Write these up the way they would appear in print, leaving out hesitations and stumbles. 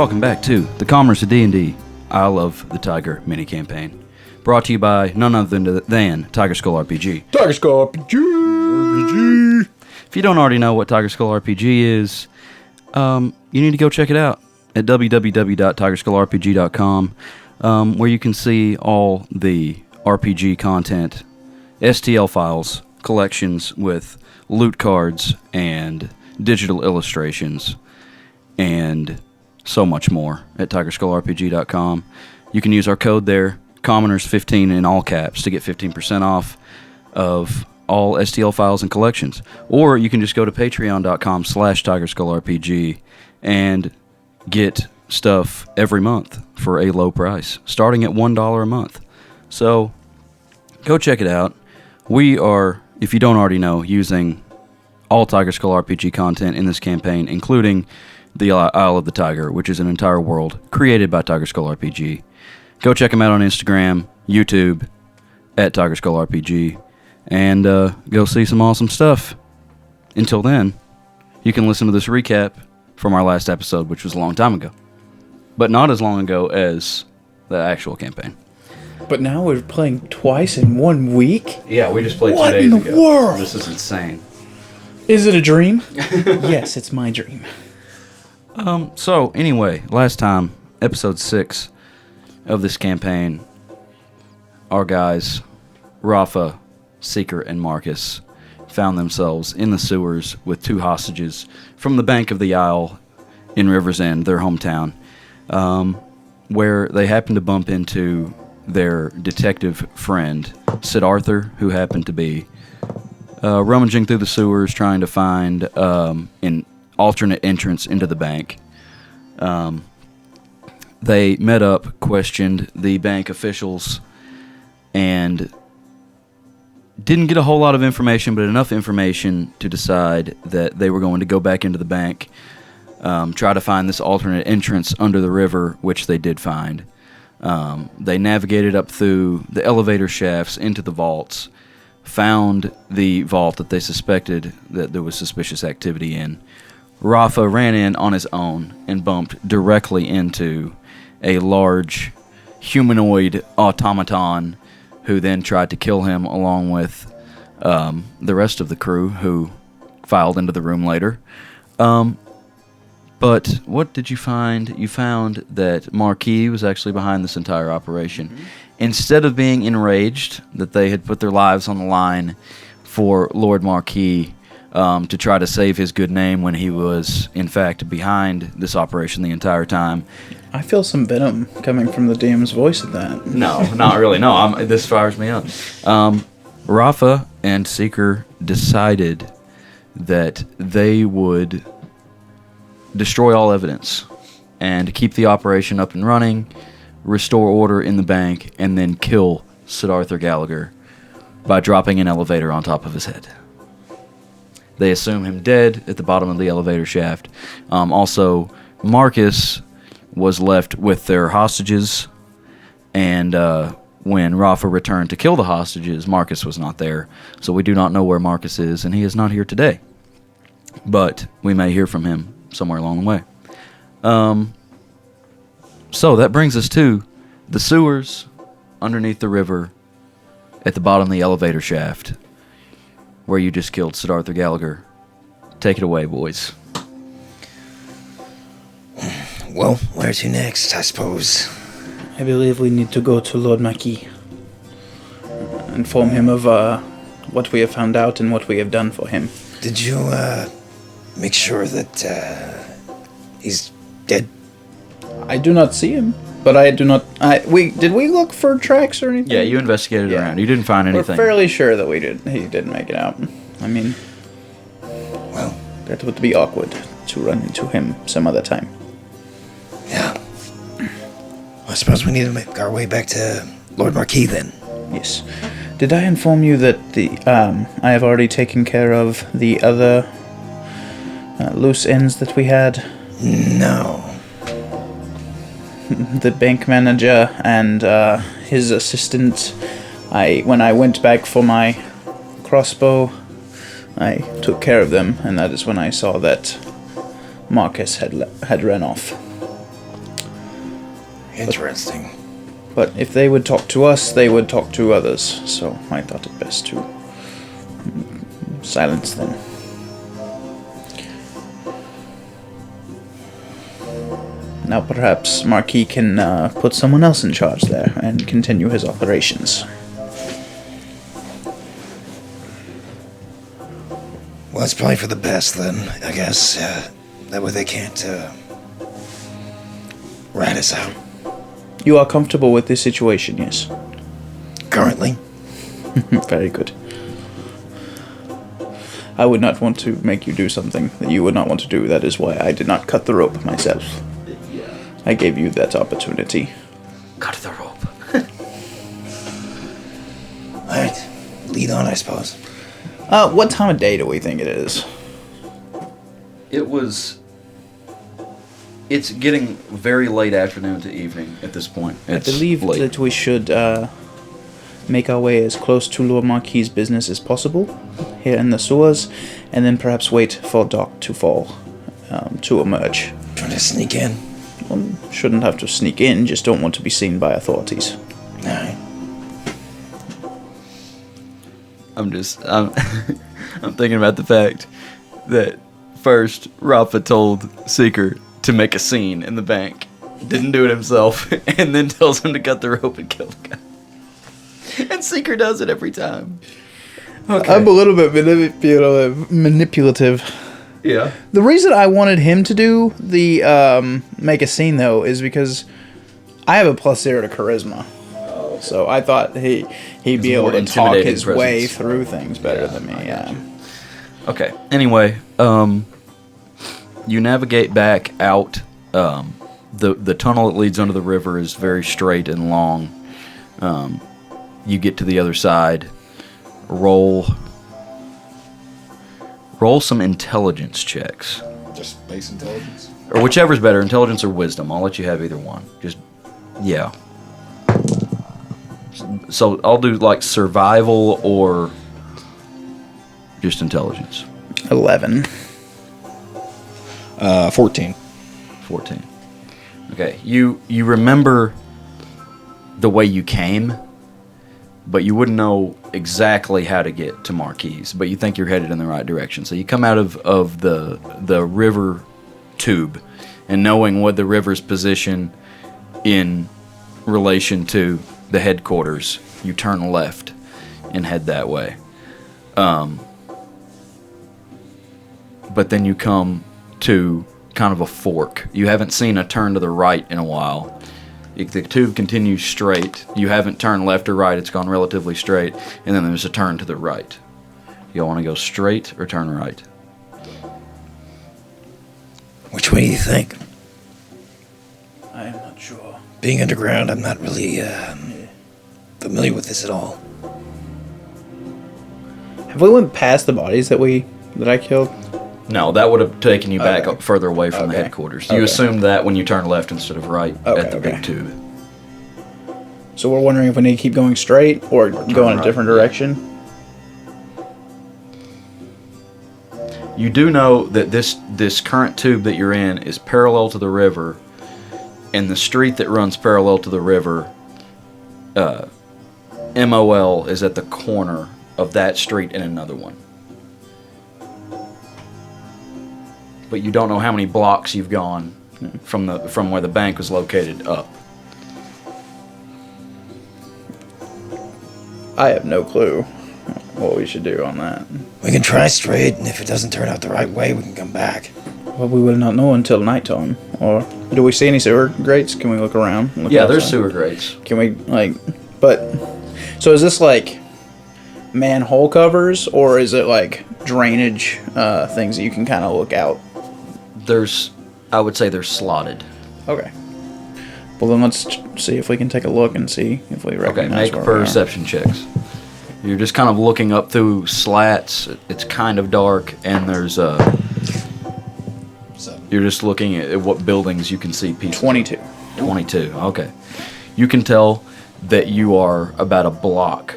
welcome back to the Commerce of D&D Isle of the Tiger mini-campaign. Brought to you by none other than Tiger Skull RPG. Tiger Skull RPG! If you don't already know what Tiger Skull RPG is, you need to go check it out at www.tigerskullrpg.com, where you can see all the RPG content, STL files, collections with loot cards and digital illustrations, and so much more at tigerskullrpg.com. You can use our code there, Commoners15 in all caps, to get 15% off of all STL files and collections. Or you can just go to patreon.com/tigerskullrpg and get stuff every month for a low price, starting at $1 a month. So go check it out. We are, if you don't already know, using all Tiger Skull RPG content in this campaign, including the Isle of the Tiger, which is an entire world created by Tiger Skull RPG. Go check them out on Instagram, YouTube, at Tiger Skull RPG, and go see some awesome stuff. Until then, you can listen to this recap from our last episode, which was a long time ago, but not as long ago as the actual campaign. But now we're playing twice in 1 week? Yeah, we just played what 2 days ago. What in the world? This is insane. Is it a dream? Yes, it's my dream. So, anyway, last time, episode 6 of this campaign, our guys, Rafa, Seeker, and Marcus, found themselves in the sewers with 2 hostages from the bank of the Isle in River's End, their hometown, where they happened to bump into their detective friend, Sid Arthur, who happened to be rummaging through the sewers trying to find an alternate entrance into the bank. They met up, questioned the bank officials, and didn't get a whole lot of information, but enough information to decide that they were going to go back into the bank, try to find this alternate entrance under the river, which they did find. They navigated up through the elevator shafts into the vaults, found the vault that they suspected that there was suspicious activity in. Rafa ran in on his own and bumped directly into a large humanoid automaton who then tried to kill him along with the rest of the crew who filed into the room later. But what did you find? You found that Marquis was actually behind this entire operation. Mm-hmm. Instead of being enraged that they had put their lives on the line for Lord Marquis to try to save his good name when he was, in fact, behind this operation the entire time. I feel some venom coming from the DM's voice at that. No, not really. No, this fires me up. Rafa and Seeker decided that they would destroy all evidence and keep the operation up and running, restore order in the bank, and then kill Siddhartha Gallagher by dropping an elevator on top of his head. They assume him dead at the bottom of the elevator shaft. Also, Marcus was left with their hostages, and when Rafa returned to kill the hostages, Marcus was not there. So we do not know where Marcus is, and he is not here today. But we may hear from him somewhere along the way. So that brings us to the sewers underneath the river at the bottom of the elevator shaft, where you just killed Siddhartha Gallagher. Take it away, boys. Well, where to next, I suppose? I believe we need to go to Lord Marquis. Inform him of what we have found out and what we have done for him. Did you make sure that he's dead? I do not see him, but I do not... Did we look for tracks or anything? Yeah, you investigated around. You didn't find anything. We're fairly sure that he didn't make it out. I mean... Well... That would be awkward to run into him some other time. Yeah. Well, I suppose we need to make our way back to Lord Marquis then. Yes. Did I inform you that I have already taken care of the other loose ends that we had? No. The bank manager and his assistant. When I went back for my crossbow, I took care of them, and that is when I saw that Marcus had ran off. Interesting. But if they would talk to us, they would talk to others. So I thought it best to silence them. Now perhaps Marquis can put someone else in charge there and continue his operations. Well, it's probably for the best then, I guess. That way they can't rat us out. You are comfortable with this situation, yes? Currently. Very good. I would not want to make you do something that you would not want to do. That is why I did not cut the rope myself. I gave you that opportunity. Cut the rope. Alright. Lead on, I suppose. What time of day do we think it is? It's getting very late afternoon to evening at this point. I believe that we should make our way as close to Lord Marquis' business as possible here in the sewers, and then perhaps wait for dark to fall to emerge. Trying to sneak in. Well, shouldn't have to sneak in, just don't want to be seen by authorities. Alright. I'm thinking about the fact that first Rafa told Seeker to make a scene in the bank, didn't do it himself, and then tells him to cut the rope and kill the guy. And Seeker does it every time. Okay. I'm a little bit manipulative. Yeah. The reason I wanted him to do the make a scene though is because I have a +0 to charisma. So I thought he'd be able to talk his way through things better than me. Yeah. Okay. Anyway, you navigate back out. The tunnel that leads under the river is very straight and long. You get to the other side. Roll some intelligence checks. Just base intelligence? Or whichever's better, intelligence or wisdom. I'll let you have either one. Yeah. So I'll do like survival or just intelligence. 11. 14. 14. Okay. You remember the way you came, but you wouldn't know exactly how to get to Marquis, but you think you're headed in the right direction. So you come out of the river tube, and knowing what the river's position in relation to the headquarters, you turn left and head that way. But then you come to kind of a fork. You haven't seen a turn to the right in a while. The tube continues straight. You haven't turned left or right. It's gone relatively straight. And then there's a turn to the right. You want to go straight or turn right? Which way do you think? I am not sure. Being underground, I'm not really familiar with this at all. Have we went past the bodies that I killed? No, that would have taken you back Okay. up further away from the Okay. headquarters. You Okay. assumed that when you turned left instead of right at the big tube. So we're wondering if we need to keep going straight or go in a right. different direction? You do know that this current tube that you're in is parallel to the river, and the street that runs parallel to the river, MOL, is at the corner of that street and another one. But you don't know how many blocks you've gone from where the bank was located up. I have no clue what we should do on that. We can try straight, and if it doesn't turn out the right way, we can come back. Well, we will not know until nighttime. Or do we see any sewer grates? Can we look around? Look Yeah, there's outside? sewer grates. Can we, so is this like manhole covers, or is it like drainage things that you can kind of look out? I would say they're slotted. Okay. Well, then let's see if we can take a look and see if we Okay, recognize make where we are. perception checks. You're just kind of looking up through slats. It's kind of dark, and there's 7. you're just looking at what buildings you can see pieces. 22. 22. Okay. You can tell that you are about a block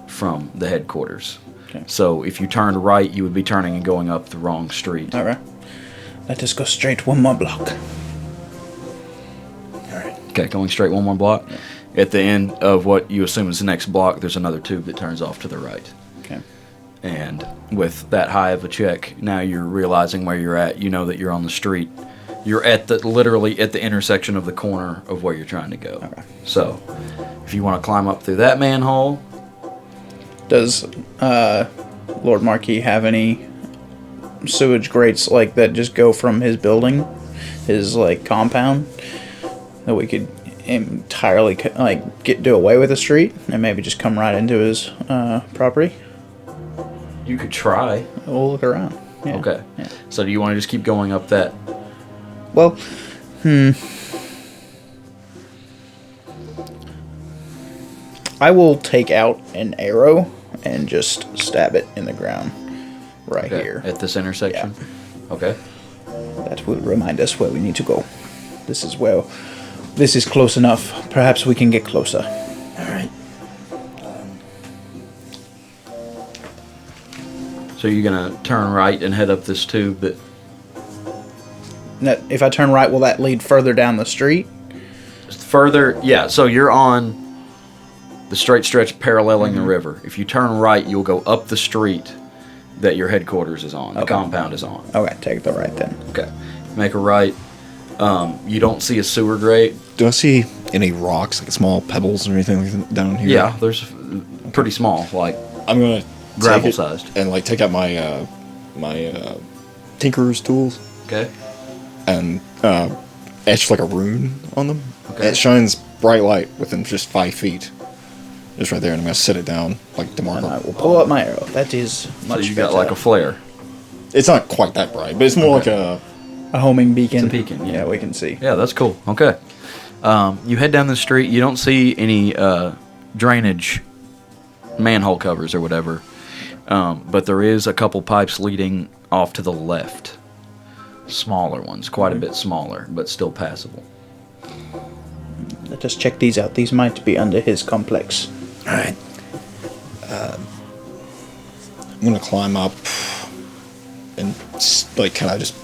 from the headquarters. Okay. So if you turned right, you would be turning and going up the wrong street. All right. Let us go straight one more block. All right. Okay, going straight one more block. At the end of what you assume is the next block, there's another tube that turns off to the right. Okay. And with that high of a check, now you're realizing where you're at. You know that you're on the street. You're literally at the intersection of the corner of where you're trying to go. Okay. So, if you want to climb up through that manhole, Does Lord Marquis have any sewage grates like that just go from his building, his like compound, that we could entirely do away with the street and maybe just come right into his property? you could try. We'll look around. Yeah. Okay. Yeah. So, do you want to just keep going up that? Well, I will take out an arrow and just stab it in the ground right Okay, here. at this intersection? Yeah. Okay. That will remind us where we need to go. This is close enough. Perhaps we can get closer. All right. So, you're going to turn right and head up this tube that. Now, if I turn right, will that lead further down the street? Further, yeah, so you're on the straight stretch paralleling the river. If you turn right, you'll go up the street that your headquarters is on, the compound is on. Okay, take the right then. Okay, make a right. You don't see a sewer grate. Do I see any rocks, like small pebbles or anything like that down here? Yeah, there's pretty small, like I'm gonna gravel take it sized. and like take out my my tinkerer's tools Okay, and etch like a rune on them. Okay. It shines bright light within just 5 feet. Just right there, and I'm gonna set it down like to mark And I it. will pull up my arrow. That is much so you better. got like a flare. It's not quite that bright, but it's more like a. A homing beacon. It's a beacon, yeah. Yeah, we can see. Yeah, that's cool. Okay, you head down the street. You don't see any drainage manhole covers or whatever, but there is a couple pipes leading off to the left. Smaller ones, quite a bit smaller, but still passable. Let us check these out. These might be under his complex. All right. I'm gonna climb up and like kind of just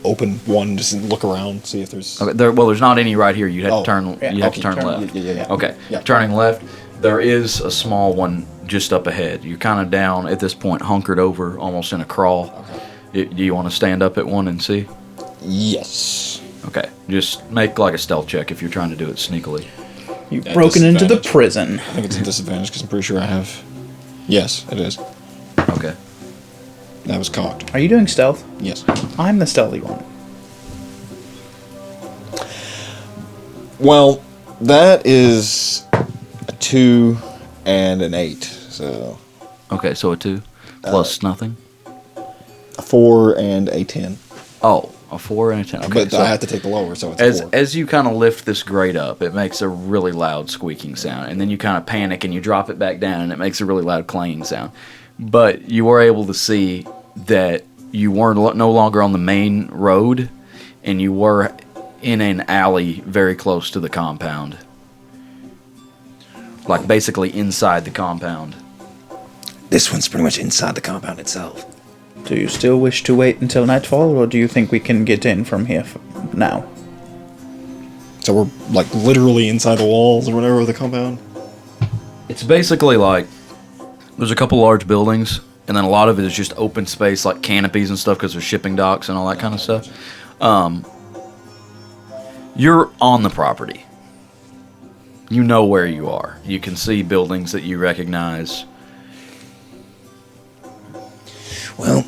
open one, just look around, see if there's. Okay, there's not any right here. You have Oh, to turn. yeah, You have okay, to turn turn left. yeah. Okay, Yeah. turning left. There is a small one just up ahead. You're kind of down at this point, hunkered over, almost in a crawl. Do you want to stand up at one and see? Yes. Okay, just make like a stealth check if you're trying to do it sneakily. You've At broken into the disadvantage. prison. I think it's a disadvantage because I'm pretty sure I have. Yes, it is. Okay. That was cocked. Are you doing stealth? Yes. I'm the stealthy one. Well, that is a 2 and an 8, so Okay, so a 2 plus nothing. a 4 and a 10. Oh, a 4 and a 10. Okay, But so I have to take the lower, so it's as 4. as you kind of lift this grate up, it makes a really loud squeaking sound, and then you kind of panic and you drop it back down, and it makes a really loud clanging sound. But you were able to see that you were no longer on the main road, and you were in an alley very close to the compound, like basically inside the compound. This one's pretty much inside the compound itself. Do you still wish to wait until nightfall, or do you think we can get in from here now? So we're like literally inside the walls or whatever of the compound. It's basically like there's a couple large buildings, and then a lot of it is just open space, like canopies and stuff, because there's shipping docks and all that kind of stuff. You're on the property. You know where you are. You can see buildings that you recognize. Well,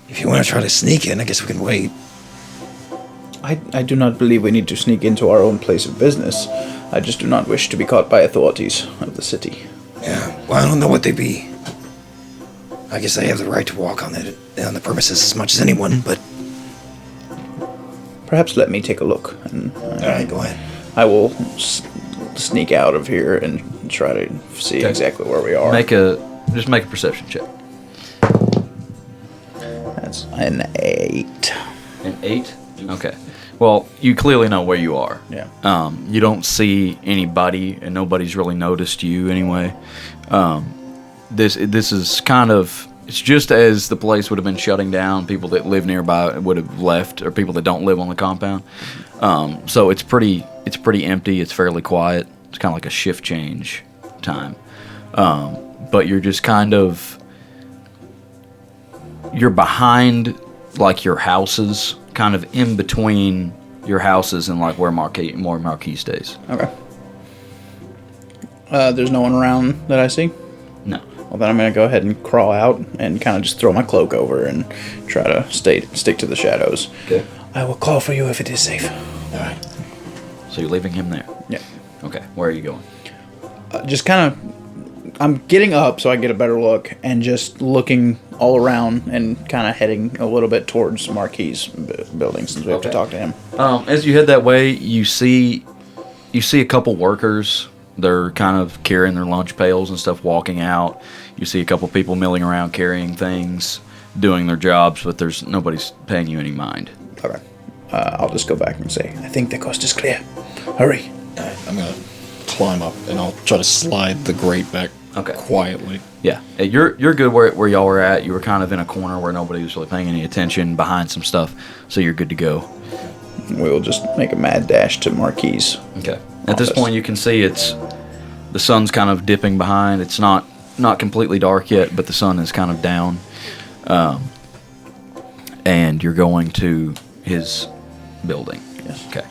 if you want to try to sneak in, I guess we can wait. I do not believe we need to sneak into our own place of business. I just do not wish to be caught by authorities of the city. Yeah. Well, I don't know what they be. I guess they have the right to walk on the premises as much as anyone, but Perhaps let me take a look, and all right, go ahead. I will sneak out of here and try to see Okay. exactly where we are. Make a perception check. That's an 8. An 8? Okay. Well, you clearly know where you are. Yeah. You don't see anybody, and nobody's really noticed you anyway. This is kind of, It's just as the place would have been shutting down. People that live nearby would have left, or people that don't live on the compound. So it's pretty empty. It's fairly quiet. It's kind of like a shift change time. But you're just kind of, you're behind like your houses, kind of in between your houses and like where Marquis stays. Okay. There's no one around that I see? No. Well, then I'm going to go ahead and crawl out and kind of just throw my cloak over and try to stick to the shadows. Okay. I will call for you if it is safe. All right. So you're leaving him there? Yeah. Okay. Where are you going? Just kind of, I'm getting up so I get a better look and just looking all around and kind of heading a little bit towards Marquis' building since we have to talk to him. As you head that way, you see a couple workers. They're kind of carrying their lunch pails and stuff, walking out. You see a couple people milling around, carrying things, doing their jobs, but there's nobody's paying you any mind. Okay. I'll just go back and say, I think the coast is clear. Hurry. I'm gonna climb up and I'll try to slide the grate back quietly. Yeah, you're good where y'all were at. You were kind of in a corner where nobody was really paying any attention, behind some stuff, so you're good to go. We'll just make a mad dash to Marquis. Okay. At this point, you can see the sun's kind of dipping behind. It's not completely dark yet, but the sun is kind of down. And you're going to his building. Yes. Okay.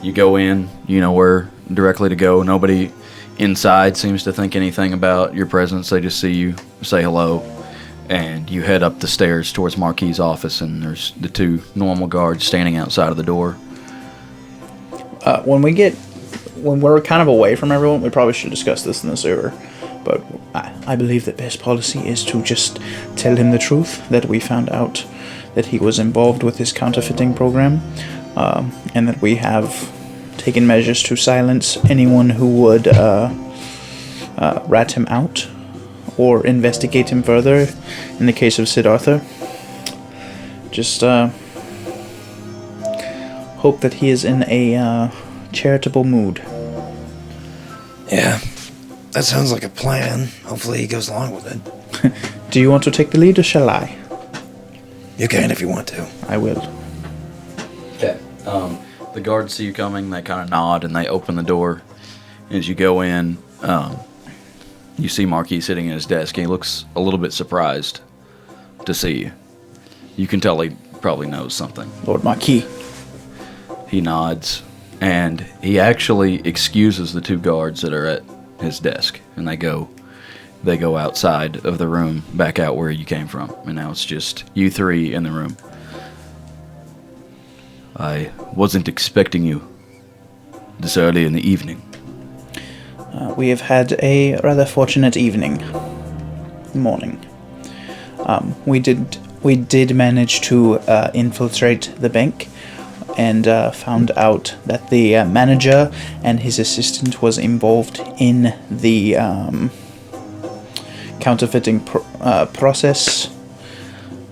You go in. You know where directly to go. Nobody inside seems to think anything about your presence. They just see you, say hello, and you head up the stairs towards Marquis' office, and there's the two normal guards standing outside of the door. When we're kind of away from everyone, we probably should discuss this in the sewer. But I believe the best policy is to just tell him the truth, that we found out that he was involved with this counterfeiting program, and that we have taken measures to silence anyone who would rat him out or investigate him further in the case of Sid Arthur. Just hope that he is in a charitable mood. Yeah, that sounds like a plan. Hopefully he goes along with it. Do you want to take the lead or shall I? You can if you want to. I will. Okay. The guards see you coming. They kind of nod and they open the door. As you go in, you see Marquis sitting at his desk. And he looks a little bit surprised to see you. You can tell he probably knows something. Lord Marquis. He nods, and he actually excuses the two guards that are at his desk, and they go outside of the room, back out where you came from, and now it's just you three in the room. I wasn't expecting you this early in the evening. We have had a rather fortunate morning. We did manage to infiltrate the bank and found out that the manager and his assistant was involved in the counterfeiting process.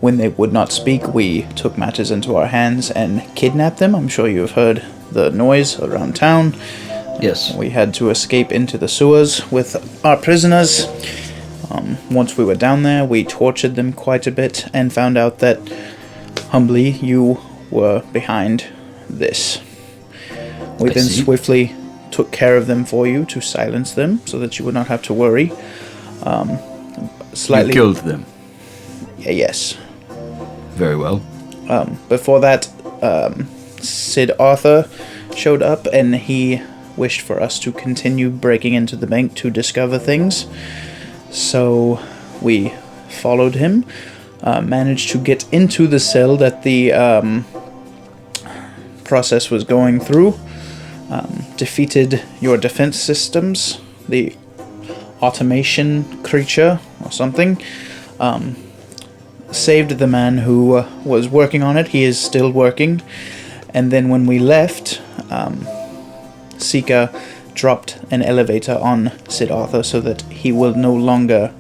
When they would not speak, we took matters into our hands and kidnapped them. I'm sure you have heard the noise around town. Yes. We had to escape into the sewers with our prisoners. Once we were down there, we tortured them quite a bit and found out that, humbly, you were behind this. We then swiftly took care of them for you to silence them so that you would not have to worry. You killed them. Yes. Very well. Before that, Sid Arthur showed up and he wished for us to continue breaking into the bank to discover things. So we followed him, managed to get into the cell that the process was going through, defeated your defense systems, the automation creature or something, saved the man who was working on it. He is still working. And then when we left, Seeker dropped an elevator on Sid Arthur so that he will no longer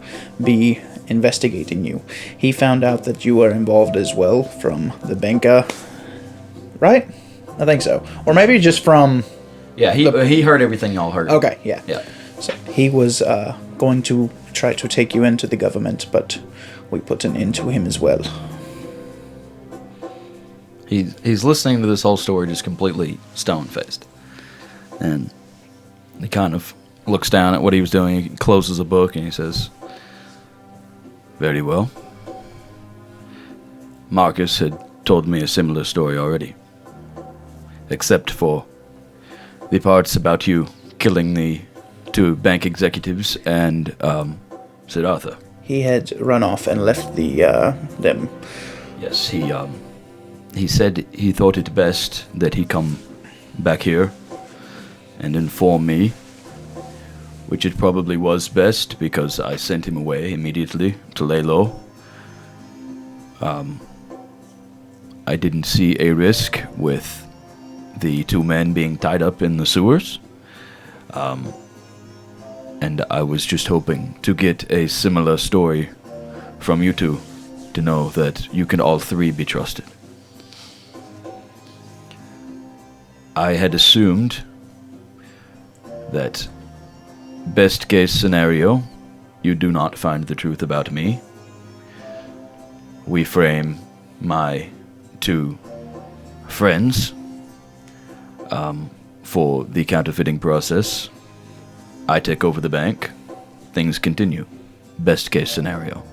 be investigating you. He found out that you were involved as well from the banker, right? I think so. Or maybe just from... Yeah, he heard everything y'all heard. Okay, yeah. Yeah. So he was going to try to take you into the government, but we put an end to him as well. He's listening to this whole story just completely stone-faced. And he kind of looks down at what he was doing, he closes a book, and he says, "Very well. Marcus had told me a similar story already. Except for the parts about you killing the 2 bank executives and, Siddhartha. He had run off and left them. Yes, he said he thought it best that he come back here and inform me, which it probably was best because I sent him away immediately to lay low. I didn't see a risk with the 2 men being tied up in the sewers. And I was just hoping to get a similar story from you 2 to know that you can all 3 be trusted. I had assumed that best case scenario, you do not find the truth about me. We frame my 2 friends for the counterfeiting process. I take over the bank. Things continue. Best case scenario.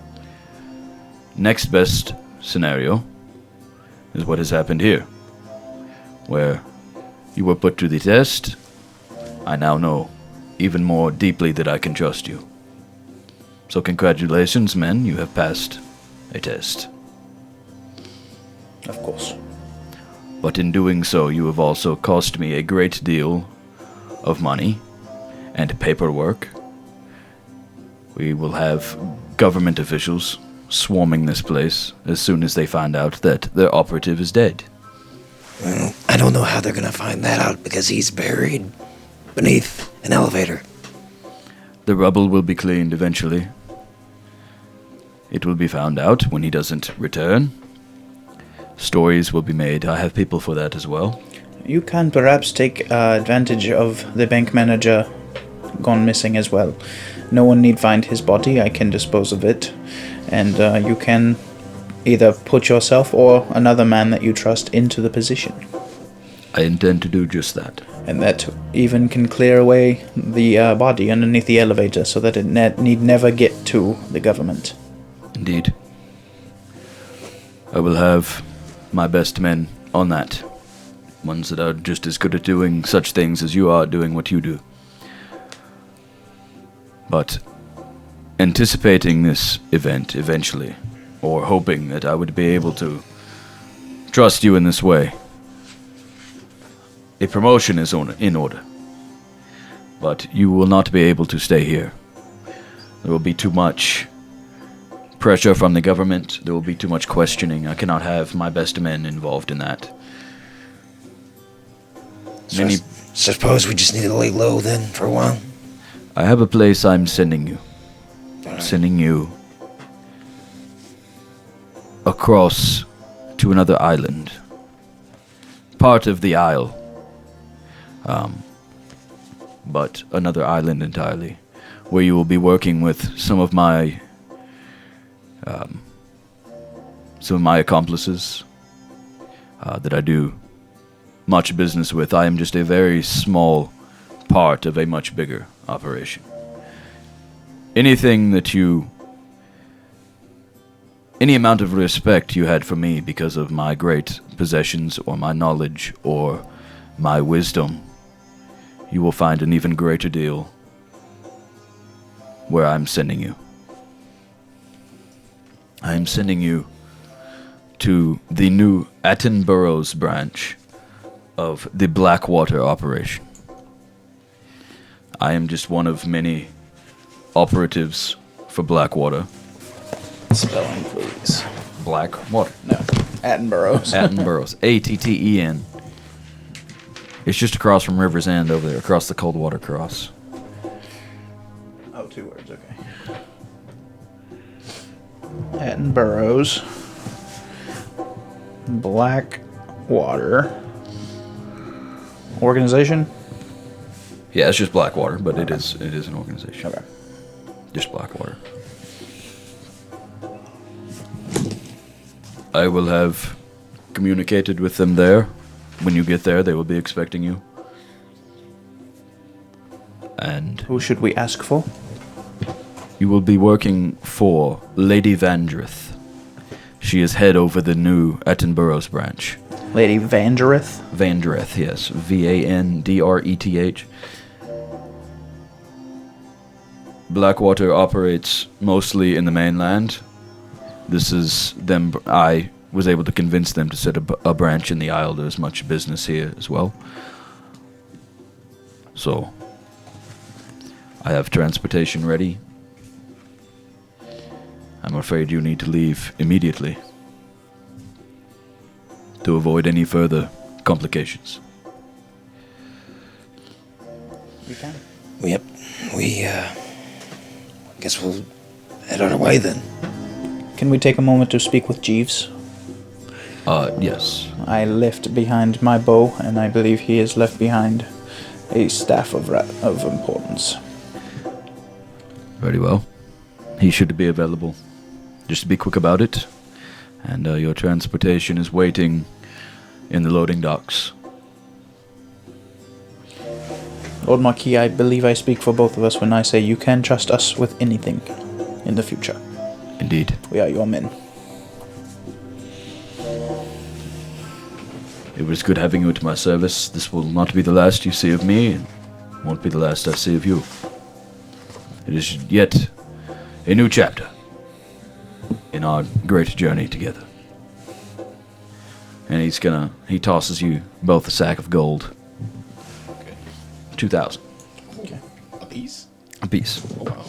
Next best scenario is what has happened here, where you were put to the test. I now know even more deeply that I can trust you. So congratulations, men, you have passed a test. Of course. But in doing so, you have also cost me a great deal of money and paperwork. We will have government officials swarming this place as soon as they find out that their operative is dead. Well, I don't know how they're gonna find that out because he's buried beneath an elevator. The rubble will be cleaned eventually. It will be found out when he doesn't return. Stories will be made. I have people for that as well. You can perhaps take advantage of the bank manager gone missing as well. No one need find his body. I can dispose of it. And you can either put yourself or another man that you trust into the position. I intend to do just that. And that even can clear away the body underneath the elevator so that it need never get to the government. Indeed. I will have my best men on that. Ones that are just as good at doing such things as you are doing what you do. But anticipating this event eventually, or hoping that I would be able to trust you in this way, a promotion is in order. But you will not be able to stay here. There will be too much pressure from the government. There will be too much questioning. I cannot have my best men involved in that. So suppose we just need to lay low then for a while? I have a place I'm sending you. All right. Sending you across to another island. Part of the isle. But another island entirely. Where you will be working with some of my accomplices that I do much business with. I am just a very small part of a much bigger operation. Any amount of respect you had for me because of my great possessions or my knowledge or my wisdom, you will find an even greater deal where I'm sending you. I am sending you to the new Attenborough's branch of the Blackwater operation. I am just one of many operatives for Blackwater. Spelling, please. Blackwater. No. Attenborough's. Attenborough's. Atten. It's just across from River's End over there, across the Coldwater Cross. Oh, 2 words, okay. Attenborough's. Blackwater. Organization? Yeah, it's just Blackwater, but it is an organization. Okay. Just Blackwater. I will have communicated with them there. When you get there, they will be expecting you. And Who should we ask for? you will be working for Lady Vandrith. She is head over the new Attenborough's branch. Lady Vandrith? Vandrith, yes. Vandreth. Blackwater operates mostly in the mainland. This is them. I was able to convince them to set a branch in the Isle. There's much business here as well. So, I have transportation ready. I'm afraid you need to leave immediately to avoid any further complications. You can. Yep. We, guess we'll head on our way then. Can we take a moment to speak with Jeeves? Yes. I left behind my bow, and I believe he has left behind a staff of importance. Very well. He should be available. Just be quick about it. And your transportation is waiting in the loading docks. Lord Marquis, I believe I speak for both of us when I say you can trust us with anything in the future. Indeed. We are your men. It was good having you at my service. This will not be the last you see of me, and won't be the last I see of you. It is yet a new chapter in our great journey together. And he tosses you both a sack of gold. Okay. 2,000 Okay. A piece? a piece. Oh, wow.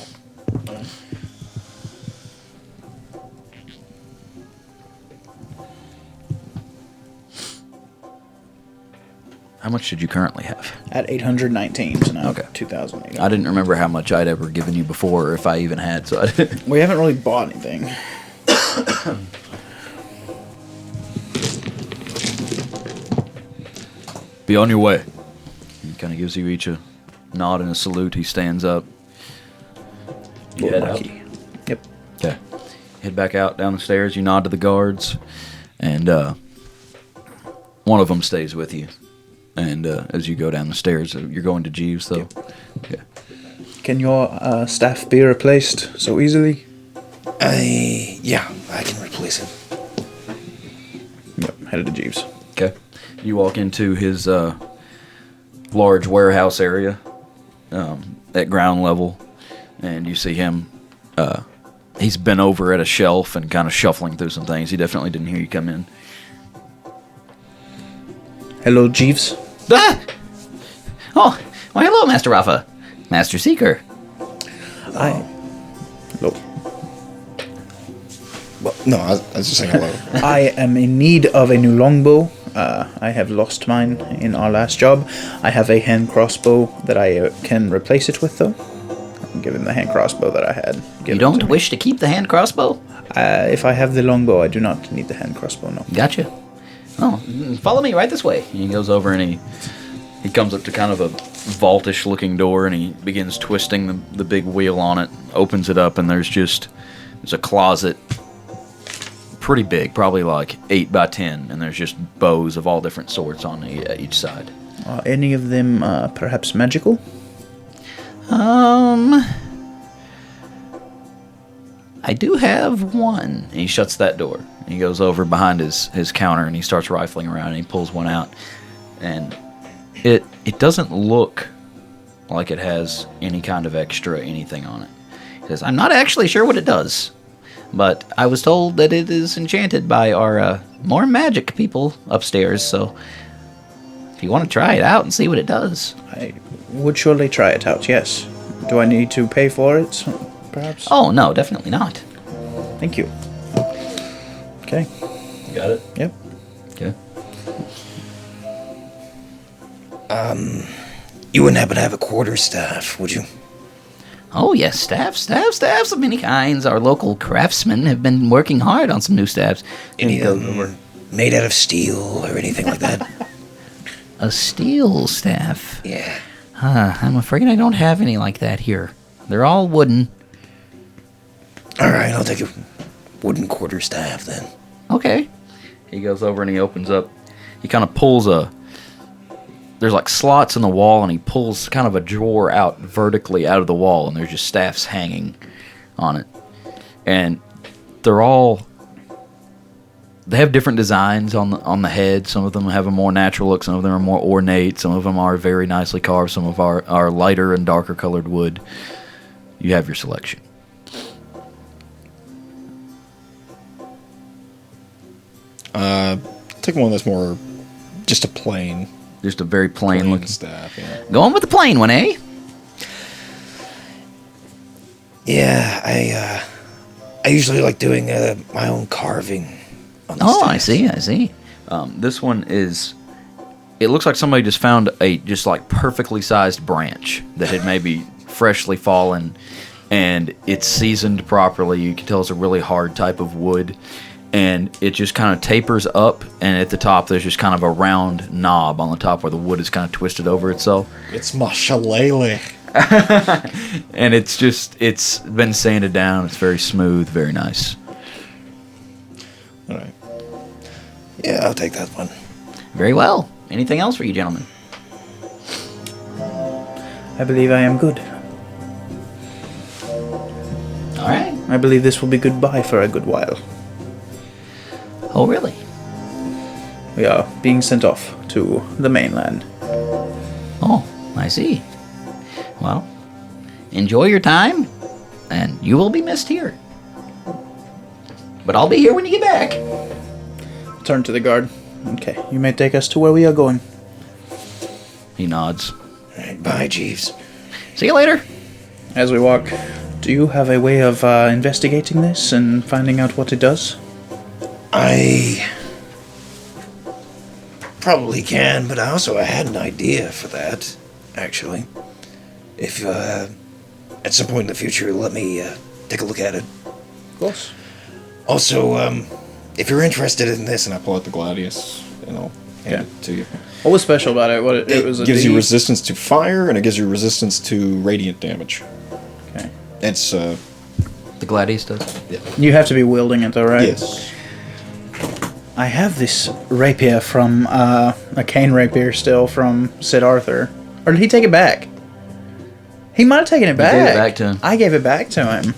How much did you currently have? At 819, so now Okay. 2,008. I didn't remember how much I'd ever given you before, or if I even had, so I didn't. We haven't really bought anything. Be on your way. He kind of gives you each a nod and a salute. He stands up. You Lord head out. Marquis. Yep. Okay. Head back out down the stairs. You nod to the guards, and one of them stays with you. And as you go down the stairs, you're going to Jeeves, though. Okay. Can your staff be replaced so easily? Yeah, I can replace him. Yep, headed to Jeeves. Okay. You walk into his large warehouse area at ground level, and you see him. He's been over at a shelf and kind of shuffling through some things. He definitely didn't hear you come in. Hello, Jeeves. Ah! Oh, why hello, Master Rafa. Master Seeker. Hello. Well, no, I was just saying hello. I am in need of a new longbow. I have lost mine in our last job. I have a hand crossbow that I can replace it with, though. I'll give him the hand crossbow that I had. You don't wish to keep the hand crossbow? If I have the longbow, I do not need the hand crossbow, no. Gotcha. Oh, follow me right this way. He goes over and he comes up to kind of a vaultish looking door, and he begins twisting the big wheel on it, opens it up, and there's a closet pretty big, probably like 8 by 10, and there's just bows of all different sorts on each side. Are any of them perhaps magical? I do have one. And he shuts that door. He goes over behind his counter, and he starts rifling around, and he pulls one out. And it doesn't look like it has any kind of extra anything on it. He says, I'm not actually sure what it does, but I was told that it is enchanted by our more magic people upstairs, so if you want to try it out and see what it does. I would surely try it out, yes. Do I need to pay for it, perhaps? Oh, no, definitely not. Thank you. Okay. You got it? Yep. Okay. You wouldn't happen to have a quarterstaff, would you? Oh, yes, staffs of many kinds. Our local craftsmen have been working hard on some new staffs. Any of them made out of steel or anything like that? A steel staff? Yeah. I'm afraid I don't have any like that here. They're all wooden. All right, I'll take a wooden quarterstaff then. Okay. He goes over and he opens up. He kind of pulls there's like slots in the wall, and he pulls kind of a drawer out vertically out of the wall, and there's just staffs hanging on it. And they have different designs on the head. Some of them have a more natural look. Some of them are more ornate. Some of them are very nicely carved. Some of are lighter and darker colored wood. You have your selection. Take one that's more just a plain Just a very plain looking staff. Yeah. Going with the plain one, eh? Yeah, I usually like doing my own carving on the Oh, I staffs. see. This one is. It looks like somebody just found a just like perfectly sized branch that had maybe freshly fallen, and it's seasoned properly. You can tell it's a really hard type of wood, and it just kind of tapers up, and at the top there's just kind of a round knob on the top where the wood is kind of twisted over itself. It's my shillelagh. And it's been sanded down. It's very smooth, very nice. All right. Yeah, I'll take that one. Very well. Anything else for you, gentlemen? I believe I am good. All right. I believe this will be goodbye for a good while. Oh, really? We are being sent off to the mainland. Oh, I see. Well, enjoy your time, and you will be missed here. But I'll be here when you get back. Turn to the guard. Okay, you may take us to where we are going. He nods. All right, bye, Jeeves. See you later. As we walk, do you have a way of investigating this and finding out what it does? I probably can, but I also had an idea for that, actually. If at some point in the future, let me take a look at it. Of course. Also, if you're interested in this, And I pull out the gladius, and I'll hand it to you. What was special about it? It was a gives you D? resistance to fire, and it gives you resistance to radiant damage. Okay. It's The Gladius does. You have to be wielding it, though, right? yes. I have this rapier from a cane rapier still from Sid Arthur. Or did he take it back? He might have taken it back. gave it back to him. I gave it back to him.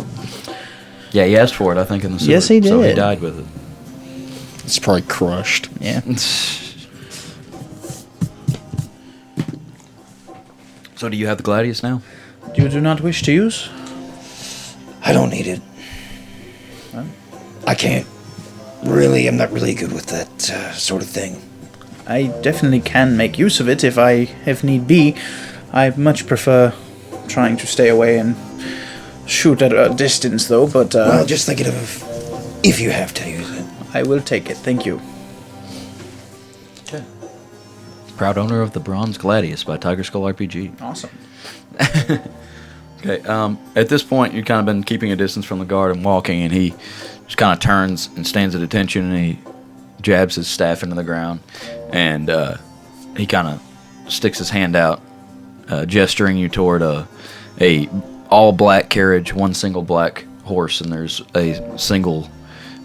Yeah, he asked for it, I think, in the sewer. Yes, he So he did. died with it. It's probably crushed. Yeah. So do you have the Gladius now? You do not wish to use? I don't need it. I can't. Really, I'm not really good with that sort of thing. I definitely can make use of it if need be. I much prefer trying to stay away and shoot at a distance, though, but Well, just thinking of if you have to use it. I will take it. Thank you. Proud owner of the Bronze Gladius by Tiger Skull RPG. Awesome. Okay, at this point, you've kind of been keeping a distance from the guard and walking, and he just kind of turns and stands at attention, and he jabs his staff into the ground, and he kind of sticks his hand out, gesturing you toward a all-black carriage, one single black horse, and there's a single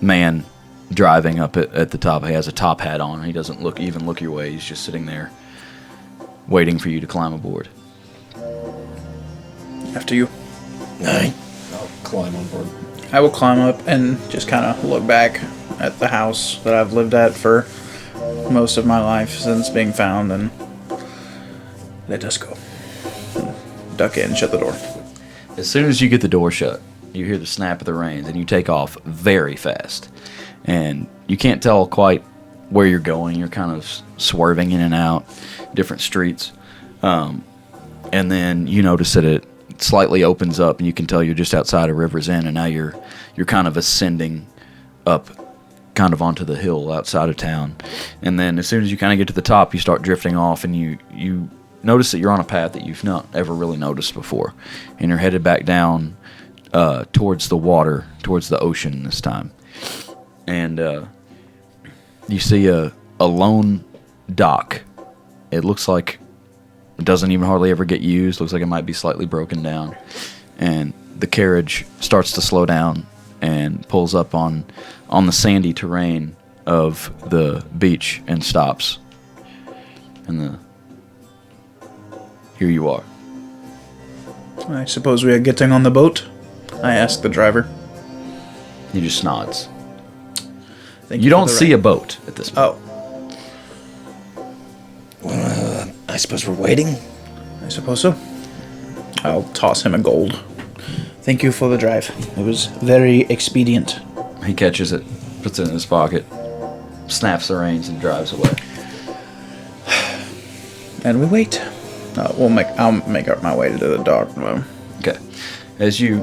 man driving up at the top. He has a top hat on. He doesn't look your way. He's just sitting there waiting for you to climb aboard. After you. Alright. I'll climb on board. I will climb up and just kind of look back at the house that I've lived at for most of my life since being found, and let us go. Duck in, shut the door. As soon as you get the door shut, you hear the snap of the reins, and you take off very fast. And you can't tell quite where you're going. You're kind of swerving in and out, different streets. And then you notice that it slightly opens up, and you can tell you're just outside of River's End, and now you're kind of ascending up kind of onto the hill outside of town. And then as soon as you kind of get to the top, you start drifting off, and you notice that you're on a path that you've not ever really noticed before. And you're headed back down towards the water, towards the ocean this time. And you see a lone dock. It looks like it doesn't even hardly ever get used. Looks like it might be slightly broken down. And the carriage starts to slow down and pulls up on the sandy terrain of the beach and stops. And here you are. I suppose we are getting on the boat? I ask the driver. He just nods. Thank You for don't the see ride. a boat at this point. Well, I suppose we're waiting. I suppose so. I'll toss him a gold. Thank you for the drive. It was very expedient. He catches it, puts it in his pocket, snaps the reins, and drives away. And we wait. I'll make up my way to the dock. Well, Okay. As you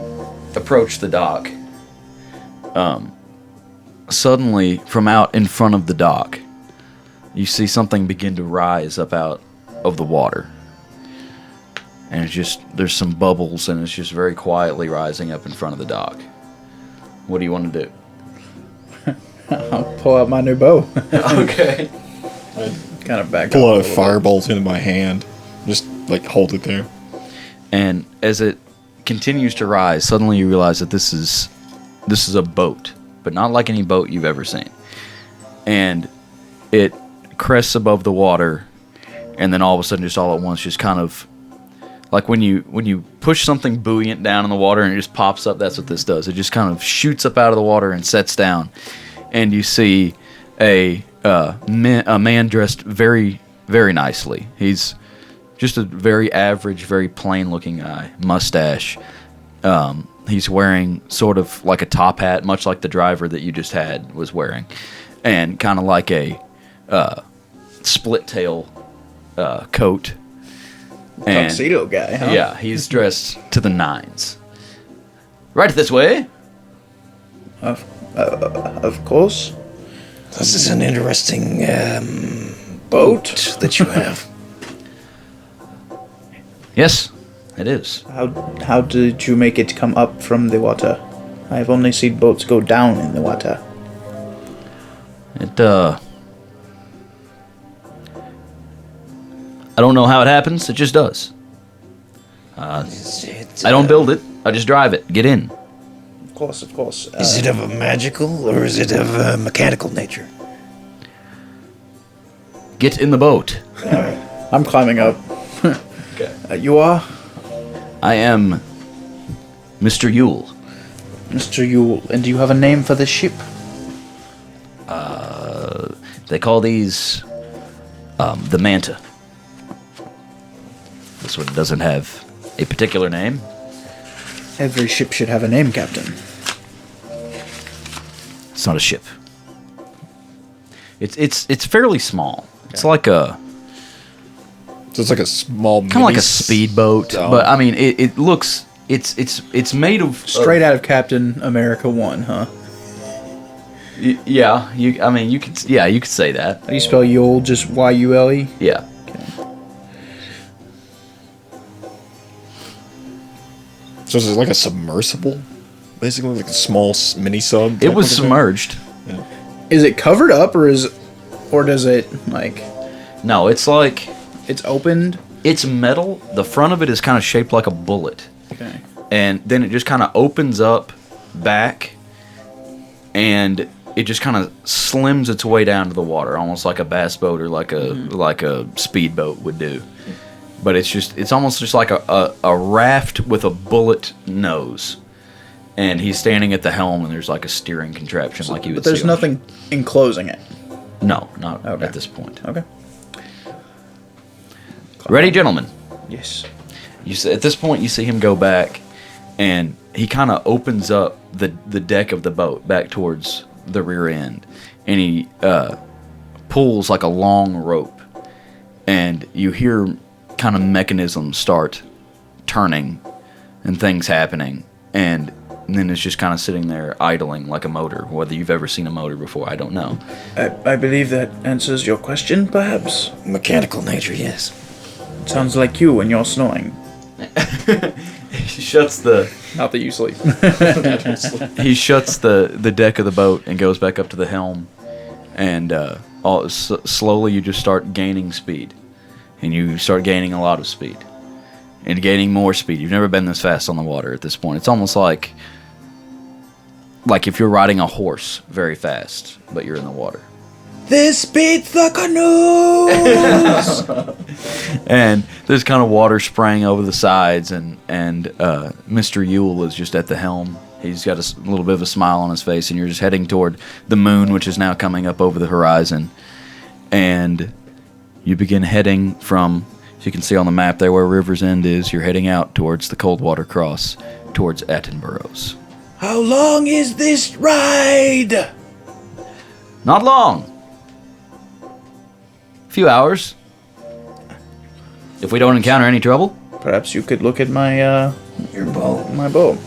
approach the dock, suddenly from out in front of the dock, you see something begin to rise up out of the water. And it's just, there's some bubbles, and it's just very quietly rising up in front of the dock. What do you want to do? I'll pull out my new bow. Okay. Kind of back Pull off out a little bit. firebolt into my hand. Just like hold it there. And as it continues to rise, suddenly you realize that this is a boat, but not like any boat you've ever seen. And it crests above the water, and then all of a sudden, just all at once, just kind of like when you push something buoyant down in the water and it just pops up. That's what this does. It just kind of shoots up out of the water and sets down, and you see a man dressed very, very nicely. He's just a very average, very plain-looking guy. Mustache. He's wearing sort of like a top hat, much like the driver that you just had was wearing, and kind of like a split-tail coat. And, Tuxedo guy, huh? yeah, he's dressed to the nines. Right this way. Of course. This is an interesting boat that you have. Yes, it is. How did you make it come up from the water? I've only seen boats go down in the water. I don't know how it happens. It just does. I don't build it. I just drive it. Get in. Of course, of course. Is it of a magical or is it of a mechanical nature? Get in the boat. I'm climbing up. Okay. You are? I am Mr. Yule. Mr. Yule. And do you have a name for this ship? They call these the Manta. This one doesn't have a particular name. Every ship should have a name, Captain. It's not a ship. It's fairly small. It's like a So it's like a small kind of like a speedboat, Oh. but I mean it looks it's made of Straight out of Captain America 1, huh? yeah. You could say that. How do you spell Yule? Just Y-U-L-E? Yeah. So it's like a submersible, basically like a small mini sub. It was submerged. Is it covered up or does it like No, it's like it's opened? it's metal. The front of it is kind of shaped like a bullet. Okay. And then it just kind of opens up back, and it just kind of slims its way down to the water, almost like a bass boat or like a speedboat would do. But it's almost just like a raft with a bullet nose, and he's standing at the helm, and there's like a steering contraption like you would. But there's see on a nothing enclosing it. ship. No, not Okay. at this point. Okay. Ready, gentlemen. Yes. At this point, you see him go back, and he kind of opens up the deck of the boat back towards the rear end, and he pulls like a long rope, and you hear kind of mechanisms start turning and things happening, and then it's just kind of sitting there idling like a motor. Whether you've ever seen a motor before, I don't know. I believe that answers your question, perhaps. Mechanical nature, yes. Sounds like you when you're snoring. He shuts the Not that you sleep. he shuts the deck of the boat and goes back up to the helm, and slowly you just start gaining speed, and you start gaining a lot of speed, and gaining more speed. You've never been this fast on the water at this point. It's almost like if you're riding a horse very fast, but you're in the water. This beats the canoes! And there's kind of water spraying over the sides, and Mr. Yule is just at the helm. He's got a little bit of a smile on his face, and you're just heading toward the moon, which is now coming up over the horizon. And you begin heading from, as you can see on the map there where River's End is, you're heading out towards the Coldwater Cross, towards Attenboroughs. How long is this ride? Not long. A few hours. If we don't encounter any trouble. Perhaps you could look at my, Your bow. my bow.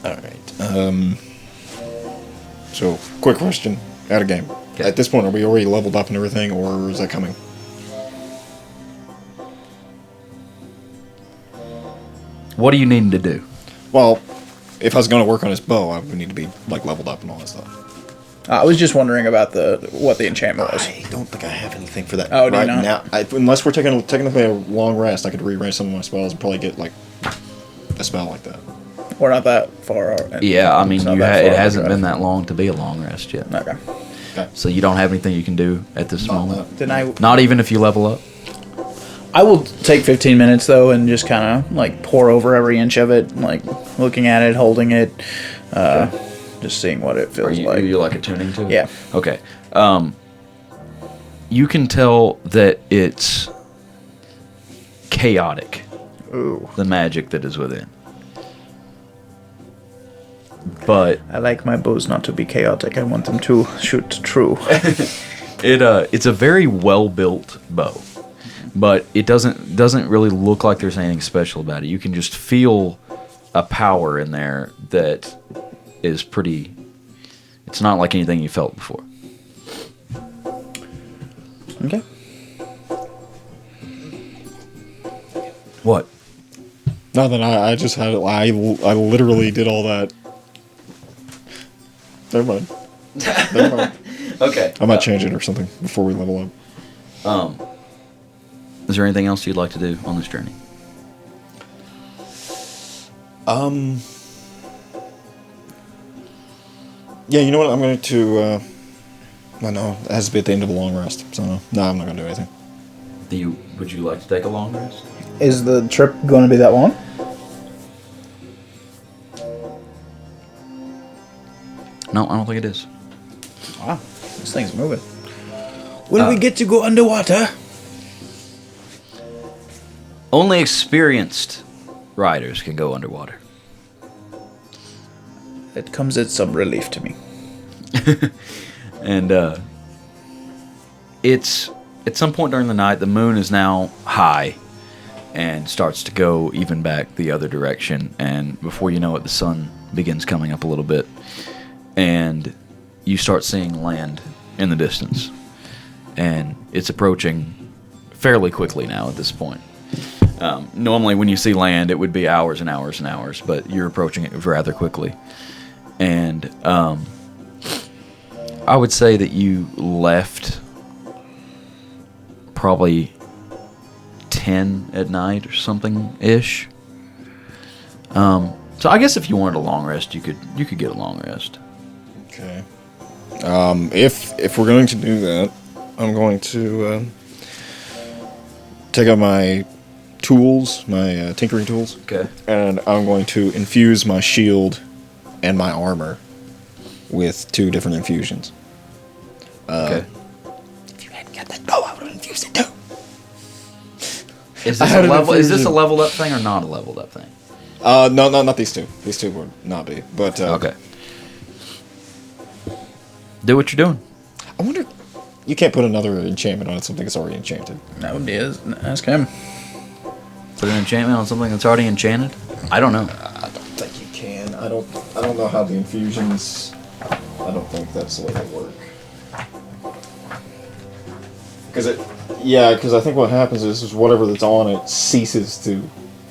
Alright. So, quick question. Out of game. Okay. At this point, are we already leveled up and everything, or is that coming? What are you needing to do? Well, if I was going to work on his bow, I would need to be, like, leveled up and all that stuff. I was just wondering about what the enchantment was. I don't think I have anything for that Oh, do you right not? now. Unless we're taking technically a long rest, I could rearrange some of my spells and probably get, like, a spell like that. We're not that far. Yeah, I mean, It's not that it far hasn't of a been drive. that long to be a long rest yet. Okay. So you don't have anything you can do at this moment? Then I Not even if you level up? will take 15 minutes though, and just kind of like pour over every inch of it, like looking at it, holding it, just seeing what it Are feels you, like. you like attuning to it? Yeah. Okay. You can tell that it's chaotic, Ooh, the magic that is within. But I like my bows not to be chaotic. I want them to shoot true. it's a very well built bow, but it doesn't really look like there's anything special about it. You can just feel a power in there that is pretty. It's not like anything you felt before. Okay. What? Nothing. I just had it. I literally did all that. Never mind. Never mind. Okay. I might change it or something before we level up. Is there anything else you'd like to do on this journey? Yeah, you know what? I'm going to. No, it has to be at the end of a long rest. So no, I'm not going to do anything. Would you like to take a long rest? Is the trip going to be that long? No, I don't think it is. Wow, this thing's moving. Will we get to go underwater? Only experienced riders can go underwater. It comes as some relief to me. And it's at some point during the night, the moon is now high and starts to go even back the other direction. And before you know it, the sun begins coming up a little bit. And you start seeing land in the distance. And it's approaching fairly quickly now at this point. Normally when you see land, it would be hours and hours and hours, but you're approaching it rather quickly. And I would say that you left probably 10 at night or something-ish. So I guess if you wanted a long rest, you could get a long rest. Okay. If we're going to do that, I'm going to take out my tools, my tinkering tools. Okay. And I'm going to infuse my shield and my armor with 2 different infusions. Okay. If you hadn't got that bow, I would have infused it too. Is this a leveled up thing or not a leveled up thing? No, not these 2. These 2 would not be. But Okay. Do what you're doing. I wonder. You can't put another enchantment on something that's already enchanted. That would be ask him. Put an enchantment on something that's already enchanted? I don't know. I don't think you can. I don't know how the infusions. I don't think that's the way they work. Because I think what happens is whatever that's on it ceases to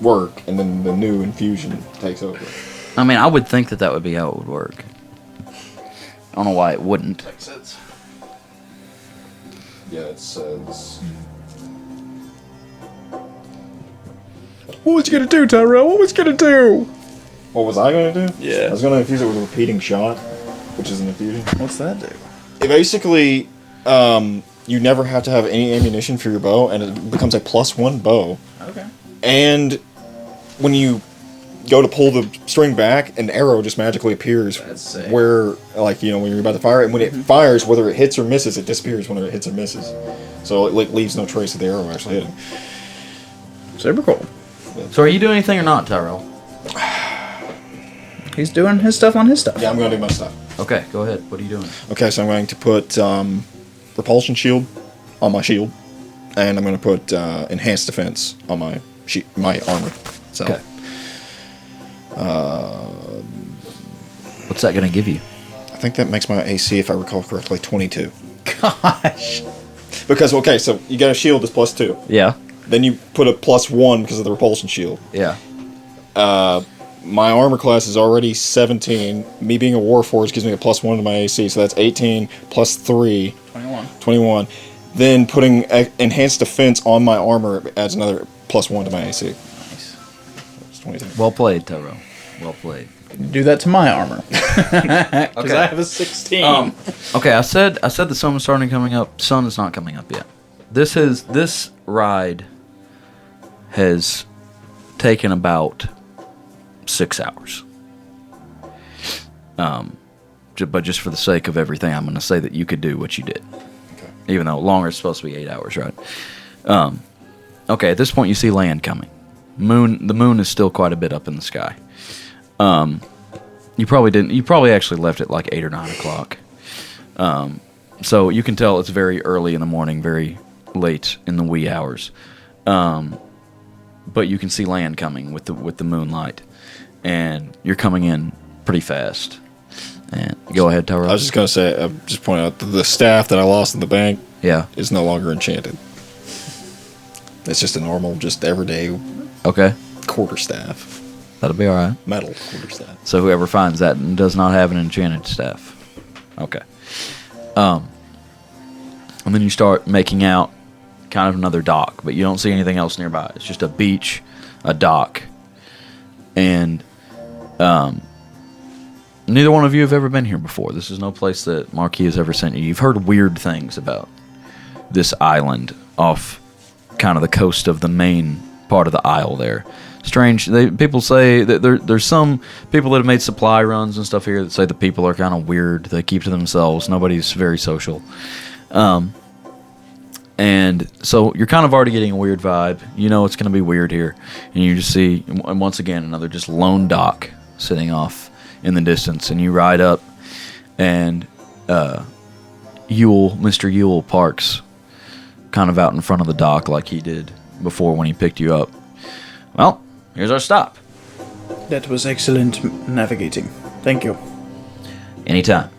work, and then the new infusion takes over. I mean, I would think that would be how it would work. I don't know why it wouldn't. Makes sense. Yeah, it says. What was you gonna do, Tyrell? What was you gonna do? What was I going to do? Yeah. I was going to infuse it with a repeating shot, which is an infusion. What's that do? basically, you never have to have any ammunition for your bow, and it becomes a +1 bow. Okay. And when you go to pull the string back, an arrow just magically appears That's sick. where, like, you know, when you're about to fire it, and when it fires, whether it hits or misses, it disappears whenever it hits or misses. So it like, leaves no trace of the arrow actually hitting. Super cool. So are you doing anything or not, Tyrell? He's doing his stuff on his stuff. Yeah, I'm going to do my stuff. Okay, go ahead. What are you doing? Okay, so I'm going to put repulsion shield on my shield, and I'm going to put enhanced defense on my my armor. So, Okay. What's that going to give you? I think that makes my AC, if I recall correctly, 22. Gosh. Because, okay, so you got a shield that's +2. Yeah. Then you put a +1 because of the repulsion shield. Yeah. My armor class is already 17. Me being a Warforged gives me a +1 to my AC, so that's 18 plus 3. 21. Then putting enhanced defense on my armor adds another +1 to my AC. Nice. It's 22. Well played, Tyrell. Well played. Do that to my armor. Because Okay. I have a 16. Okay, I said the sun was starting coming up. Sun is not coming up yet. This ride has taken about 6 hours. But just for the sake of everything, I'm going to say that you could do what you did. Okay. Even though longer is supposed to be 8 hours, right? Okay, at this point you see land coming. The moon is still quite a bit up in the sky. You probably actually left at like 8 or 9 o'clock. So you can tell it's very early in the morning, very late in the wee hours. But you can see land coming with the moonlight, and you're coming in pretty fast. And go ahead, Tyrell. I was just going to say, just point out, the staff that I lost in the bank Yeah. is no longer enchanted. It's just a normal, just everyday Okay. quarterstaff. That'll be all right. Metal quarterstaff. So whoever finds that does not have an enchanted staff. Okay. And then you start making out kind of another dock, but you don't see anything else nearby. It's just a beach, a dock, and neither one of you have ever been here before. This is no place that Marquis has ever sent you. You've heard weird things about this island off kind of the coast of the main part of the isle there. Strange. People say that there's some people that have made supply runs and stuff here that say the people are kind of weird. They keep to themselves. Nobody's very social. And so you're kind of already getting a weird vibe. You know it's going to be weird here. And you just see, once again, another just lone dock sitting off in the distance. And you ride up, and Mr. Yule parks kind of out in front of the dock like he did before when he picked you up. Well, here's our stop. That was excellent navigating. Thank you. Anytime.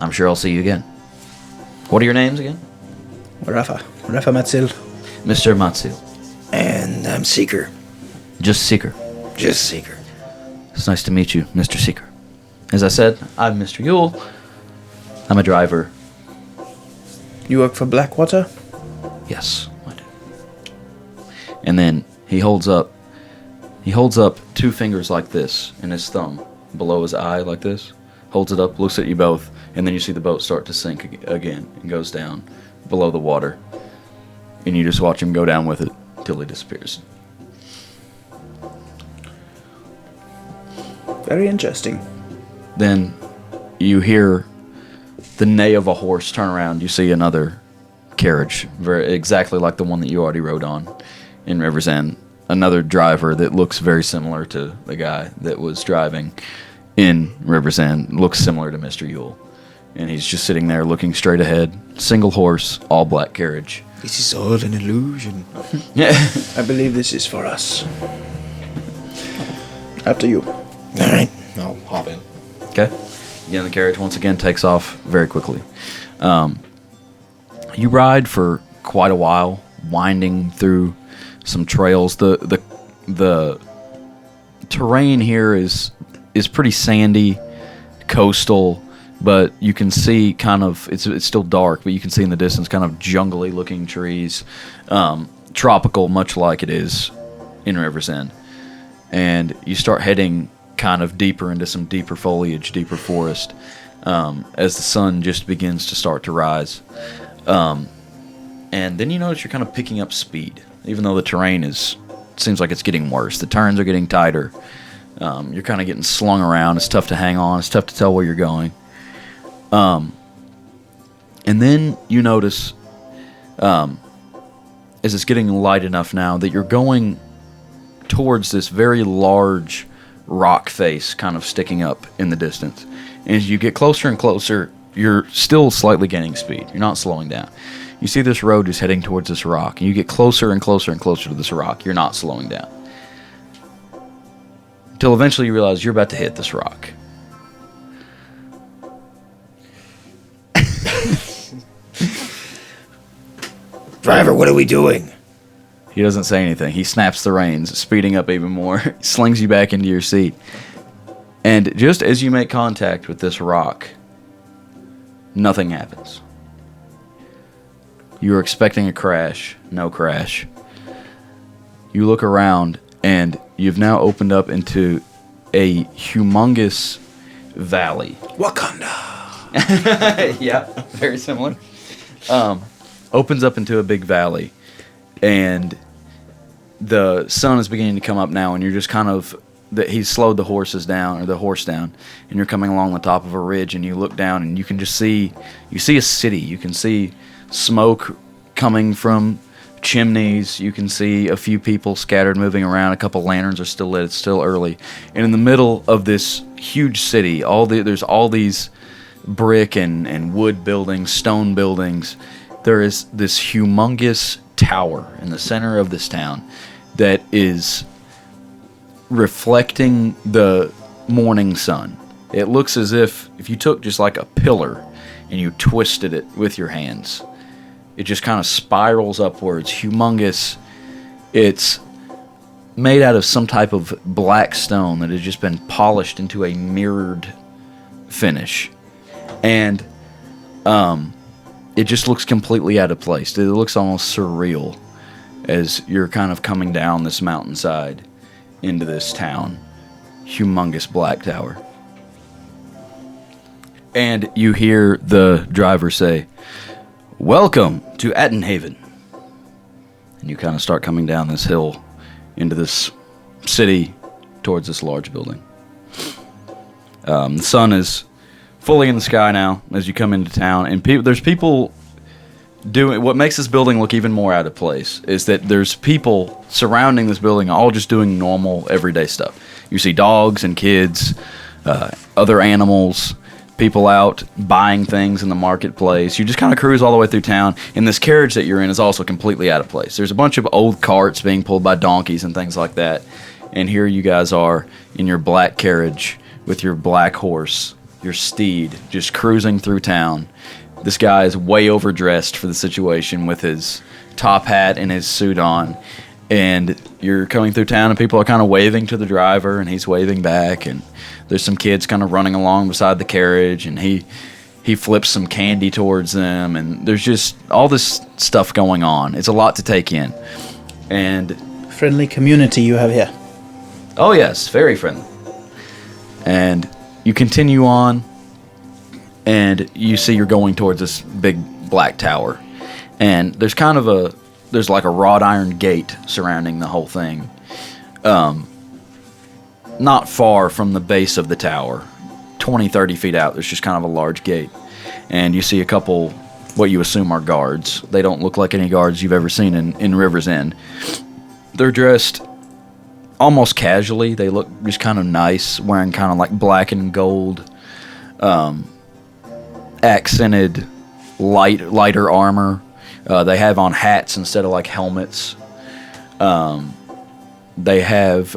I'm sure I'll see you again. What are your names again? Rafa Matzil. Mr. Matsu. And I'm Seeker. Just Seeker. Just Seeker. It's nice to meet you, Mr. Seeker. As I said, I'm Mr. Yule. I'm a driver. You work for Blackwater? Yes, I do. And then he holds up 2 fingers like this and his thumb below his eye like this. Holds it up, looks at you both, and then you see the boat start to sink again and goes down below the water. And you just watch him go down with it till he disappears. Very interesting. Then you hear the neigh of a horse turn around. You see another carriage, exactly like the one that you already rode on in River's End. Another driver that looks very similar to the guy that was driving in River's End. Looks similar to Mr. Yule. And he's just sitting there looking straight ahead. Single horse, all black carriage. This is all an illusion. Yeah. I believe this is for us. After you. Alright. I'll hop in. Okay. Again, the carriage once again takes off very quickly. You ride for quite a while, winding through some trails. The terrain here is pretty sandy, coastal, but you can see kind of it's still dark, but you can see in the distance kind of jungly looking trees, tropical, much like it is in River's End. And you start heading kind of deeper into some deeper foliage, deeper forest, as the sun just begins to start to rise. And then you notice you're kind of picking up speed, even though the terrain seems like it's getting worse. The turns are getting tighter. You're kind of getting slung around. It's tough to hang on. It's tough to tell where you're going. And then you notice, as it's getting light enough now, that you're going towards this very large rock face kind of sticking up in the distance. And as you get closer and closer, you're still slightly gaining speed. You're not slowing down. You see this road just heading towards this rock, and you get closer and closer and closer to this rock. You're not slowing down. Until eventually you realize you're about to hit this rock. Driver, what are we doing? He doesn't say anything. He snaps the reins, speeding up even more, slings you back into your seat. And just as you make contact with this rock, nothing happens. You were expecting a crash, no crash. You look around, and you've now opened up into a humongous valley. Wakanda. Yeah, very similar. Opens up into a big valley, and the sun is beginning to come up now, and you're just kind of he's slowed the horse down, and you're coming along the top of a ridge, and you look down, and you can just see a city. You can see smoke coming from chimneys. You can see a few people scattered moving around. A couple lanterns are still lit. It's still early, and in the middle of this huge city, there's all these brick and wood buildings, stone buildings. There is this humongous tower in the center of this town that is reflecting the morning sun. It looks as if you took just like a pillar and you twisted it with your hands. It just kind of spirals upwards, humongous. It's made out of some type of black stone that has just been polished into a mirrored finish. And it just looks completely out of place. It looks almost surreal as you're kind of coming down this mountainside into this town. Humongous black tower. And you hear the driver say, "Welcome to Attenhaven." And you kind of start coming down this hill into this city towards this large building. The sun is fully in the sky now as you come into town, and there's people doing what makes this building look even more out of place is that there's people surrounding this building all just doing normal everyday stuff. You see dogs and kids, other animals, people out buying things in the marketplace. You just kind of cruise all the way through town, and this carriage that you're in is also completely out of place. There's a bunch of old carts being pulled by donkeys and things like that, and here you guys are in your black carriage with your black horse, your steed, just cruising through town. This guy is way overdressed for the situation with his top hat and his suit on, and you're coming through town, and people are kind of waving to the driver, and he's waving back, and there's some kids kind of running along beside the carriage, and he flips some candy towards them, and there's just all this stuff going on. It's a lot to take in. And friendly community you have here. Oh yes, very friendly. And you continue on, and you see you're going towards this big black tower, and there's like a wrought iron gate surrounding the whole thing. Not far from the base of the tower, 20-30 feet out, there's just kind of a large gate, and you see a couple what you assume are guards. They don't look like any guards you've ever seen in River's End. They're dressed almost casually. They look just kind of nice, wearing kind of like black and gold accented lighter armor. They have on hats instead of like helmets. They have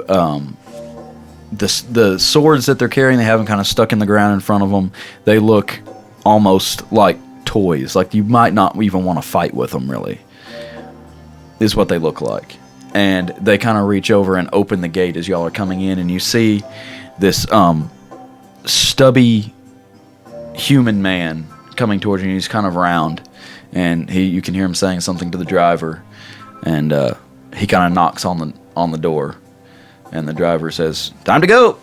the swords that they're carrying, they have them kind of stuck in the ground in front of them. They look almost like toys. Like you might not even want to fight with them, really, is what they look like. And they kind of reach over and open the gate as y'all are coming in, and you see this stubby human man coming towards you. He's kind of round, and you can hear him saying something to the driver, and he kind of knocks on the door, and the driver says, "Time to go."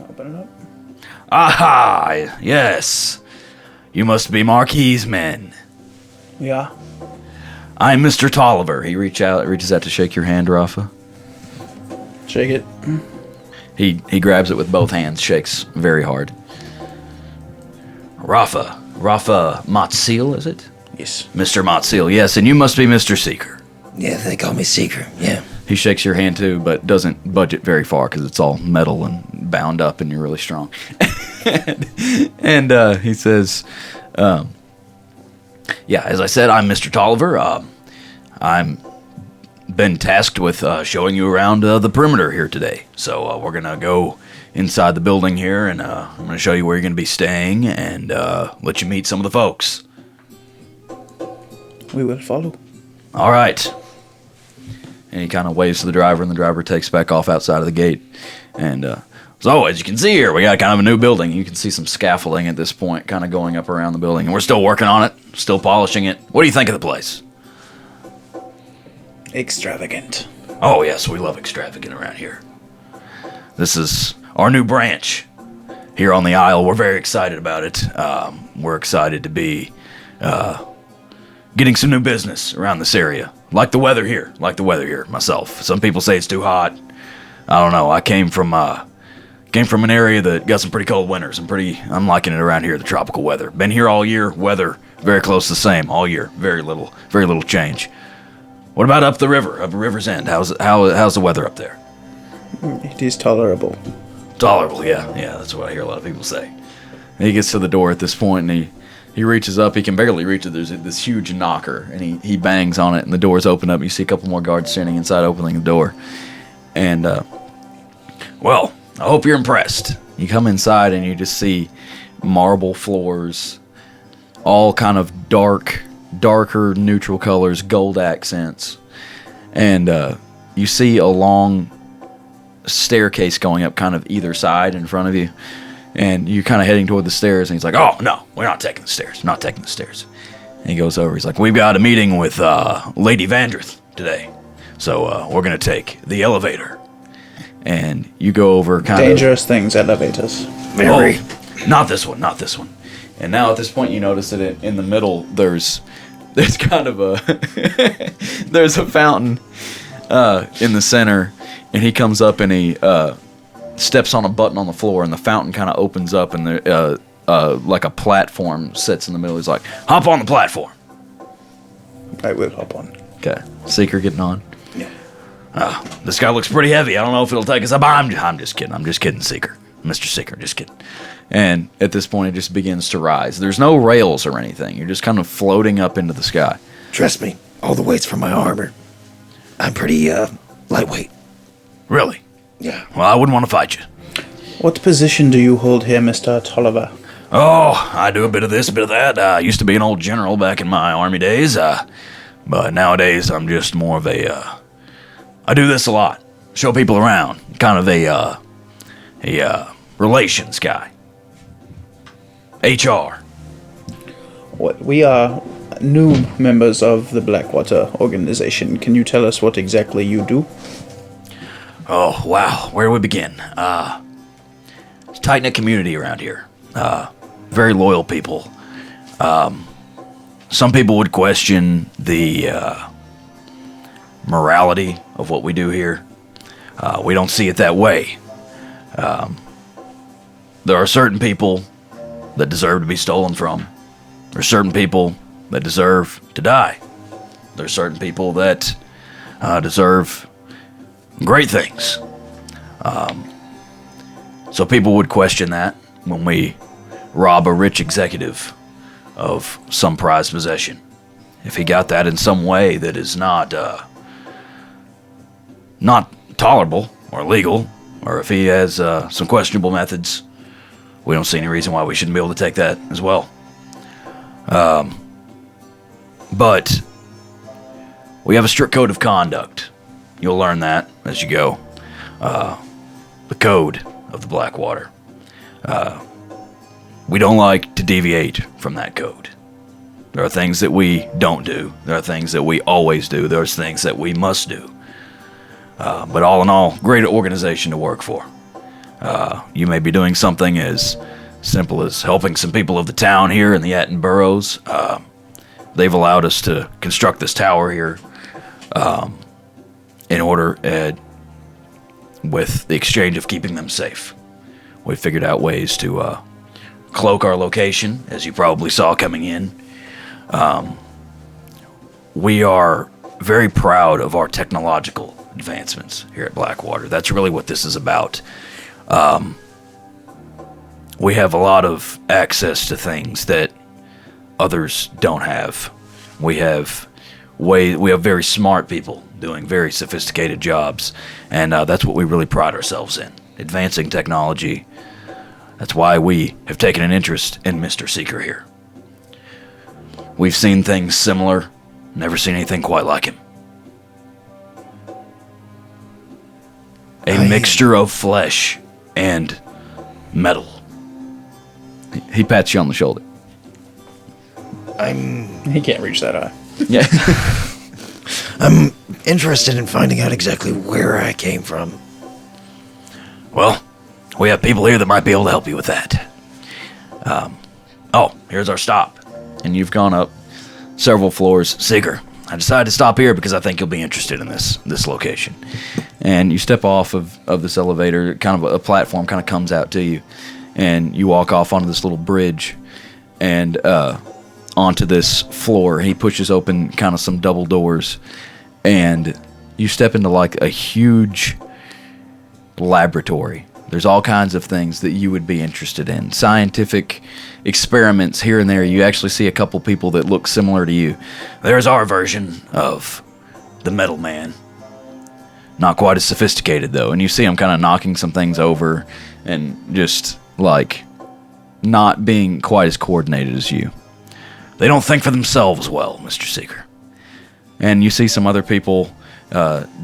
Open it up. Aha! Yes. You must be Marquis' men. Yeah. I'm Mr. Tolliver. He reaches out to shake your hand, Rafa. Shake it. He grabs it with both hands, shakes very hard. Rafa Motseal, is it? Yes. Mr. Motseal, yes, and you must be Mr. Seeker. Yeah, they call me Seeker. Yeah. He shakes your hand too, but doesn't budge it very far because it's all metal and bound up, and you're really strong. and he says, "Yeah, as I said, I'm Mr. Tolliver. I'm been tasked with showing you around the perimeter here today. So we're gonna go inside the building here, and I'm gonna show you where you're gonna be staying, and let you meet some of the folks. We will follow. All right." And he kind of waves to the driver, and the driver takes back off outside of the gate. And so, as you can see here, we got kind of a new building. You can see some scaffolding at this point kind of going up around the building. And we're still working on it, still polishing it. What do you think of the place? Extravagant. Oh, yes, we love extravagant around here. This is our new branch here on the Isle. We're very excited about it. We're excited to be getting some new business around this area. Like the weather here myself. Some people say it's too hot. I don't know. I came from an area that got some pretty cold winters. I'm liking it around here, the tropical weather. Been here all year. Weather very close to the same all year. Very little change. What about up the river, up River's End? How's the weather up there? It is tolerable. Tolerable, yeah, that's what I hear a lot of people say. And he gets to the door at this point, and he reaches up. He can barely reach it. There's this huge knocker, and he bangs on it, and the doors open up. You see a couple more guards standing inside opening the door. And, well, I hope you're impressed. You come inside, and you just see marble floors, all kind of darker neutral colors, gold accents. And you see a long staircase going up kind of either side in front of you. And you're kind of heading toward the stairs, and he's like, "Oh, no, we're not taking the stairs. Not taking the stairs." And he goes over. He's like, "We've got a meeting with Lady Vandrith today. So we're going to take the elevator." And you go over kind of... Dangerous things, elevators. Very. Oh, not this one. And now at this point, you notice that in the middle, there's kind of a... there's a fountain in the center, and he comes up and he... steps on a button on the floor, and the fountain kind of opens up, and there, like a platform sits in the middle. He's like, "Hop on the platform." I will hop on. Okay. Seeker getting on. Yeah. This guy looks pretty heavy. I don't know if it'll take us up. I'm just kidding, Seeker. Mr. Seeker, just kidding. And at this point, it just begins to rise. There's no rails or anything. You're just kind of floating up into the sky. Trust me, all the weight's from my armor. I'm pretty lightweight. Really? Yeah. Well, I wouldn't want to fight you. What position do you hold here, Mr. Tolliver? Oh, I do a bit of this, a bit of that. I used to be an old general back in my army days, but nowadays I'm just more of a, I do this a lot. Show people around. Kind of a relations guy. HR. We are new members of the Blackwater organization. Can you tell us what exactly you do? Oh, wow. Where do we begin? It's a tight-knit community around here. Very loyal people. Some people would question the morality of what we do here. We don't see it that way. There are certain people that deserve to be stolen from. There are certain people that deserve to die. There are certain people that deserve great things. So people would question that when we rob a rich executive of some prized possession. If he got that in some way that is not tolerable or legal, or if he has some questionable methods, we don't see any reason why we shouldn't be able to take that as well. But we have a strict code of conduct. You'll learn that as you go. The code of the Blackwater. We don't like to deviate from that code. There are things that we don't do. There are things that we always do. There's things that we must do. But all in all, great organization to work for. You may be doing something as simple as helping some people of the town here in the Atten Burrows. They've allowed us to construct this tower here in order, with the exchange of keeping them safe. We figured out ways to cloak our location, as you probably saw coming in. We are very proud of our technological advancements here at Blackwater. That's really what this is about. We have a lot of access to things that others don't have. We have very smart people doing very sophisticated jobs, and that's what we really pride ourselves in, advancing technology. That's why we have taken an interest in Mr. Seeker here. We've seen things similar, never seen anything quite like him. A mixture of flesh and metal. He pats you on the shoulder. He can't reach that high. Yeah. I'm interested in finding out exactly where I came from. Well, we have people here that might be able to help you with that. Here's our stop. And you've gone up several floors. Seeker, I decided to stop here because I think you'll be interested in this location. And you step off of this elevator, kind of a platform kind of comes out to you. And you walk off onto this little bridge and onto this floor. He pushes open kind of some double doors. And you step into like a huge laboratory. There's all kinds of things that you would be interested in. Scientific experiments here and there. You actually see a couple people that look similar to you. There's our version of the Metal Man. Not quite as sophisticated, though. And you see him kind of knocking some things over and just, like, not being quite as coordinated as you. They don't think for themselves well, Mr. Seeker. And you see some other people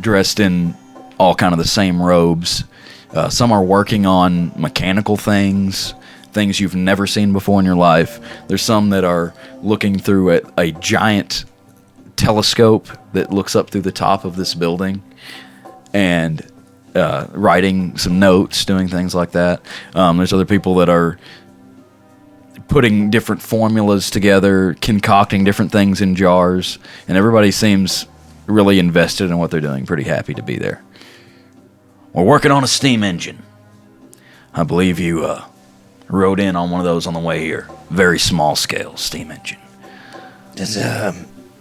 dressed in all kind of the same robes. Some are working on mechanical things you've never seen before in your life. There's some that are looking through at a giant telescope that looks up through the top of this building and writing some notes, doing things like that. There's other people that are putting different formulas together, concocting different things in jars, and everybody seems really invested in what they're doing, pretty happy to be there. We're working on a steam engine. I believe you rode in on one of those on the way here. Very small scale steam engine. It's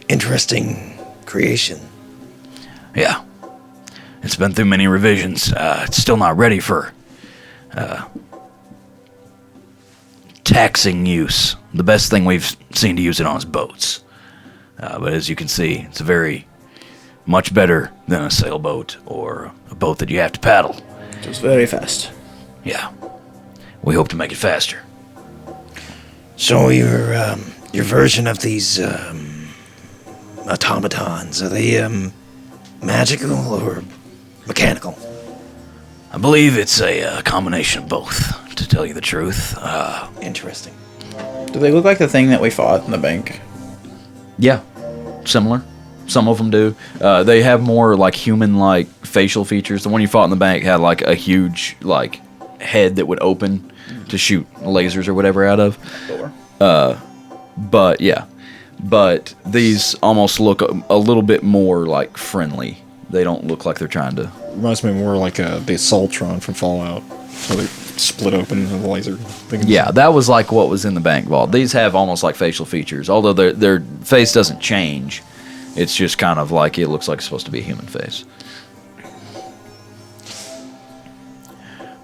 interesting creation. Yeah. It's been through many revisions. It's still not ready for taxing use. The best thing we've seen to use it on is boats. But as you can see, it's very much better than a sailboat or a boat that you have to paddle. It's very fast. Yeah. We hope to make it faster. So your version of these automatons, are they magical or mechanical? I believe it's a combination of both, to tell you the truth. Interesting. Do they look like the thing that we fought in the bank? Yeah, similar. Some of them do. They have more like human-like facial features. The one you fought in the bank had like a huge like head that would open to shoot lasers or whatever out of. But yeah, but these almost look a little bit more like friendly. They don't look like they're trying to. Reminds me more like the Assaultron from Fallout. So they split open and the laser thing. Yeah, that was like what was in the bank vault. These have almost like facial features, although their face doesn't change. It's just kind of like it looks like it's supposed to be a human face.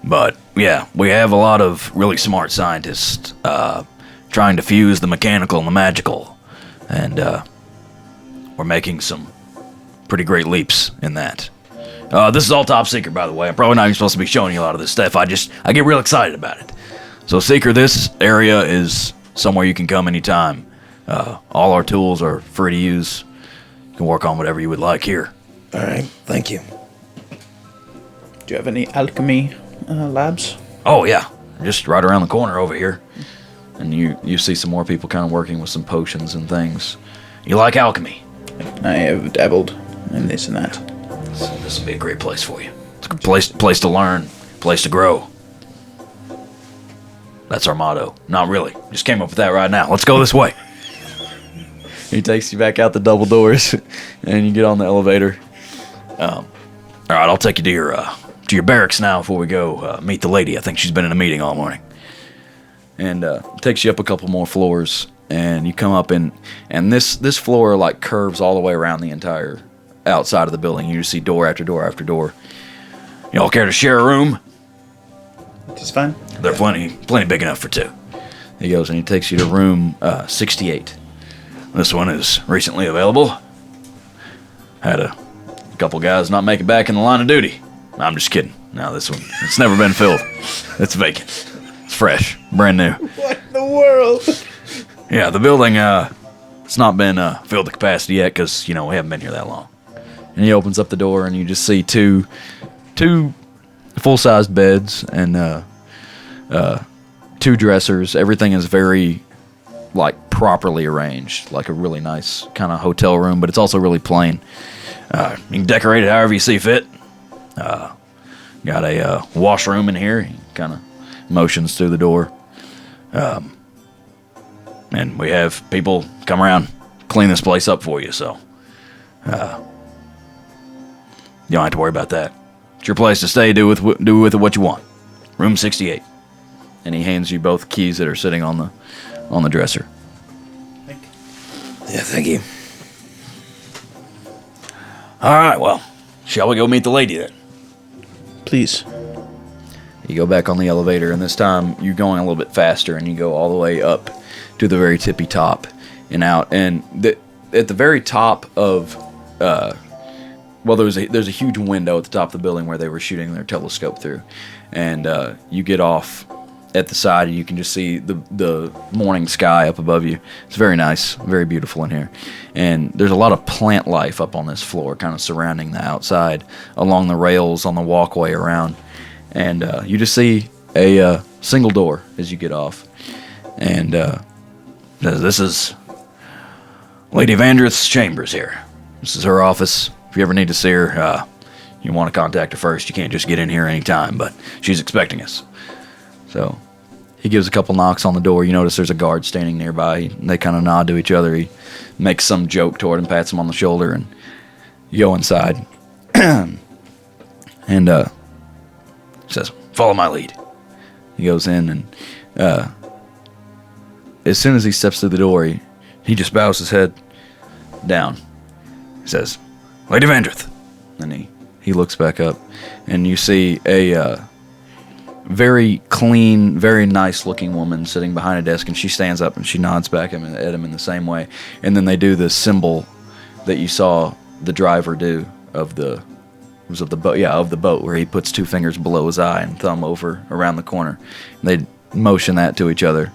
But yeah, we have a lot of really smart scientists trying to fuse the mechanical and the magical, and we're making some pretty great leaps in that. This is all top secret, by the way. I'm probably not even supposed to be showing you a lot of this stuff. I get real excited about it. So, Seeker, this area is somewhere you can come anytime. All our tools are free to use. You can work on whatever you would like here. All right, thank you. Do you have any alchemy labs? Oh, yeah. Just right around the corner over here. And you see some more people kind of working with some potions and things. You like alchemy? I have dabbled in this and that. So this will be a great place for you. It's a good place to learn, place to grow. That's our motto. Not really. Just came up with that right now. Let's go this way. He takes you back out the double doors, and you get on the elevator. All right, I'll take you to your barracks now before we go meet the lady. I think she's been in a meeting all morning. And takes you up a couple more floors, and you come up and this floor like curves all the way around the entire outside of the building. You just see door after door after door. Y'all care to share a room? It's fine. They're plenty big enough for two. He goes and he takes you to room 68. This one is recently available. Had a couple guys not make it back in the line of duty. I'm just kidding. No, this one, it's never been filled. It's vacant. It's fresh, brand new. What in the world? Yeah, the building, it's not been filled to capacity yet because, we haven't been here that long. And he opens up the door and you just see two full-sized beds and two dressers. Everything is very, properly arranged, like a really nice kind of hotel room, but it's also really plain. You can decorate it however you see fit. Got a washroom in here. He kind of motions through the door. And we have people come around, clean this place up for you, so you don't have to worry about that. It's your place to stay. Do with it what you want. Room 68. And he hands you both keys that are sitting on the dresser. Yeah, thank you. All right, well, shall we go meet the lady then? Please. You go back on the elevator, and this time you're going a little bit faster, and you go all the way up to the very tippy top and out. And at the very top of, there's a huge window at the top of the building where they were shooting their telescope through. And you get off at the side, and you can just see the morning sky up above you. It's very nice, very beautiful in here. And there's a lot of plant life up on this floor, kind of surrounding the outside, along the rails on the walkway around. And you just see a single door as you get off. And this is Lady Vandrith's chambers here. This is her office. If you ever need to see her, you want to contact her first. You can't just get in here anytime, but she's expecting us. So he gives a couple knocks on the door. You notice there's a guard standing nearby. They kind of nod to each other. He makes some joke toward him, pats him on the shoulder, and you go inside. And says, "Follow my lead." He goes in, and as soon as he steps through the door, he just bows his head down. He says, "Lady Vandrith." And he looks back up, and you see a very clean, very nice-looking woman sitting behind a desk, and she stands up and she nods back at him in the same way. And then they do the symbol that you saw the driver do of the boat, where he puts two fingers below his eye and thumb over around the corner. And they motion that to each other.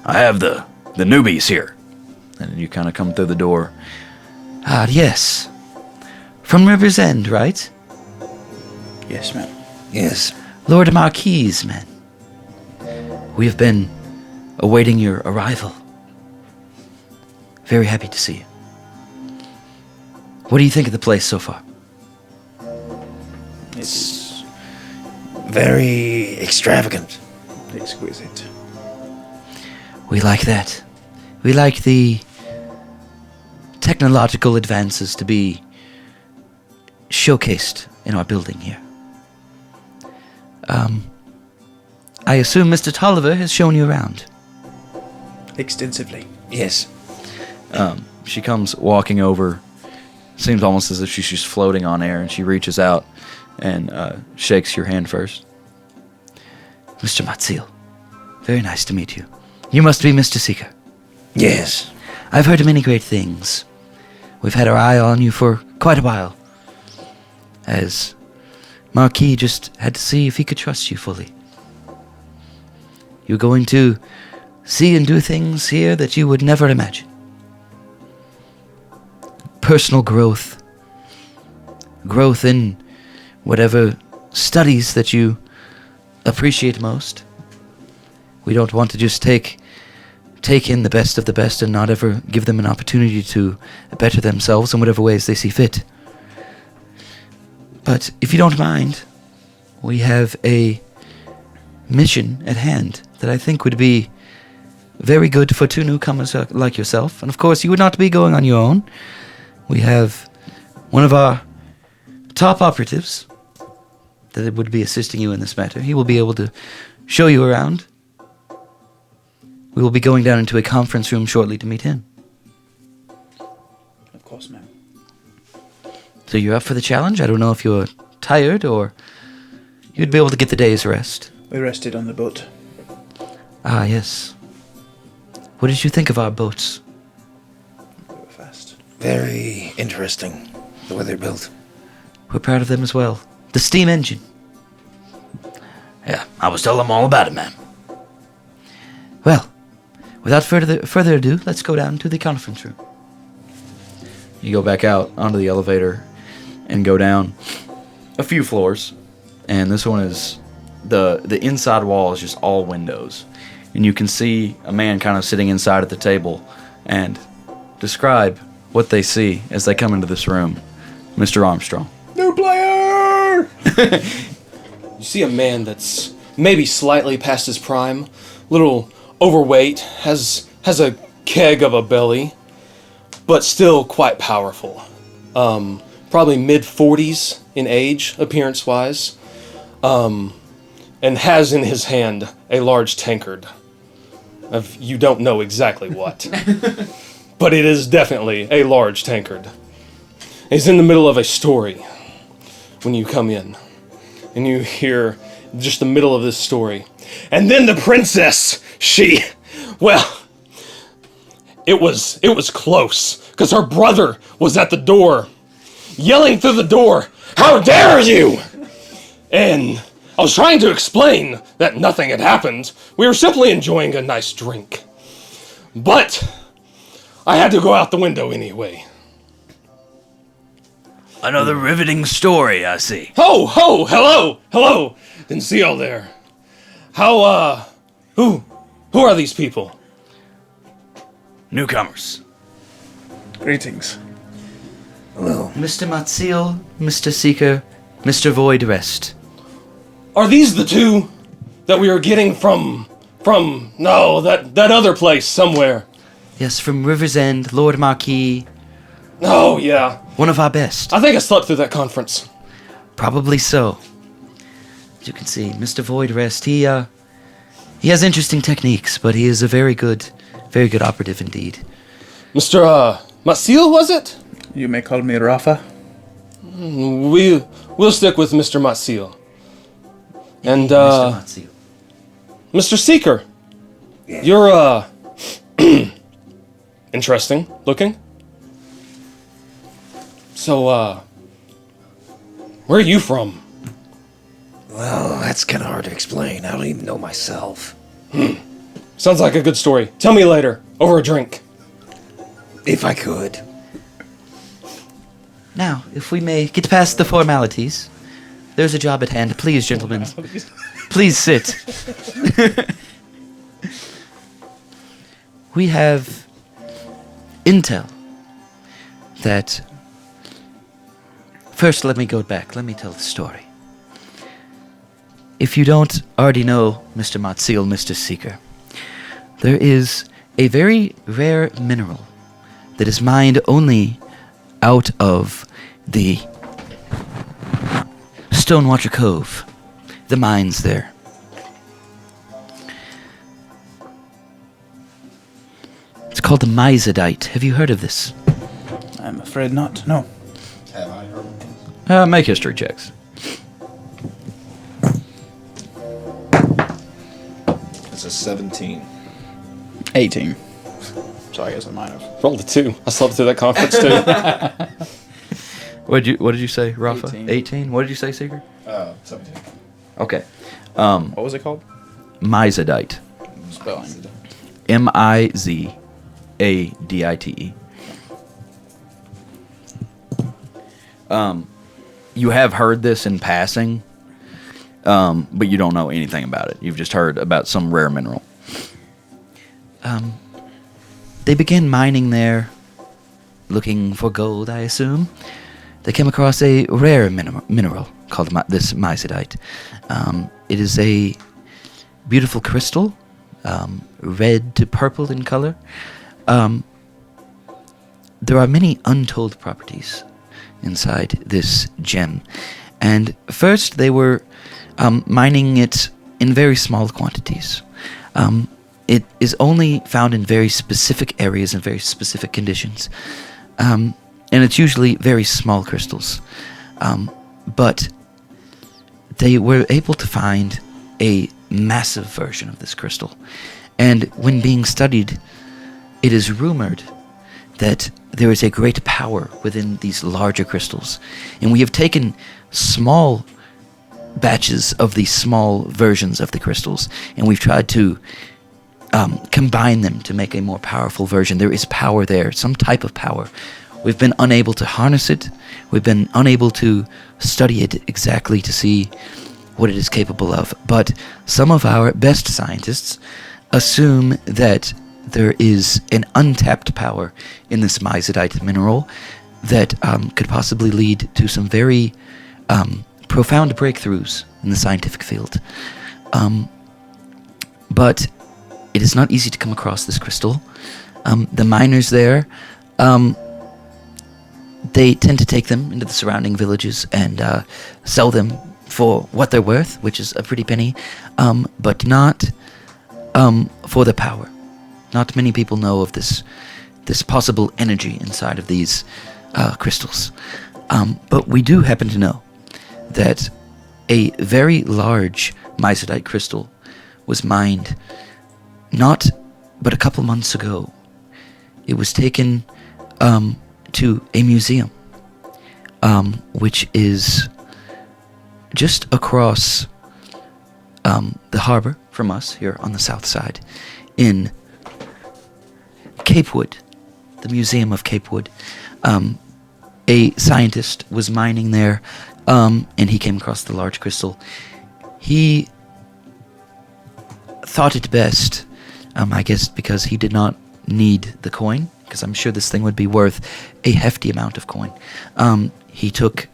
"I have the newbies here." And you kind of come through the door. Ah, yes. From River's End, right? Yes, ma'am. Yes. Lord Marquis, men. We have been awaiting your arrival. Very happy to see you. What do you think of the place so far? It's Very extravagant. exquisite. We like that. We like the technological advances to be showcased in our building here. I assume Mr. Tolliver has shown you around. Extensively. Yes. She comes walking over. Seems almost as if she's just floating on air, and she reaches out and shakes your hand first. Mr. Matsiel, very nice to meet you. You must be Mr. Seeker. Yes. I've heard many great things. We've had our eye on you for quite a while, as Marquis just had to see if he could trust you fully. You're going to see and do things here that you would never imagine. Personal growth. Growth in whatever studies that you appreciate most. We don't want to just take in the best of the best and not ever give them an opportunity to better themselves in whatever ways they see fit. But if you don't mind, we have a mission at hand that I think would be very good for two newcomers like yourself. And of course, you would not be going on your own. We have one of our top operatives that would be assisting you in this matter. He will be able to show you around. We will be going down into a conference room shortly to meet him. Of course, ma'am. So you're up for the challenge? I don't know if you're tired or you'd be able to get the day's rest. We rested on the boat. Ah, yes. What did you think of our boats? We were fast. Very interesting, the way they're built. We're proud of them as well. The steam engine. Yeah, I was telling them all about it, man. Well, without further ado, let's go down to the conference room. You go back out onto the elevator and go down a few floors, and this one is the inside wall is just all windows, and you can see a man kind of sitting inside at the table. And describe what they see as they come into this room, Mr. Armstrong. New player! You see a man that's maybe slightly past his prime, little overweight, has a keg of a belly, but still quite powerful. Probably mid-40s in age, appearance-wise, and has in his hand a large tankard of you don't know exactly what, but it is definitely a large tankard. He's in the middle of a story when you come in, and you hear just the middle of this story. And then the princess, well, it was close, because her brother was at the door, yelling through the door, "How dare you!" And I was trying to explain that nothing had happened. We were simply enjoying a nice drink. But I had to go out the window anyway. Another riveting story, I see. Ho, hello. Didn't see y'all there. Who are these people? Newcomers. Greetings. Hello. Mr. Matsil, Mr. Seeker, Mr. Void Rest. Are these the two that we are getting from that other place somewhere? Yes, from River's End, Lord Marquis. Oh, yeah. One of our best. I think I slept through that conference. Probably so. As you can see, Mr. Void Rest, he has interesting techniques, but he is a very good operative indeed. Mr. Masil, was it? You may call me Rafa. We'll stick with Mr. Masil. And, Mr. Matsil. Mr. Seeker, you're, interesting looking. So, where are you from? Well, that's kind of hard to explain. I don't even know myself. Sounds like a good story. Tell me later, over a drink. If I could. Now, if we may get past the formalities, there's a job at hand. Please, gentlemen, please sit. We have intel that... First, let me go back. Let me tell the story. If you don't already know Mr. Matsil, Mr. Seeker, there is a very rare mineral that is mined only out of the Stonewater Cove, the mines there. It's called the Myzadite. Have you heard of this? I'm afraid not. No. Have I heard of this? Make history checks. It's a 17. 18. So I guess I might have. Rolled a 2. I slept through that conference too. What did you say, Rafa? 18. 18? What did you say, Seeker? 17. Okay. What was it called? Myzadite. Spelling. Mizadite. You have heard this in passing, but you don't know anything about it. You've just heard about some rare mineral. They began mining there, looking for gold, I assume. They came across a rare mineral called this Myzadite. It is a beautiful crystal red to purple in color. There are many untold properties inside this gem. And first they were mining it in very small quantities. It is only found in very specific areas and very specific conditions. And it's usually very small crystals. But they were able to find a massive version of this crystal. And when being studied, it is rumored that there is a great power within these larger crystals. And we have taken small batches of these small versions of the crystals, and we've tried to combine them to make a more powerful version. There is power there, some type of power. We've been unable to harness it. We've been unable to study it exactly to see what it is capable of. But some of our best scientists assume that there is an untapped power in this myzadite mineral that could possibly lead to some very profound breakthroughs in the scientific field. But it is not easy to come across this crystal. The miners there, they tend to take them into the surrounding villages and sell them for what they're worth, which is a pretty penny, but not for the power. Not many people know of this possible energy inside of these crystals. But we do happen to know that a very large myzadite crystal was mined not but a couple months ago. It was taken to a museum, which is just across the harbor from us here on the south side in Cape Wood, the Museum of Cape Wood. A scientist was mining there, and he came across the large crystal. He thought it best, I guess because he did not need the coin, because I'm sure this thing would be worth a hefty amount of coin. He took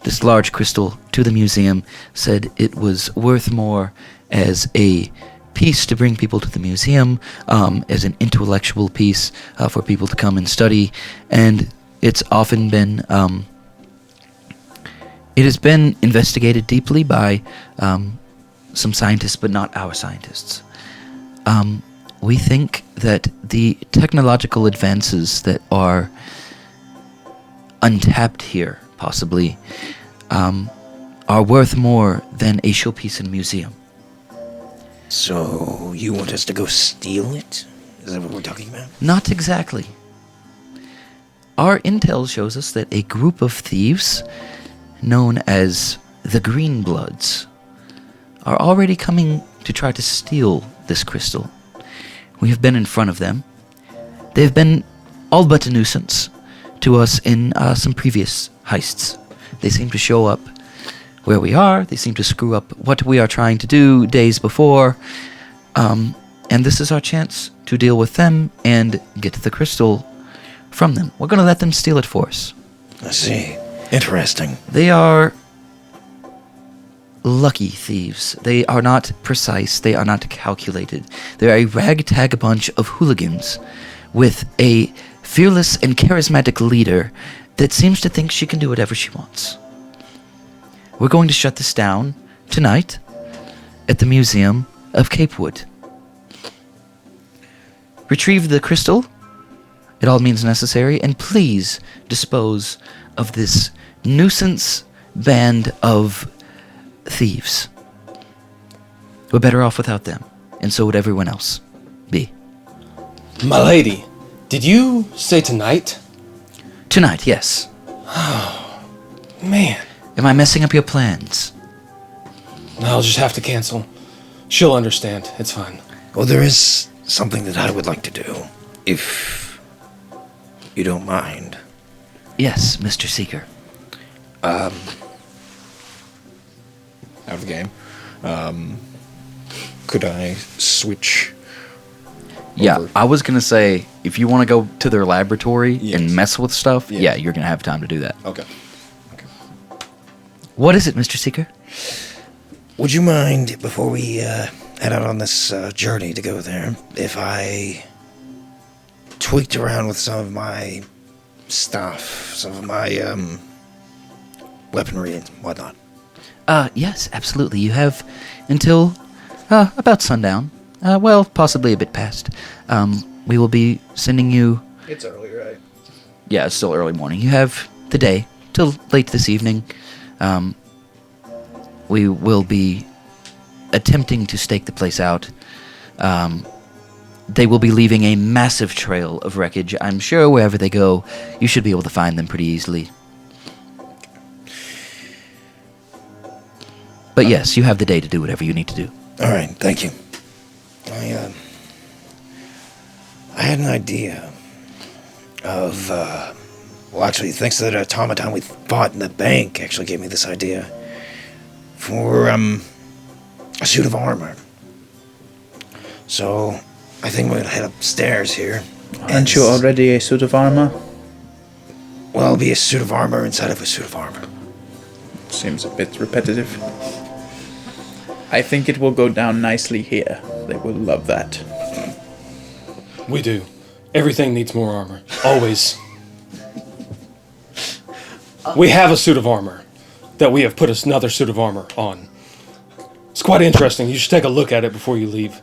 this large crystal to the museum, said it was worth more as a piece to bring people to the museum, as an intellectual piece for people to come and study, and it's often been it has been investigated deeply by some scientists, but not our scientists. We think that the technological advances that are untapped here, possibly, are worth more than a showpiece in a museum. So, you want us to go steal it? Is that what we're talking about? Not exactly. Our intel shows us that a group of thieves, known as the Greenbloods, are already coming to try to steal this crystal. We have been in front of them. They've been all but a nuisance to us in some previous heists. They seem to show up where we are. They seem to screw up what we are trying to do days before. And this is our chance to deal with them and get the crystal from them. We're going to let them steal it for us. I see. Interesting. They are lucky thieves. They are not precise. They are not calculated. They're a ragtag bunch of hooligans with a fearless and charismatic leader that seems to think she can do whatever she wants. We're going to shut this down tonight at the Museum of Cape Wood. Retrieve the crystal at all means necessary, and please dispose of this nuisance band of thieves. We're better off without them, and so would everyone else be. My lady, did you say tonight? Tonight, yes. Man, Am I messing up your plans? I'll just have to cancel. She'll understand. It's fine. Well, there is something that I would like to do, if you don't mind. Yes, Mr. Seeker. Out of the game. Could I switch? Yeah, over? I was going to say, if you want to go to their laboratory Yes. and mess with stuff, Yes. yeah, you're going to have time to do that. Okay. What is it, Mr. Seeker? Would you mind, before we head out on this journey to go there, if I tweaked around with some of my stuff, some of my weaponry and whatnot. Yes, absolutely. You have until about sundown. Well, possibly a bit past. We will be sending you... It's early, right? Yeah, it's still early morning. You have the day till late this evening. We will be attempting to stake the place out. They will be leaving a massive trail of wreckage. I'm sure wherever they go, you should be able to find them pretty easily. But yes, you have the day to do whatever you need to do. All right, thank you. I had an idea of, well, actually, thanks to that automaton we fought in the bank, actually gave me this idea for a suit of armor. So I think we're gonna head upstairs here. Aren't you already a suit of armor? Well, it'll be a suit of armor inside of a suit of armor. Seems a bit repetitive. I think it will go down nicely here. They will love that. We do. Everything needs more armor. Always. We have a suit of armor that we have put another suit of armor on. It's quite interesting. You should take a look at it before you leave.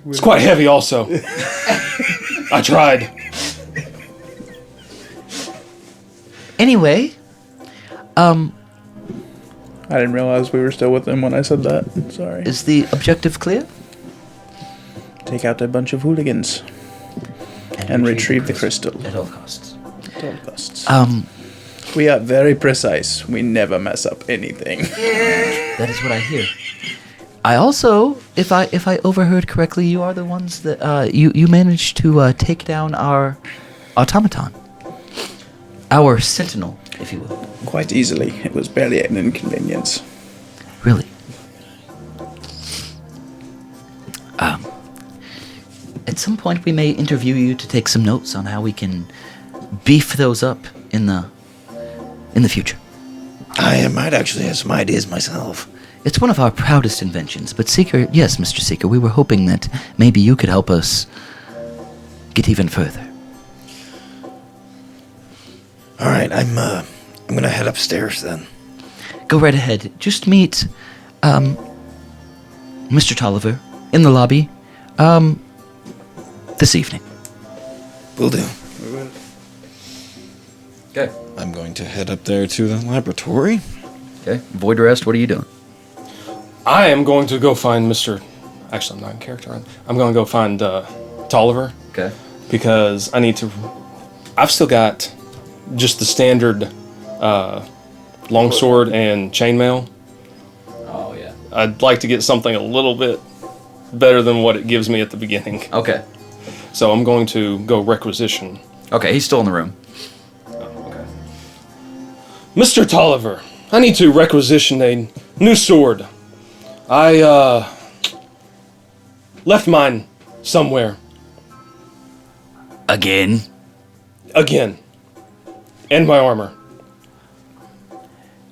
It's quite heavy also. I tried. Anyway, I didn't realize we were still with them when I said that. Sorry. is the objective clear? Take out a bunch of hooligans and retrieve the crystal. At all costs. At all costs. Um, We are very precise. We never mess up anything. that is what I hear. I also, if I overheard correctly, you are the ones that you managed to take down our automaton, our sentinel, if you will. Quite easily. It was barely an inconvenience. Really. At some point, we may interview you to take some notes on how we can beef those up in the future. I might actually have some ideas myself. It's one of our proudest inventions, but Seeker, yes, Mr. Seeker, we were hoping that maybe you could help us get even further. All right, I'm gonna head upstairs then. Go right ahead. Just meet, Mr. Tolliver in the lobby, this evening. Will do. Okay. I'm going to head up there to the laboratory. Okay. Void rest, what are you doing? I am going to go find Mr. Actually, I'm not in character. I'm going to go find Tolliver. Okay. Because I need to... I've still got just the standard longsword and chainmail. Oh, yeah. I'd like to get something a little bit better than what it gives me at the beginning. Okay. So I'm going to go requisition. Okay, he's still in the room. Okay. Mr. Tolliver, I need to requisition a new sword. I left mine somewhere. Again? Again. And my armor.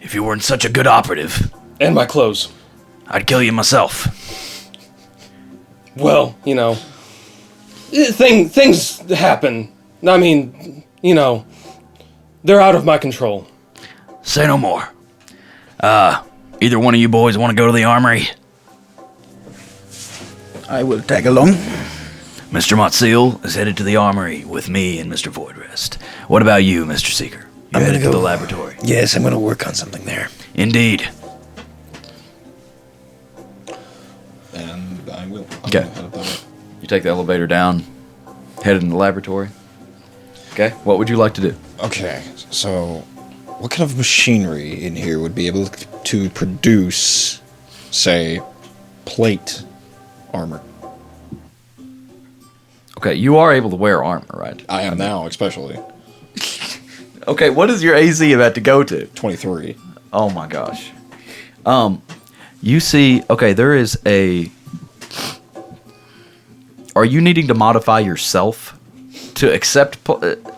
If you weren't such a good operative, And my clothes. I'd kill you myself. Well, you know, things happen. I mean, you know, they're out of my control. Say no more. Either one of you boys want to go to the armory? I will tag along. Mr. Motseal is headed to the armory with me and Mr. Voidrest. What about you, Mr. Seeker? You I'm headed gonna to go- the laboratory? Yes, I'm gonna work on something there. Indeed. And I will. I'm Okay. gonna head up that way. You take the elevator down, head in the laboratory. Okay. What would you like to do? Okay, so what kind of machinery in here would be able to produce, say, plate armor? Okay, you are able to wear armor, right? I am now, especially. Okay, what is your AC about to go to? 23. Oh my gosh. You see, okay, there is a... Are you needing to modify yourself to accept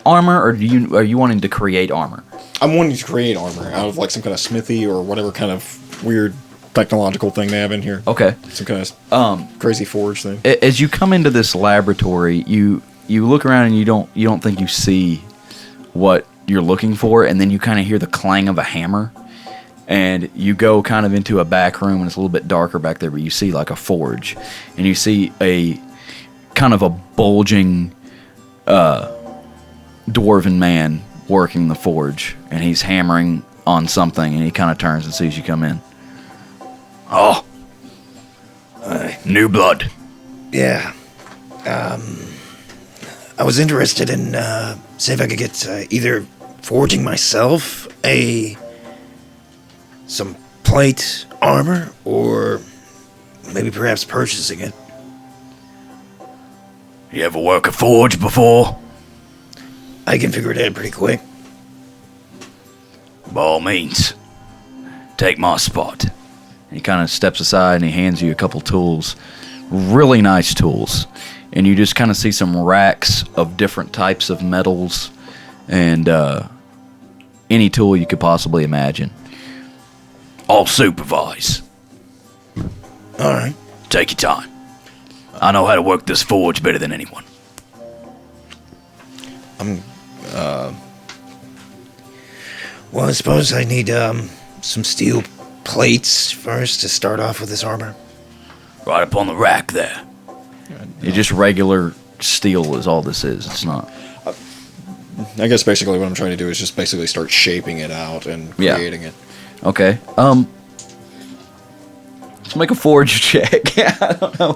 armor, or are you wanting to create armor? I'm wanting to create armor out of like some kind of smithy or whatever kind of weird technological thing they have in here. Okay. Some kind of crazy forge thing. As you come into this laboratory, you look around and you don't think you see what you're looking for, and then you kind of hear the clang of a hammer, and you go kind of into a back room, and it's a little bit darker back there, but you see like a forge, and you see a kind of a bulging dwarven man working the forge, and he's hammering on something, and he kind of turns and sees you come in. Oh, new blood. Yeah. I was interested in, see if I could get either forging myself some plate armor, or maybe perhaps purchasing it. You ever work a forge before? I can figure it out pretty quick. By all means, take my spot. And he kind of steps aside and he hands you a couple tools, really nice tools. And you just kind of see some racks of different types of metals and any tool you could possibly imagine. I'll supervise. All right. Take your time. I know how to work this forge better than anyone. Well, I suppose I need some steel plates first to start off with this armor. Right up on the rack there. It's just regular steel is all this is. It's not. I guess basically what I'm trying to do is just basically start shaping it out and creating it. Okay. Let's make a forge check. I don't know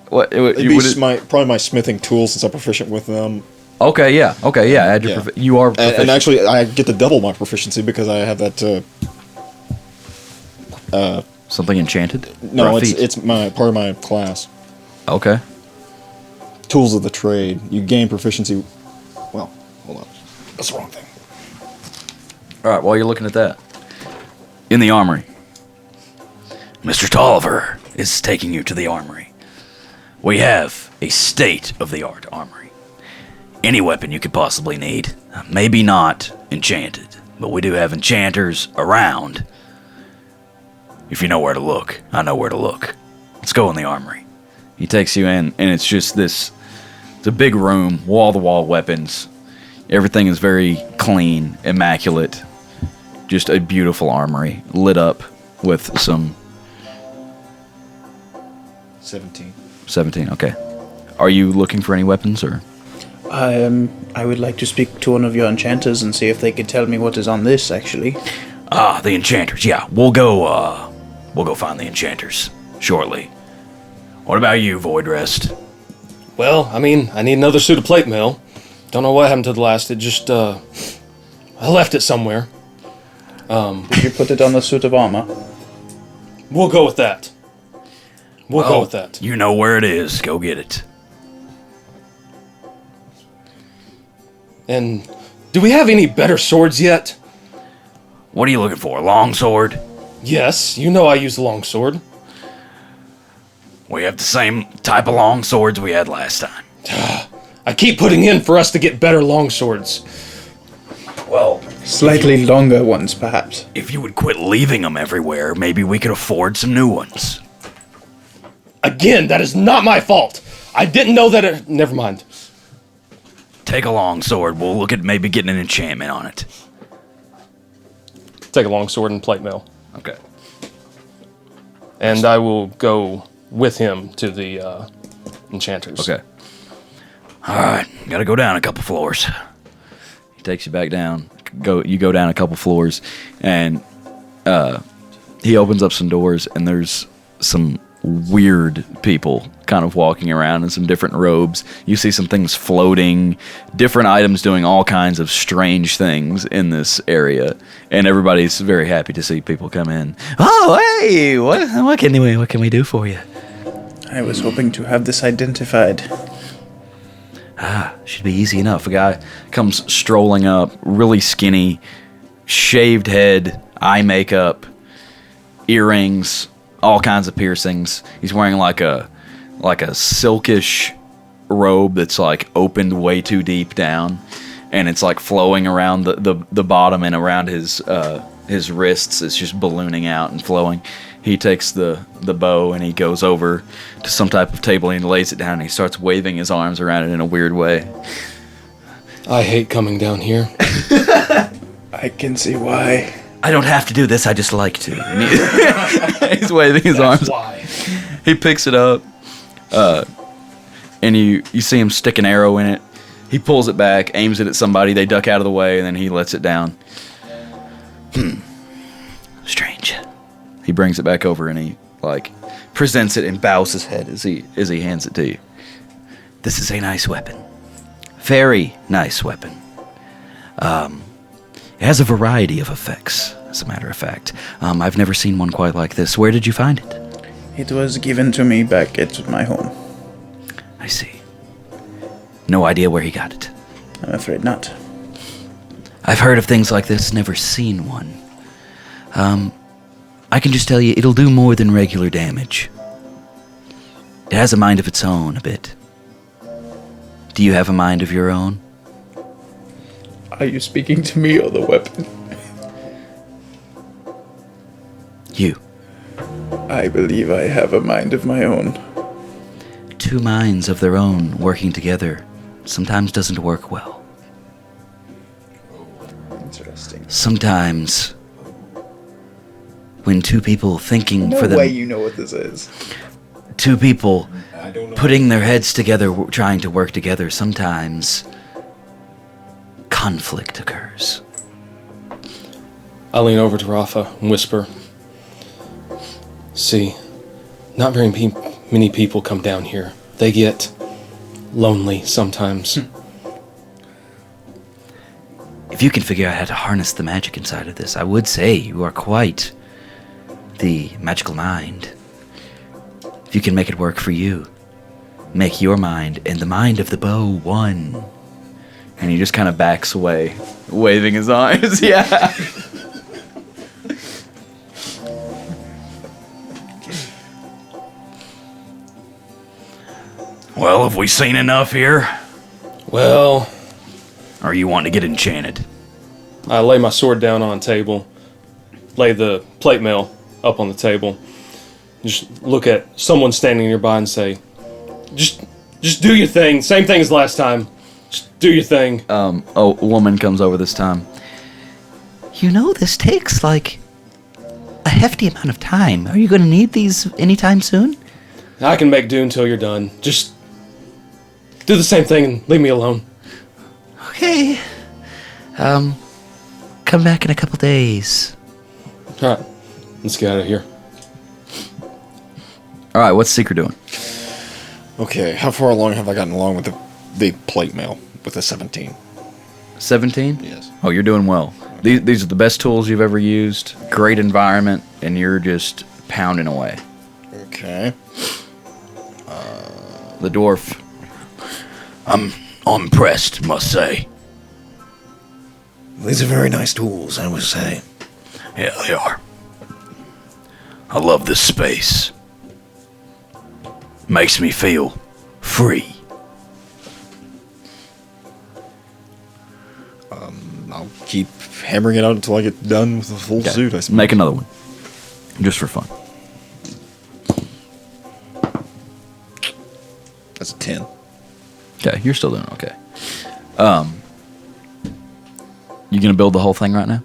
what. Probably my smithing tools, since I'm proficient with them. Okay. Yeah. Add your you are proficient. And actually, I get to double my proficiency because I have that. Something enchanted? No, it's my part of my class. Okay. Tools of the trade. You gain proficiency. Well, hold on. That's the wrong thing. All right. While you're looking at that, in the armory, Mr. Tolliver is taking you to the armory. We have a state-of-the-art armory. Any weapon you could possibly need. Maybe not enchanted, but we do have enchanters around. If you know where to look, I know where to look. Let's go in the armory. he takes you in, and it's just this. It's a big room, wall-to-wall weapons. Everything is very clean, immaculate. Just a beautiful armory, lit up with some... 17. 17, okay. Are you looking for any weapons, or...? I would like to speak to one of your enchanters and see if they could tell me what is on this, actually. Ah, the enchanters, yeah. We'll go find the enchanters shortly. What about you, Voidrest? Well, I mean, I need another suit of plate mail. Don't know what happened to the last. It just, I left it somewhere. Did you put it on the suit of armor? We'll go with that. We'll go with that. You know where it is. Go get it. And do we have any better swords yet? What are you looking for? A longsword? Yes, you know I use the longsword. We have the same type of longswords we had last time. I keep putting in for us to get better longswords. Well, Slightly longer ones, perhaps. if you would quit leaving them everywhere, maybe we could afford some new ones. Again, that is not my fault. I didn't know that it... Never mind. Take a longsword. We'll look at maybe getting an enchantment on it. Take a longsword and plate mail. Okay. And I will go with him to the enchanters. Okay. Alright, gotta go down a couple floors. He takes you back down. You go down a couple floors, and he opens up some doors, and there's some weird people kind of walking around in some different robes. You see some things floating, different items doing all kinds of strange things in this area, and everybody's very happy to see people come in. Oh, hey, what can we do for you? I was hoping to have this identified. Should be easy enough. A guy comes strolling up, really skinny, shaved head, eye makeup, earrings, all kinds of piercings. He's wearing like a silkish robe that's like opened way too deep down, and it's like flowing around the bottom and around his his wrists is just ballooning out and flowing. He takes the bow and he goes over to some type of table and he lays it down and he starts waving his arms around it in a weird way. I hate coming down here. I can see why. I don't have to do this, I just like to. And he's waving his arms. Why? He picks it up, and you see him stick an arrow in it. He pulls it back, aims it at somebody, they duck out of the way, and then he lets it down. Strange. He brings it back over and he, presents it and bows his head as he hands it to you. This is a nice weapon. Very nice weapon. It has a variety of effects, as a matter of fact. I've never seen one quite like this. Where did you find it? It was given to me back at my home. I see. No idea where he got it. I'm afraid not. I've heard of things like this, never seen one. I can just tell you, it'll do more than regular damage. It has a mind of its own, a bit. Do you have a mind of your own? Are you speaking to me or the weapon? You. I believe I have a mind of my own. Two minds of their own working together sometimes doesn't work well. Interesting. Sometimes, when two people thinking No for them... way you know what this is. Two people putting their heads together, trying to work together, sometimes conflict occurs. I lean over to Rafa and whisper, "See, not very many people come down here. They get lonely sometimes." If you can figure out how to harness the magic inside of this, I would say you are quite the magical mind. If you can make it work for you, make your mind and the mind of the bow one. And he just kind of backs away, waving his arms. Yeah. Well, have we seen enough here? Well, Or you want to get enchanted? I lay my sword down on a table, lay the plate mail up on the table, just look at someone standing nearby and say, just do your thing. Same thing as last time. Just do your thing. A woman comes over this time. You know, this takes, a hefty amount of time. Are you going to need these anytime soon? I can make do until you're done. Just do the same thing and leave me alone. Okay. Come back in a couple days. All right, let's get out of here. All right, what's Seeker doing? Okay, how far along have I gotten along with the plate mail with the 17? 17? Yes. Oh, you're doing well. These are the best tools you've ever used. Great environment, and you're just pounding away. Okay. The dwarf. I'm impressed, must say. These are very nice tools, I would say. Yeah, they are. I love this space. Makes me feel free. I'll keep hammering it out until I get done with the full suit, I suppose. Make another one. Just for fun. That's a 10. Okay, you're still doing okay. You gonna build the whole thing right now?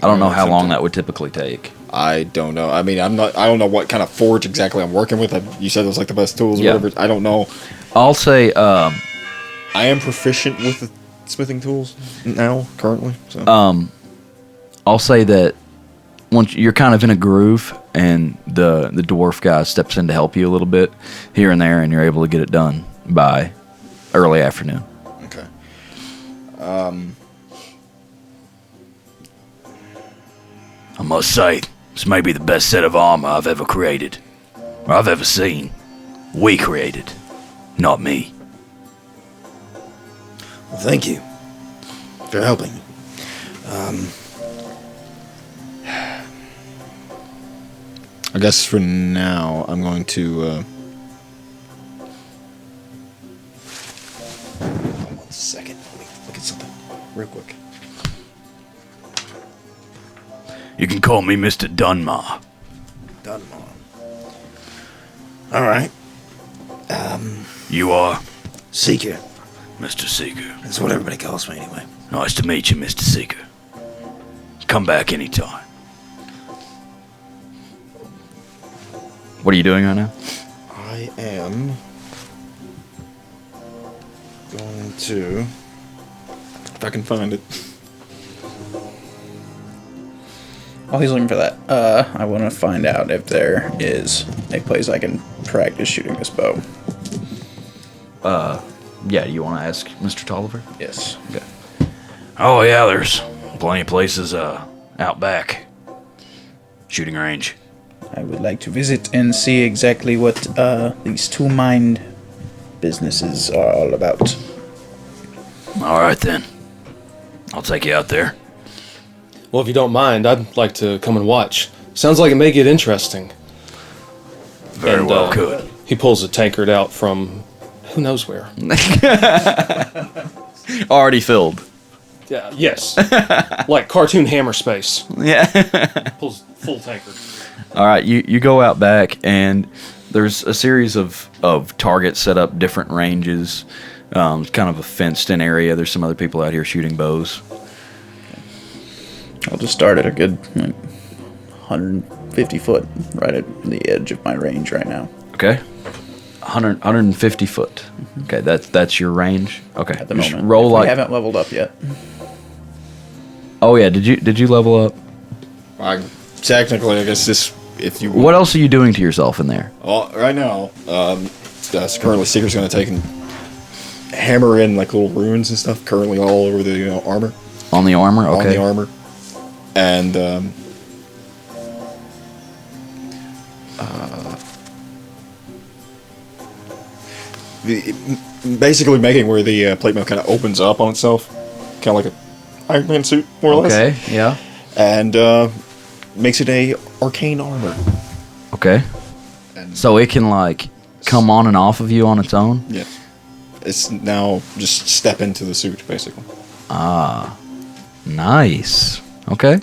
I don't know how long that would typically take. I don't know. I mean, I don't know what kind of forge exactly I'm working with. You said it was the best tools or Yeah. whatever. I don't know. I'll say, I am proficient with the smithing tools now, currently. So. I'll say that once you're kind of in a groove, and the dwarf guy steps in to help you a little bit here and there, and you're able to get it done by early afternoon. Okay. I must say, this may be the best set of armor I've ever created. Or I've ever seen. We created. Not me. Well, thank you for helping me. I guess for now, I'm going to. 1 second. Let me look at something real quick. You can call me Mr. Dunmar. Dunmore. All right. You are Seeker. Mr. Seeker. That's what everybody calls me anyway. Nice to meet you, Mr. Seeker. Come back anytime. What are you doing right now? I am going to, if I can find it. While he's looking for that, I want to find out if there is a place I can practice shooting this bow. Yeah, do you want to ask Mr. Tolliver? Yes. Okay. Oh yeah, there's plenty of places out back. Shooting range. I would like to visit and see exactly what these two mind businesses are all about. All right then. I'll take you out there. Well, if you don't mind, I'd like to come and watch. Sounds like it may get interesting. Very well could. He pulls a tankard out from who knows where. Already filled. Yeah, yes. Like cartoon hammer space. Yeah. Pulls full tankard. All right, you go out back, and there's a series of targets set up, different ranges. It's kind of a fenced-in area. There's some other people out here shooting bows. I'll just start at a good 150 foot, right at the edge of my range right now. Okay. 150 foot. Okay, that's your range. Okay. At the Just moment, roll if like. we haven't leveled up yet. Oh yeah, did you level up? Technically, I guess this, if you... What else are you doing to yourself in there? Well, right now, currently Seeker's going to take and hammer in like little runes and stuff currently all over the armor. On the armor. Okay. On the armor. And basically making where the plate mail kind of opens up on itself, kind of like a Iron Man suit, more or less. Okay. Yeah. And makes it a arcane armor. Okay. And So it can like come on and off of you on its own. yeah, it's now just step into the suit basically. Nice. Okay.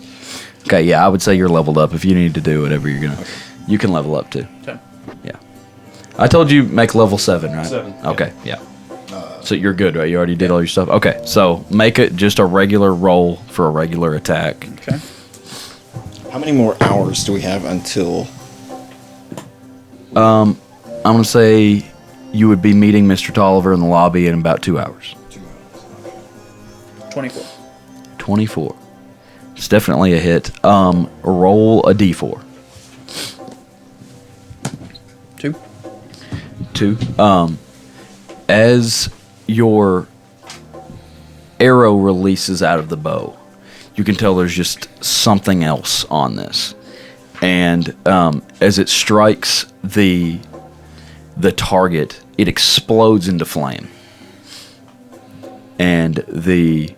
Okay. Yeah, I would say you're leveled up. If you need to do whatever you're gonna, you can level up too. Okay. Yeah. I told you make level 7, right? 7, yeah. Okay. Yeah. So you're good, right? You already did all your stuff. Okay. So make it just a regular roll for a regular attack. Okay. How many more hours do we have until? I'm gonna say you would be meeting Mr. Tolliver in the lobby in about 2 hours. 24. 24. It's definitely a hit. Roll a d4. 2. 2. As your arrow releases out of the bow, you can tell there's just something else on this. And as it strikes the target, it explodes into flame. And the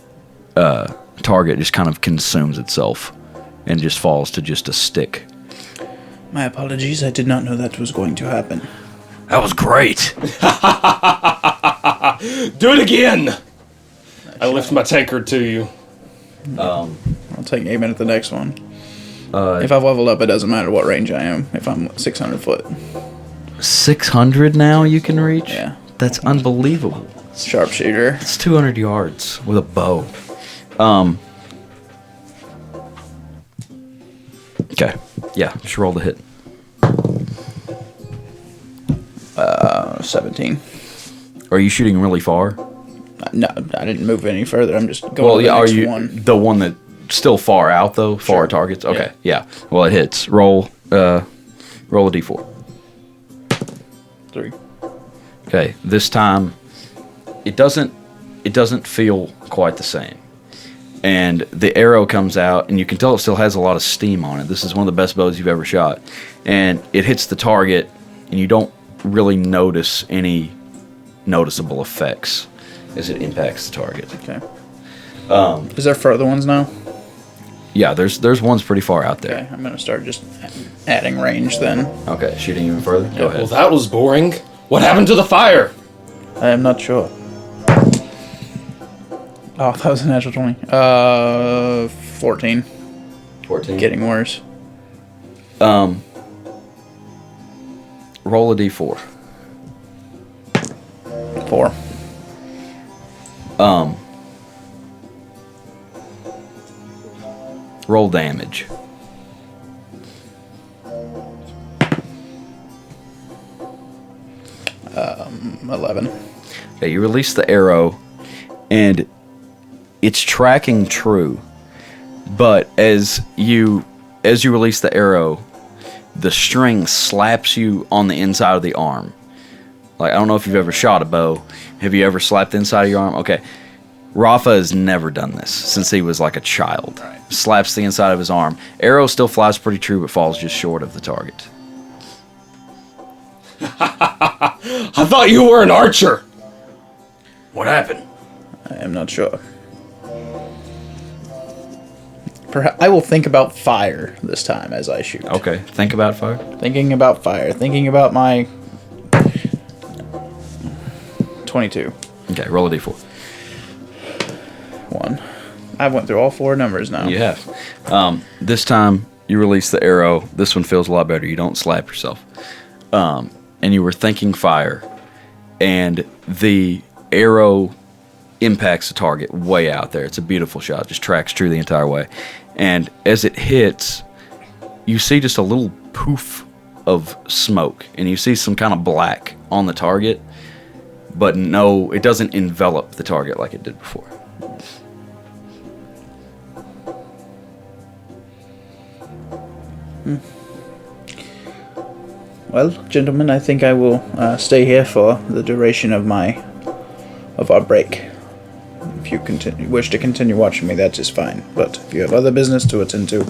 target just kind of consumes itself and just falls to just a stick. My apologies, I did not know that was going to happen. That was great. Do it again! I lift my tankard to you. I'll take aim at the next one. If I've leveled up, it doesn't matter what range I am. If I'm 600 foot. 600 now you can reach? Yeah. That's unbelievable. Sharpshooter. It's 200 yards with a bow. Okay. Yeah, just roll the hit. 17. Are you shooting really far? No, I didn't move any further. I'm just going Well, to the yeah, are next you one. the one that's still far out though? Far targets? Okay, yeah. Well, it hits. Roll a d4. 3. Okay, this time it doesn't feel quite the same. And the arrow comes out, and you can tell it still has a lot of steam on it. This is one of the best bows you've ever shot. And it hits the target, and you don't really notice any noticeable effects as it impacts the target. Okay. Is there further ones now? Yeah, there's ones pretty far out there. Okay, I'm going to start just adding range then. Okay, shooting even further? Go ahead. Well, that was boring. What happened to the fire? I am not sure. Oh, that was a natural 20. 14. 14. getting worse. Roll a d4. 4. Roll damage. 11. Okay, you release the arrow, and it's tracking true. But as you release the arrow, the string slaps you on the inside of the arm. Like, I don't know if you've ever shot a bow. Have you ever slapped the inside of your arm? Okay. Rafa has never done this since he was like a child. Right. Slaps the inside of his arm. Arrow still flies pretty true, but falls just short of the target. I thought you were an archer. What happened? I am not sure. Perhaps I will think about fire this time as I shoot. Okay, think about fire. Thinking about fire. Thinking about my 22. Okay, roll a d4. 1. I went through all 4 numbers now. You have. This time, you release the arrow. This one feels a lot better. You don't slap yourself. And you were thinking fire. And the arrow impacts the target way out there. It's a beautiful shot. Just tracks true the entire way. And as it hits, you see just a little poof of smoke. And you see some kind of black on the target. But no, it doesn't envelop the target like it did before. Well, gentlemen, I think I will stay here for the duration of our break. If you wish to continue watching me, that is fine. But if you have other business to attend to,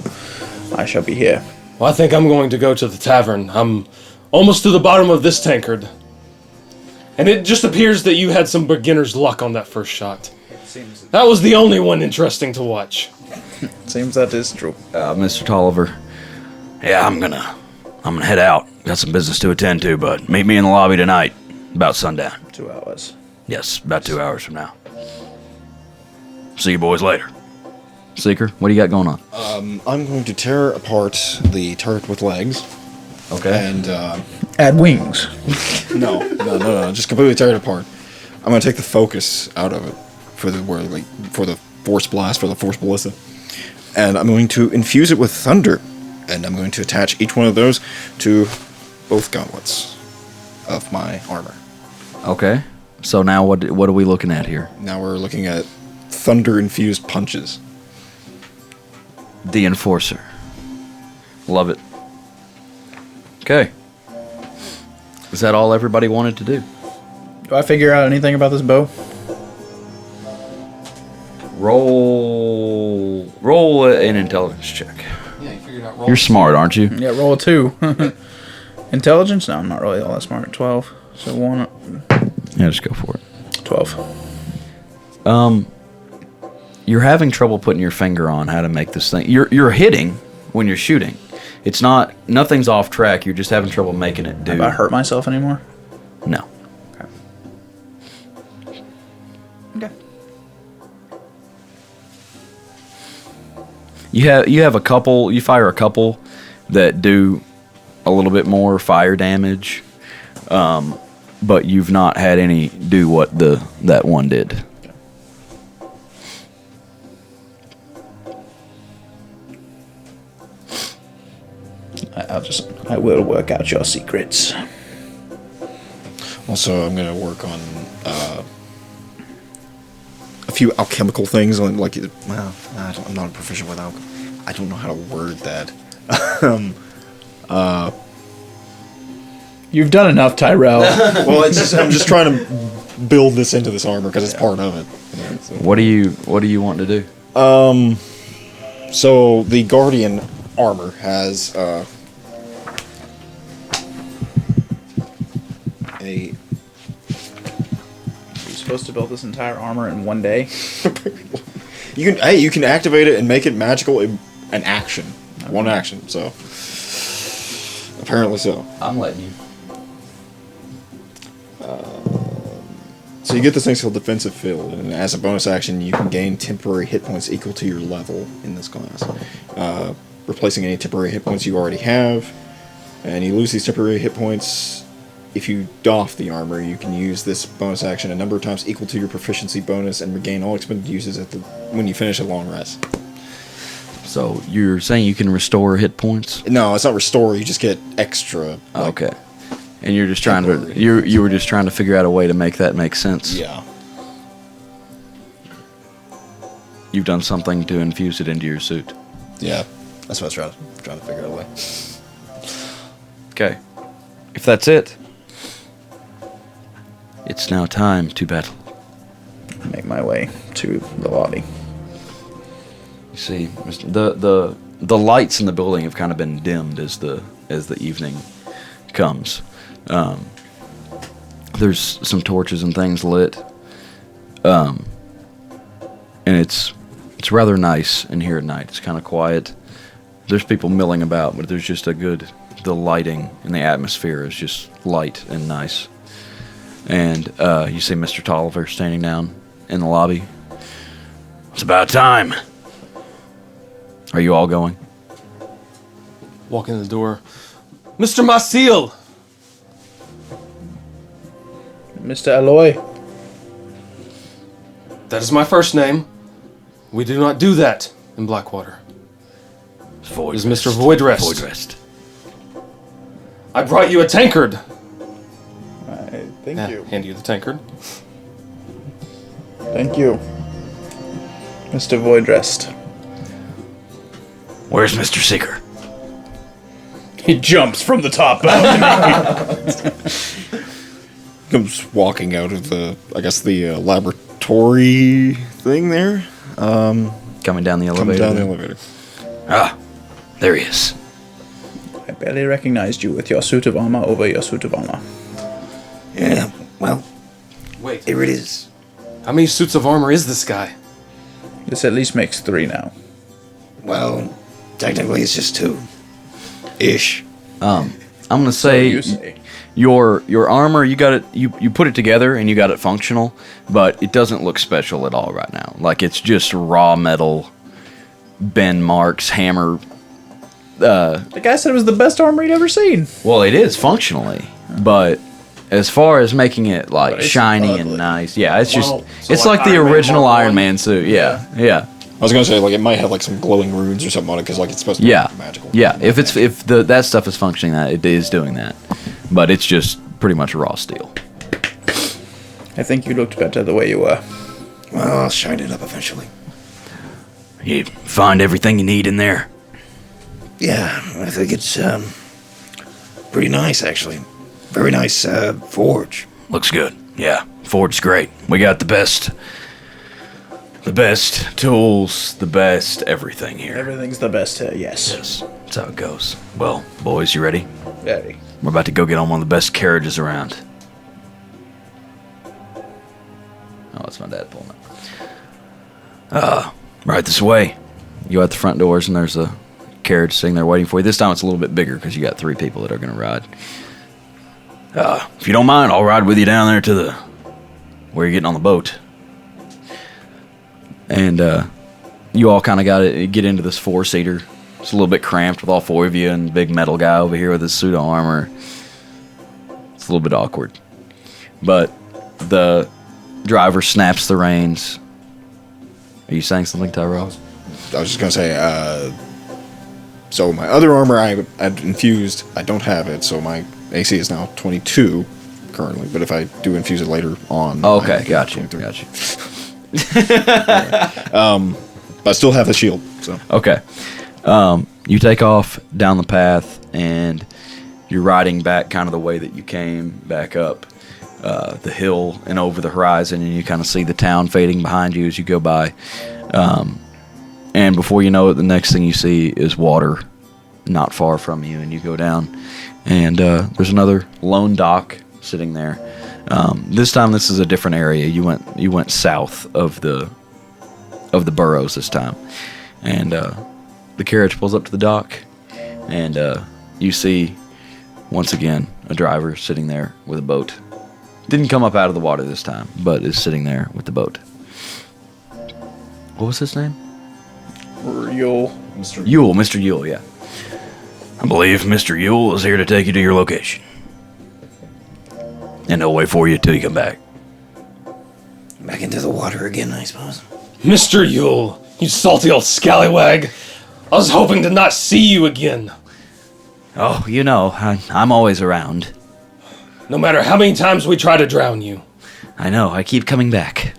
I shall be here. Well, I think I'm going to go to the tavern. I'm almost to the bottom of this tankard. And it just appears that you had some beginner's luck on that first shot. That was the only one interesting to watch. Seems that is true. Mr. Tolliver. Yeah, I'm gonna head out. Got some business to attend to, but meet me in the lobby tonight, about sundown. 2 hours. Yes, about 2 hours from now. See you boys later. Seeker, what do you got going on? I'm going to tear apart the turret with legs. Okay. And, Add wings. no. Just completely tear it apart. I'm going to take the focus out of it for the force blast, for the force ballista. And I'm going to infuse it with thunder. And I'm going to attach each one of those to both gauntlets of my armor. Okay. So now what are we looking at here? Now we're looking at thunder-infused punches. The Enforcer. Love it. Okay. Is that all everybody wanted to do? Do I figure out anything about this bow? Roll an intelligence check. Yeah, you figured out You're smart, aren't you? Yeah, roll a 2. Intelligence? No, I'm not really all that smart. 12. So 1. Yeah, just go for it. 12. You're having trouble putting your finger on how to make this thing. You're hitting when you're shooting. It's not, nothing's off track. You're just having trouble making it do. Have I hurt myself anymore? No. Okay. You have a couple. You fire a couple that do a little bit more fire damage, but you've not had any do what that one did. I will work out your secrets. Also, I'm going to work on a few alchemical things. I'm not a proficient with alchemy. I don't know how to word that. You've done enough, Tyrell. Well, I'm just trying to build this into this armor because it's part of it. Yeah, so. What do you want to do? So the Guardian armor has You're supposed to build this entire armor in one day? you can activate it and make it magical an action. Okay. One action, so apparently so. I'm letting you. So you get this thing called Defensive Field, and as a bonus action, you can gain temporary hit points equal to your level in this class. replacing any temporary hit points you already have. And you lose these temporary hit points. If you doff the armor, you can use this bonus action a number of times equal to your proficiency bonus and regain all expended uses when you finish a long rest. So you're saying you can restore hit points? No, it's not restore. You just get extra. Okay. And you're just trying to you were just trying to figure out a way to make that make sense. Yeah. You've done something to infuse it into your suit. Yeah. That's what I was trying to figure out a way. Okay. If that's it, it's now time to battle. Make my way to the lobby. You see, the lights in the building have kind of been dimmed as the evening comes. There's some torches and things lit, and it's rather nice in here at night. It's kind of quiet. There's people milling about, but there's just the lighting and the atmosphere is just light and nice. And you see Mr. Tolliver standing down in the lobby. It's about time. Are you all going? Walk in the door. Mr. Masil! Mr. Alloy. That is my first name. We do not do that in Blackwater. It is Mr. Voidrest. Voidrest. I brought you a tankard. Thank you. Hand you the tankard. Thank you. Mr. Voidrest. Where's Mr. Seeker? He jumps from the top balcony. Comes walking out of the laboratory thing there. Coming down the elevator. Comes down the elevator. Ah, there he is. I barely recognized you with your suit of armor over your suit of armor. Yeah, well, Wait, here it is. how many suits of armor is this guy? This at least makes 3 now. Well, technically it's just 2. Ish. I'm gonna say, you say. your armor, you got it. You put it together and you got it functional, but it doesn't look special at all right now. Like it's just raw metal, bend marks, hammer. The guy said it was the best armor he'd ever seen. Well, it is functionally, but as far as making it like But it's shiny and ugly. nice, yeah, it's just Well, so it's like like the Iron Man original Mark Iron One? Man suit. Yeah. I was gonna say like it might have like some glowing runes or something on it because like it's supposed to Yeah, be magical. yeah. If that stuff is functioning, that it is doing that, but it's just pretty much raw steel. I think you looked better the way you were. Well, I'll shine it up eventually. You find everything you need in there? Yeah, I think it's pretty nice actually. Very nice forge. Looks good. Yeah, Ford's great. We got the best tools, the best everything here. Everything's the best here, yes. Yes, that's how it goes. Well, boys, you ready? Very. We're about to go get on one of the best carriages around. Oh, that's my dad pulling up. Right this way. You go out the front doors and there's a carriage sitting there waiting for you. This time it's a little bit bigger because you got 3 people that are going to ride. If you don't mind, I'll ride with you down there to where you're getting on the boat. And you all kind of got to get into this 4-seater. It's a little bit cramped with all 4 of you and the big metal guy over here with his suit of armor. It's a little bit awkward. But the driver snaps the reins. Are you saying something, Tyrell? I was just gonna say. So my other armor I've infused. I don't have it, so my AC is now 22 currently. But if I do infuse it later on, Oh, okay, I can got you. 23. Got you. But I still have the shield. So Okay. You take off down the path, and you're riding back kind of the way that you came, back up the hill and over the horizon, and you kind of see the town fading behind you as you go by. And before you know it, the next thing you see is water not far from you, and you go down, and there's another lone dock sitting there. This time, this is a different area. You went south of the burrows this time, and the carriage pulls up to the dock, and you see once again a driver sitting there with a boat. Didn't come up out of the water this time, but is sitting there with the boat. What was his name? Real Mr. Yule, yeah. I believe Mr. Yule is here to take you to your location. And he'll wait for you till you come back. Back into the water again, I suppose. Mr. Yule, you salty old scallywag. I was hoping to not see you again. Oh, you know, I'm always around. No matter how many times we try to drown you. I know, I keep coming back.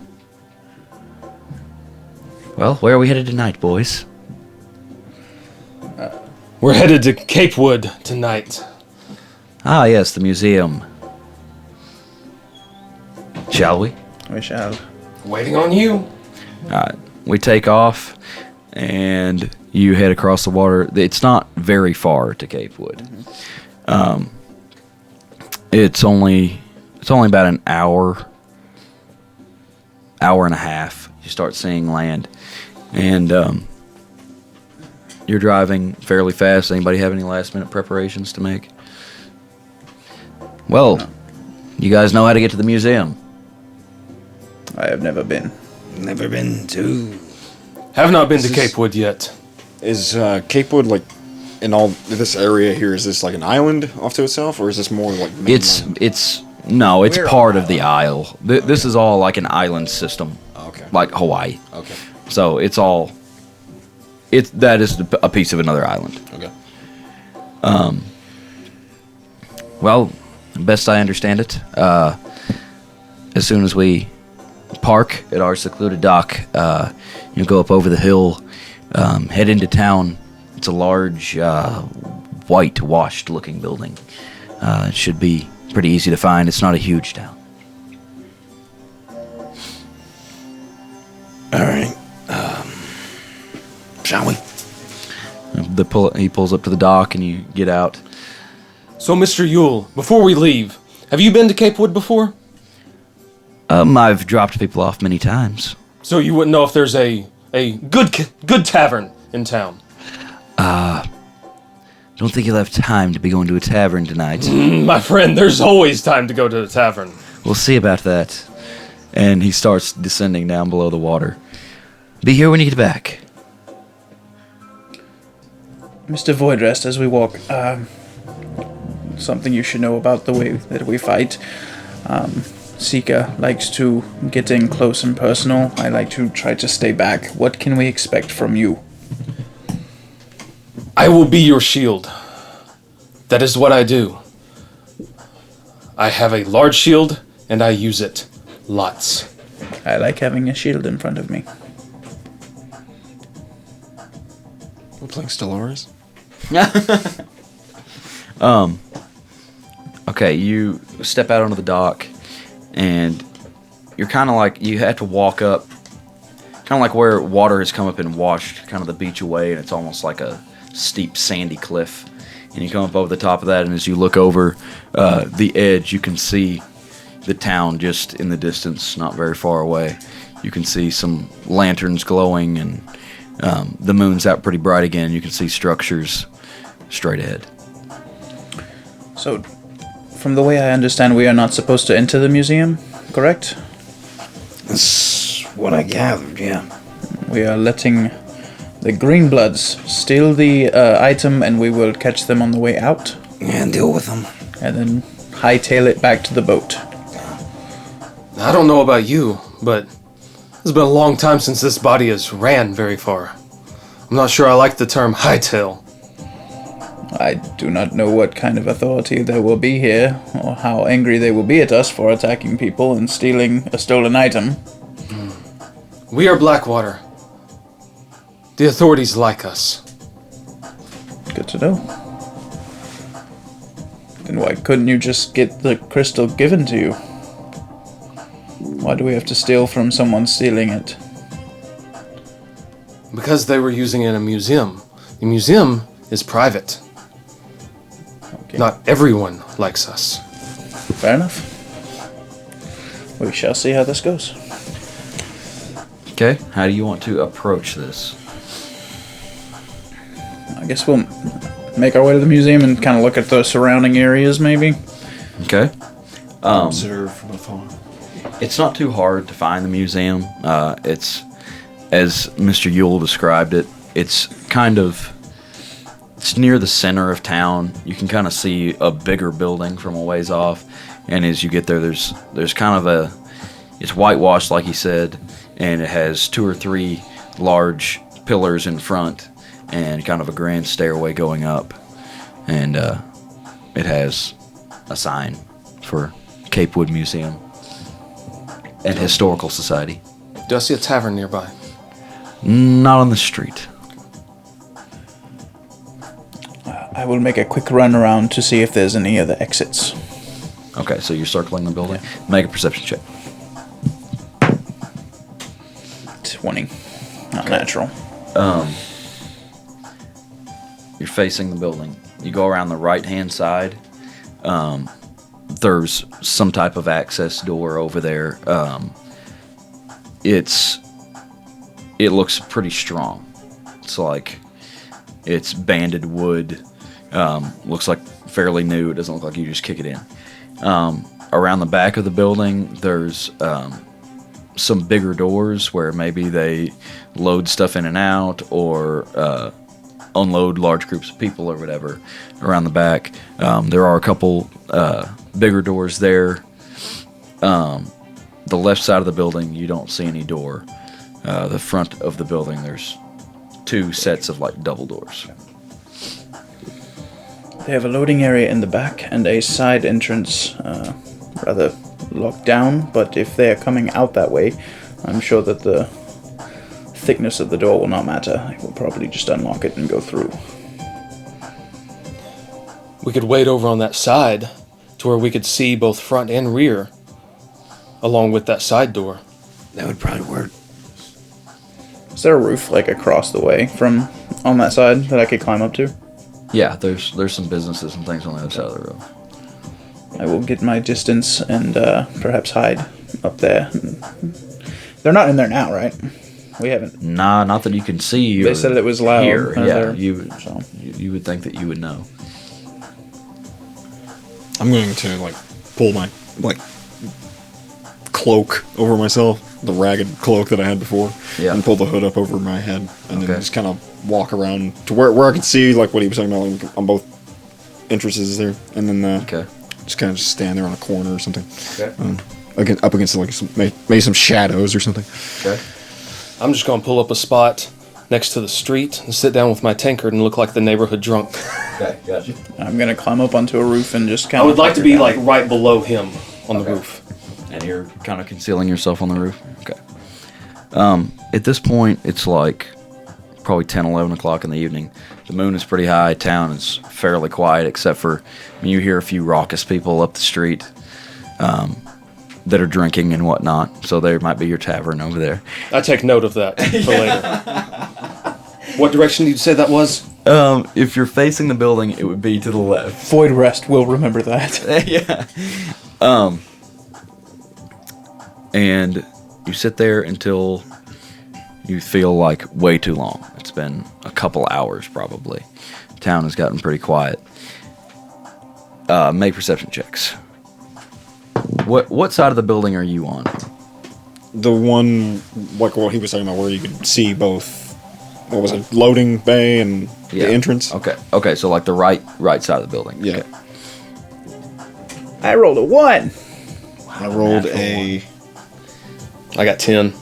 Well, where are we headed tonight, boys? We're headed to Cape Wood tonight. Ah, yes, the museum. Shall we? We shall. Waiting on you. Alright, we take off, and you head across the water. It's not very far to Cape Wood. It's only about an hour and a half. You start seeing land, and you're driving fairly fast. Anybody have any last minute preparations to make? Well, you guys know how to get to the museum. I have never been. Never been to. Have not been to Cape Wood yet. Is Cape Wood like in all this area here? Is this like an island off to itself, or is this more like mainland? It's part of the isle. This is all like an island system. Okay. Like Hawaii. Okay. So that is a piece of another island. Okay. Well, best I understand it, as soon as we park at our secluded dock, you go up over the hill, head into town. It's a large, whitewashed-looking building. It should be pretty easy to find. It's not a huge town. All right. Shall we? He pulls up to the dock, and you get out. So, Mr. Yule, before we leave, have you been to Cape Wood before? I've dropped people off many times. So you wouldn't know if there's a good tavern in town? Don't think you'll have time to be going to a tavern tonight. My friend, there's always time to go to the tavern. We'll see about that. And he starts descending down below the water. Be here when you get back. Mr. Voidrest, as we walk, something you should know about the way that we fight. Seeker likes to get in close and personal. I like to try to stay back. What can we expect from you? I will be your shield. That is what I do. I have a large shield, and I use it. Lots. I like having a shield in front of me. We're playing Stellaris. Okay, you step out onto the dock, and you're kind of like, you have to walk up, kind of like where water has come up and washed kind of the beach away, and it's almost like a steep sandy cliff. And you come up over the top of that, and as you look over the edge, you can see the town just in the distance, not very far away. You can see some lanterns glowing, and the moon's out pretty bright again. You can see structures straight ahead. So, from the way I understand, we are not supposed to enter the museum, correct? That's what I gathered, yeah. We are letting the Greenbloods steal the item, and we will catch them on the way out, And deal with them. and then hightail it back to the boat. I don't know about you, but it's been a long time since this body has ran very far. I'm not sure I like the term hightail. I do not know what kind of authority there will be here, or how angry they will be at us for attacking people and stealing a stolen item. We are Blackwater. The authorities like us. Good to know. Then why couldn't you just get the crystal given to you? Why do we have to steal from someone stealing it? Because they were using it in a museum. The museum is private. Okay. Not everyone likes us. Fair enough. We shall see how this goes. Okay, how do you want to approach this? I guess we'll make our way to the museum and kind of look at the surrounding areas, maybe. Okay. Observe from afar. It's not too hard to find the museum. It's, as Mr. Yule described it, it's kind of, it's near the center of town. You can kind of see a bigger building from a ways off, and as you get there, there's kind of it's whitewashed, like he said, and it has 2 or 3 large pillars in front, and kind of a grand stairway going up, and it has a sign for Cape Wood Museum and Historical Society. Do I see a tavern nearby? Not on the street. I will make a quick run around to see if there's any other exits. Okay, so you're circling the building. Make a perception check. 20. Not natural. You're facing the building. You go around the right-hand side. There's some type of access door over there. It looks pretty strong. It's like it's banded wood. Looks like fairly new. It doesn't look like you just kick it in. Around the back of the building, there's some bigger doors where maybe they load stuff in and out, or unload large groups of people or whatever around the back. There are a couple bigger doors there. The left side of the building, you don't see any door. The front of the building, there's 2 sets of like double doors. They have a loading area in the back and a side entrance, rather locked down, but if they are coming out that way, I'm sure that the thickness of the door will not matter. I will probably just unlock it and go through. We could wait over on that side to where we could see both front and rear, along with that side door. That would probably work. Is there a roof like across the way from on that side that I could climb up to? Yeah, there's some businesses and things on the other side of the road. I will get my distance and perhaps hide up there. They're not in there now, right? We haven't. Nah, not that you can see. They said it was loud. Here, yeah, So. you would think that you would know. I'm going to pull my cloak over myself, the ragged cloak that I had before, and pull the hood up over my head, and then just kind of walk around to where I could see what he was talking about on both entrances there, and then just kind of stand there on a corner or something, up against maybe some shadows or something. Okay. I'm just gonna pull up a spot next to the street and sit down with my tankard and look like the neighborhood drunk. Okay, gotcha. I'm gonna climb up onto a roof and just kind of. I would like to be right below him on the roof. And you're kind of concealing yourself on the roof? Okay. At this point, it's probably 10, 11 o'clock in the evening. The moon is pretty high. Town is fairly quiet, except for you hear a few raucous people up the street that are drinking and whatnot. So there might be your tavern over there. I take note of that for later. What direction did you say that was? If you're facing the building, it would be to the left. Void Rest will remember that. Yeah. And you sit there until you feel like way too long. It's been a couple hours probably. Town has gotten pretty quiet. Make perception checks. What side of the building are you on? The one, what he was talking about, where you could see both, what was it, loading bay and the entrance? Okay, so the right side of the building. Yeah. Okay. I rolled a 1. I rolled I got 10.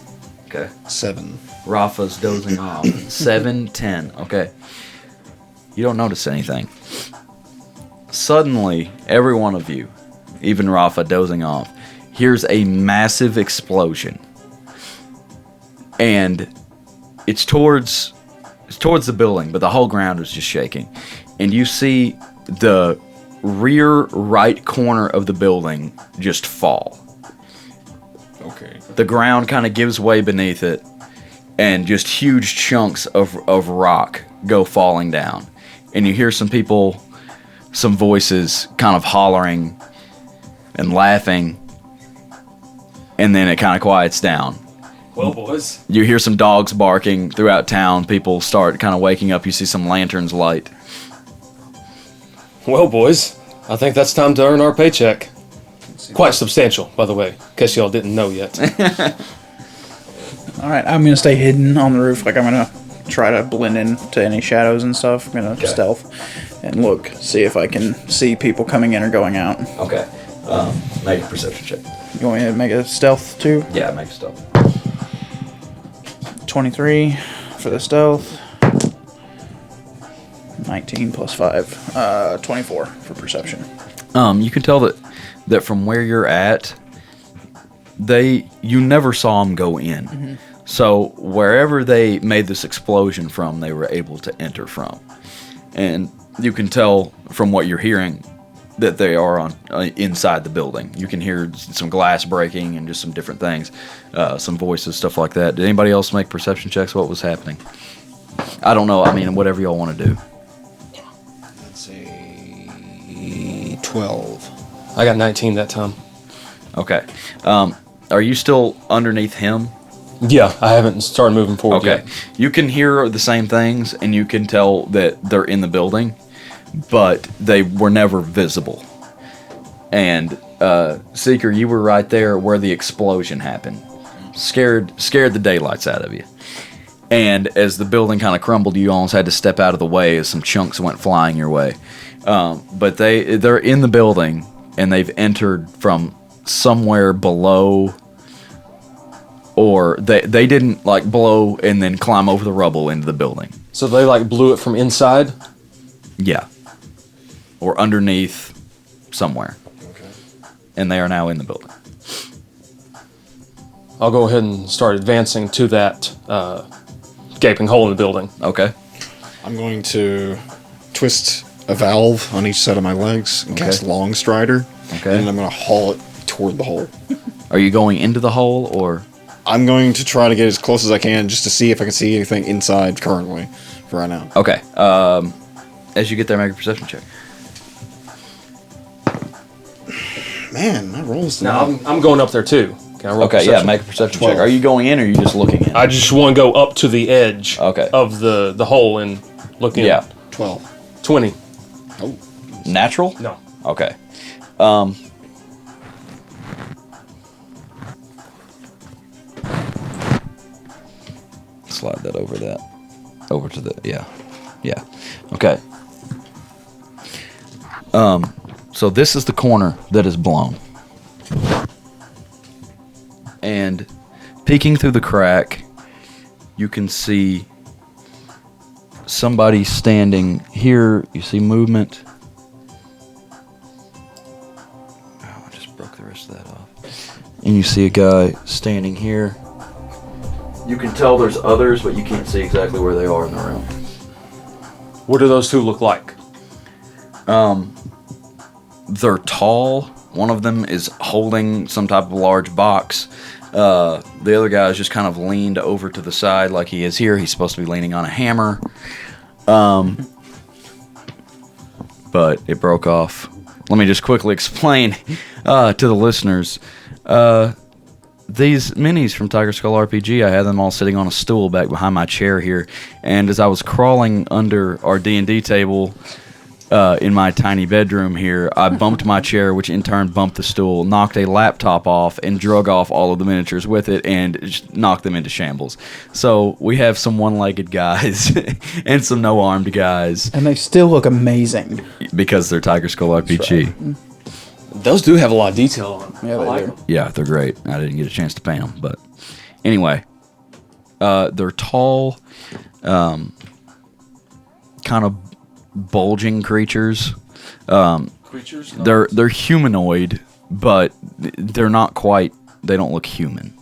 Okay. 7. Rafa's dozing off. 7, 10. Okay. You don't notice anything. Suddenly, every one of you, even Rafa dozing off, hears a massive explosion. And it's towards the building, but the whole ground is just shaking. And you see the rear right corner of the building just fall. Okay. The ground kind of gives way beneath it, and just huge chunks of rock go falling down. And you hear some people, some voices kind of hollering and laughing, and then it kind of quiets down. Well, boys. You hear some dogs barking throughout town. People start kind of waking up. You see some lanterns light. Well, boys, I think that's time to earn our paycheck. Quite substantial, by the way, in case y'all didn't know yet. Alright, I'm gonna stay hidden on the roof. I'm gonna try to blend into any shadows and stuff. I'm gonna stealth and look, see if I can see people coming in or going out. Okay. Make a perception check. You want me to make a stealth too? Yeah, make a stealth. 23 for the stealth. 19 plus 5. 24 for perception. You can tell that from where you're at, you never saw them go in. Mm-hmm. So wherever they made this explosion from, they were able to enter from. And you can tell from what you're hearing that they are inside the building. You can hear some glass breaking and just some different things, some voices, stuff like that. Did anybody else make perception checks? What was happening? I don't know. I mean, whatever y'all want to do. Let's say 12. I got 19 that time. Okay. Are you still underneath him? Yeah, I haven't started moving forward yet. Okay. You can hear the same things, and you can tell that they're in the building, but they were never visible. And Seeker, you were right there where the explosion happened. Scared the daylights out of you. And as the building kind of crumbled, you almost had to step out of the way as some chunks went flying your way. But they're in the building, and they've entered from somewhere below, or they didn't like blow and then climb over the rubble into the building. So they like blew it from inside? Yeah. Or underneath somewhere. Okay. And they are now in the building. I'll go ahead and start advancing to that gaping hole in the building. Okay. I'm going to twist a valve on each set of my legs and cast Long Strider. Okay. And I'm going to haul it toward the hole. Are you going into the hole, or? I'm going to try to get as close as I can just to see if I can see anything inside currently for right now. Okay. As you get there, make a perception check. Man, my rolls. Now I'm going up there too. Can I roll Okay, perception? yeah, make a perception check. Are you going in, or are you just looking in? I just want to go up to the edge Okay. of the hole and look in. Yeah. 12. 20. Oh. Natural? No. Okay. Slide that over to the, yeah. Okay. So this is the corner that is blown. And peeking through the crack, you can see somebody standing here. You see movement. Oh, I just broke the rest of that off. And you see a guy standing here. You can tell there's others, but you can't see exactly where they are in the room. What do those two look like? They're tall. One of them is holding some type of large box. The other guy is just kind of leaned over to the side like he is here. He's supposed to be leaning on a hammer. But it broke off. Let me just quickly explain to the listeners. These minis from Tiger Skull RPG, I had them all sitting on a stool back behind my chair here. And as I was crawling under our D&D table in my tiny bedroom here, I bumped my chair, which in turn bumped the stool, knocked a laptop off, and drug off all of the miniatures with it, and just knocked them into shambles. So we have some one-legged guys and some no-armed guys. And they still look amazing. Because they're Tiger Skull RPG. Those do have a lot of detail on them. Yeah, they do. Yeah, they're great. I didn't get a chance to paint them, but anyway, they're tall, kind of bulging creatures. Creatures? They're humanoid, but they're not quite. They don't look human,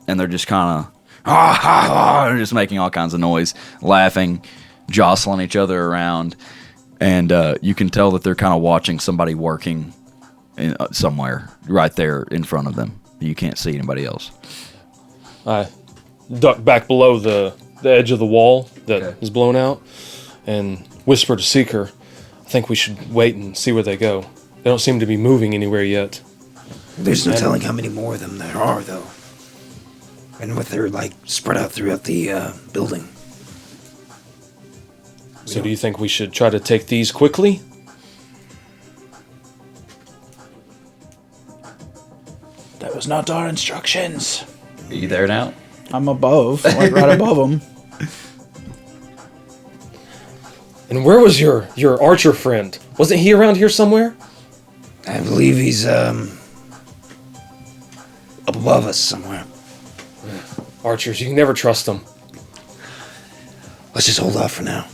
and they're just kind of they're just making all kinds of noise, laughing, jostling each other around. And you can tell that they're kind of watching somebody working somewhere right there in front of them. You can't see anybody else. I duck back below the edge of the wall that is blown out and whisper to Seeker, I think we should wait and see where they go. They don't seem to be moving anywhere yet. There's no telling how many more of them there are, though. And what they're, like, spread out throughout the building. So do you think we should try to take these quickly? That was not our instructions. Are you there now? I'm above, like right above him. And where was your archer friend? Wasn't he around here somewhere? I believe he's up above us somewhere. Archers, you can never trust them. Let's just hold off for now.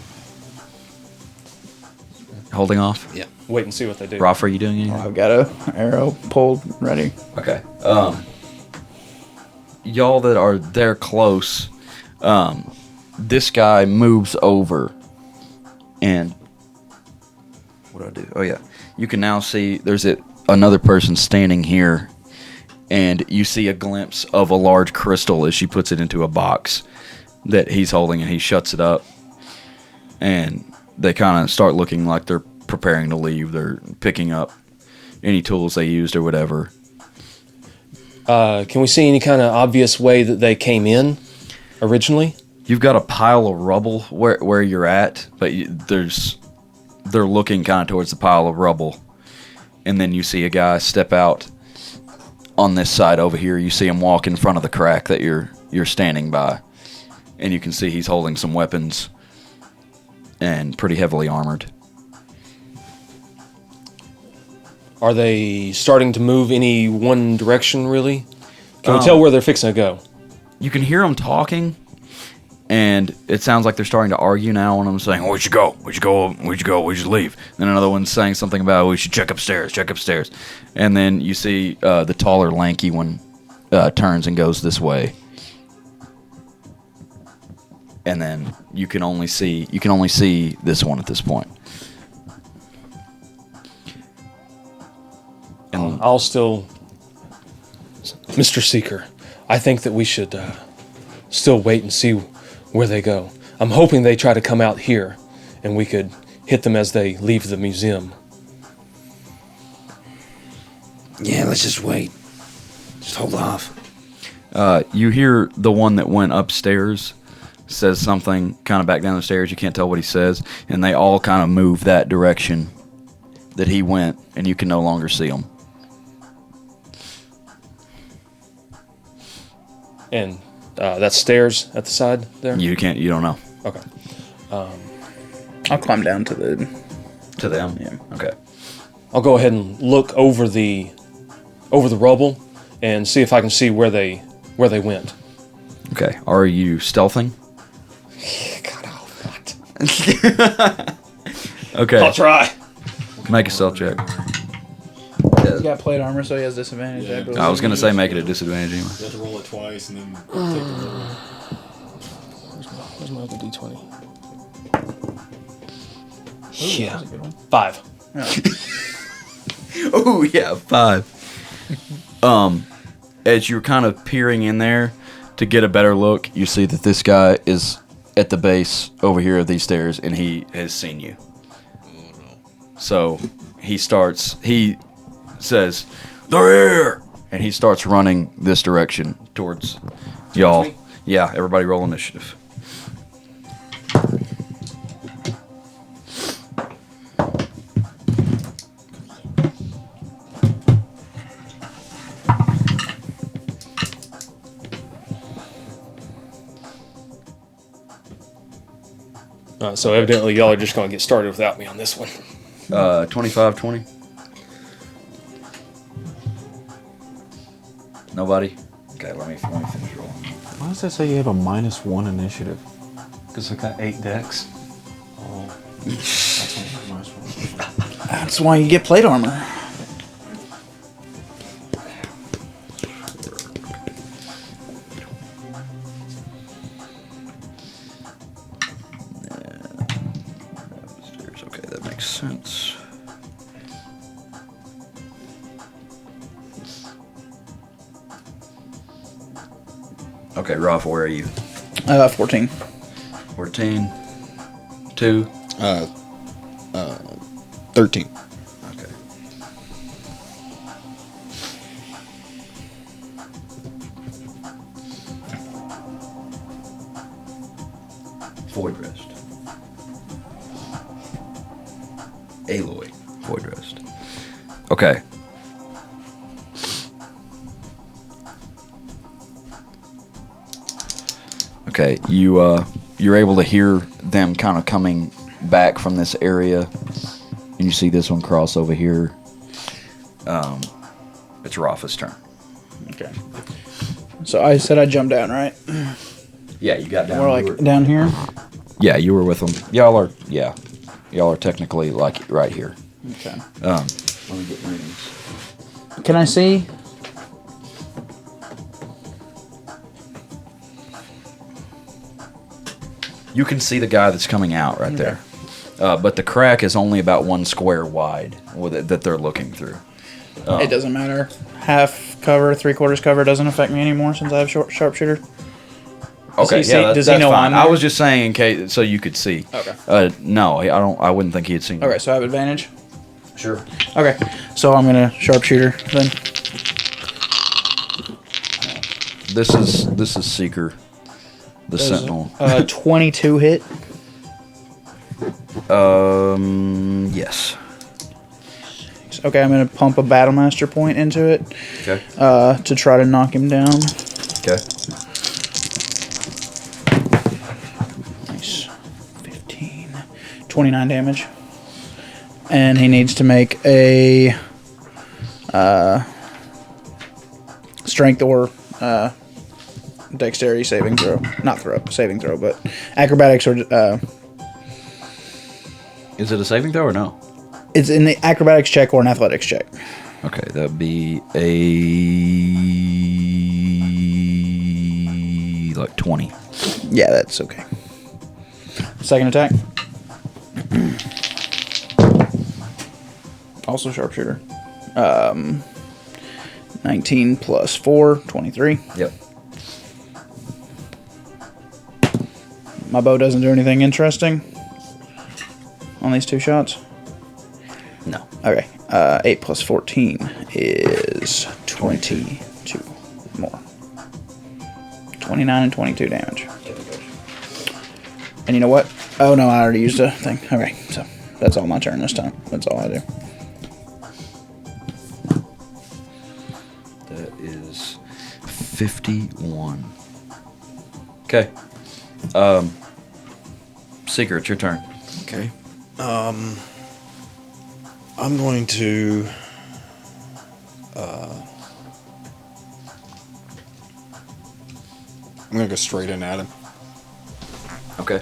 Holding off. Yeah. Wait and see what they do. Rafa, are you doing anything? I've got a arrow pulled ready. Okay. Y'all that are there close, this guy moves over, and what do I do? Oh yeah, you can now see there's another person standing here, and you see a glimpse of a large crystal as she puts it into a box that he's holding, and he shuts it up, and they kind of start looking like they're preparing to leave. They're picking up any tools they used or whatever. Can we see any kind of obvious way that they came in originally? You've got a pile of rubble where you're at, but they're looking kind of towards the pile of rubble, and then you see a guy step out on this side over here. You see him walk in front of the crack that you're standing by, and you can see he's holding some weapons and pretty heavily armored. Are they starting to move any one direction, really? Can we tell where they're fixing to go? You can hear them talking, and it sounds like they're starting to argue now. One of them saying, "We should go. We should go. We should go. We should leave." Then another one's saying something about, "We should check upstairs. Check upstairs." And then you see the taller, lanky one turns and goes this way. And then you can only see this one at this point. And I'll still... Mr. Seeker, I think that we should still wait and see where they go. I'm hoping they try to come out here, and we could hit them as they leave the museum. Yeah, let's just wait. Just hold off. you hear the one that went upstairs says something kind of back down the stairs. You can't tell what he says, and they all kind of move that direction that he went, and you can no longer see them. And that's stairs at the side there? You don't know. Okay. I'll climb down to the... To them? Yeah. Okay. I'll go ahead and look over the rubble and see if I can see where they went. Okay. Are you stealthing? God, I'll not. Okay. I'll try. Make a stealth check. He's got plate armor, so he has disadvantage. Yeah. I believe. I was going to say make it a disadvantage anyway. You have to roll it twice and then take the Where's my other D20? Ooh, Yeah. that's a good one. 5. Oh, yeah, 5. As you're kind of peering in there to get a better look, you see that this guy is at the base over here of these stairs, and he has seen you. So he says, "They're here!" And he starts running this direction towards y'all. me? Yeah, everybody roll initiative. So evidently y'all are just going to get started without me on this one. 25-20. Nobody? Okay, let me finish rolling. Why does that say you have a -1 initiative? Because I got 8 decks. Oh, that's a nice one. That's why you get plate armor. Okay, that makes sense. Okay, Rafa, where are you? 14. 14. 2. 13. Okay. Void rest. Aloy. Void rest. Okay. Okay, you're able to hear them kind of coming back from this area, and you see this one cross over here. It's Rafa's turn. Okay. So I said I jumped down, right? Yeah, you got down. We're like down here. Yeah, you were with them. Y'all are technically like right here. Okay. Let me get rings. Can I see? You can see the guy that's coming out right there. But the crack is only about 1 square wide that they're looking through. It doesn't matter. Half cover, 3/4 cover doesn't affect me anymore since I have sharpshooter. Okay, Does he that's know fine. I'm I there? was just saying in case so you could see. Okay. No, I don't. I wouldn't think he had seen. Okay, so I have advantage. Sure. Okay, so I'm gonna sharpshooter then. This is Seeker, the Sentinel. 22 hit. Yes. Okay, I'm gonna pump a Battlemaster point into it. Okay. To try to knock him down. Okay. Nice. 15. 29 damage. And he needs to make a strength or dexterity saving throw. Not throw, saving throw, but acrobatics or Is it a saving throw or no? it's in the acrobatics check or an athletics check. Okay, that'd be a like 20. Yeah, that's okay. Second attack. Also sharpshooter. 19 plus 4, 23. Yep. My bow doesn't do anything interesting on these 2 shots. No. Okay. 8 plus 14 is 22 more. 29 and 22 damage. And you know what? Oh no, I already used a thing. Okay, so that's all my turn this time. That's all I do. That is 51. Okay. Seeker, it's your turn. Okay. I'm going to. I'm gonna go straight in at him. Okay.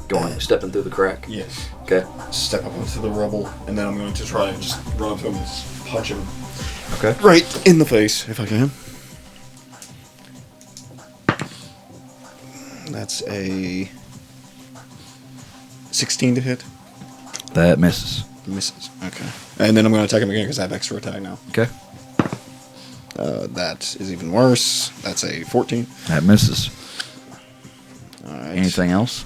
Going, stepping through the crack. Yes. Okay. Step up into the rubble, and then I'm going to try and just run up to him and just punch him Okay. right in the face if I can. That's a 16 to hit. That misses. Misses. Okay. And then I'm going to attack him again because I have extra attack now. Okay. That is even worse. That's a 14. That misses. All right. Anything else?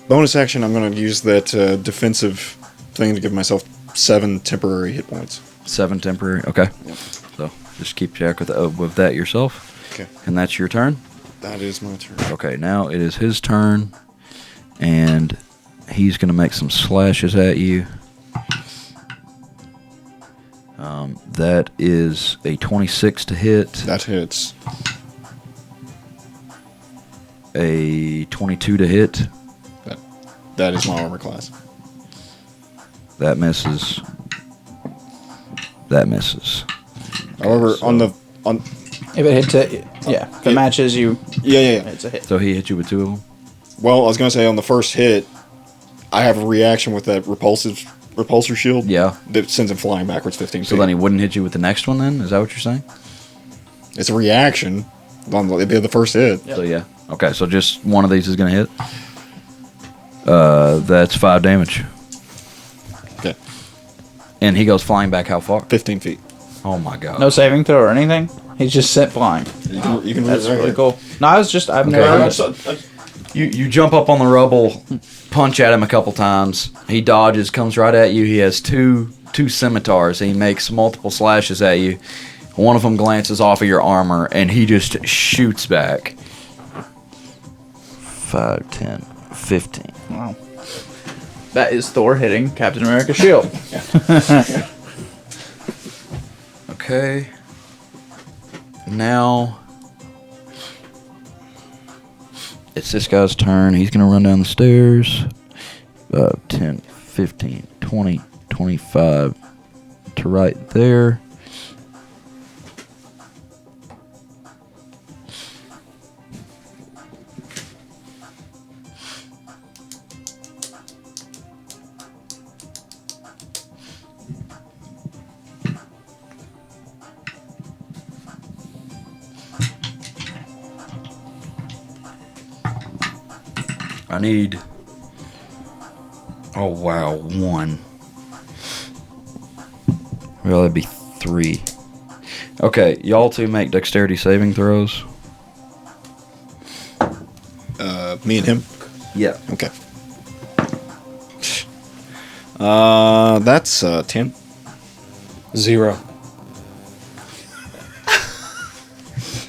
Bonus action, I'm going to use that defensive thing to give myself 7 temporary hit points. 7 temporary. Okay. Yep. So just keep track with that yourself. Okay. And that's your turn? That is my turn. Okay, now it is his turn. And he's going to make some slashes at you. That is a 26 to hit. That hits. A 22 to hit. That is my armor class. That misses. That misses. However, so- on If it hits it, yeah. If it matches you, yeah. it's a hit. So he hit you with 2 of them? Well, I was going to say on the first hit, I have a reaction with that repulsor shield. Yeah. That sends him flying backwards 15 feet. So then he wouldn't hit you with the next one then? Is that what you're saying? It's a reaction. It'd be the first hit. So yeah. Okay, so just one of these is going to hit. That's 5 damage. Okay. And he goes flying back how far? 15 feet. Oh my god. No saving throw or anything. He's just sent flying. You can That's read it right really here. cool. No, I've never. You jump up on the rubble, punch at him a couple times. He dodges, comes right at you. He has two scimitars. He makes multiple slashes at you. One of them glances off of your armor, and he just shoots back. 5, 10, 15. Wow. That is Thor hitting Captain America's shield. Okay. Now it's this guy's turn. He's going to run down the stairs. 10, 15, 20, 25 to right there. I need... Oh, wow. 1. Well, that'd be 3. Okay, y'all two make dexterity saving throws. Me and him? Yeah. Okay. That's 10. 0.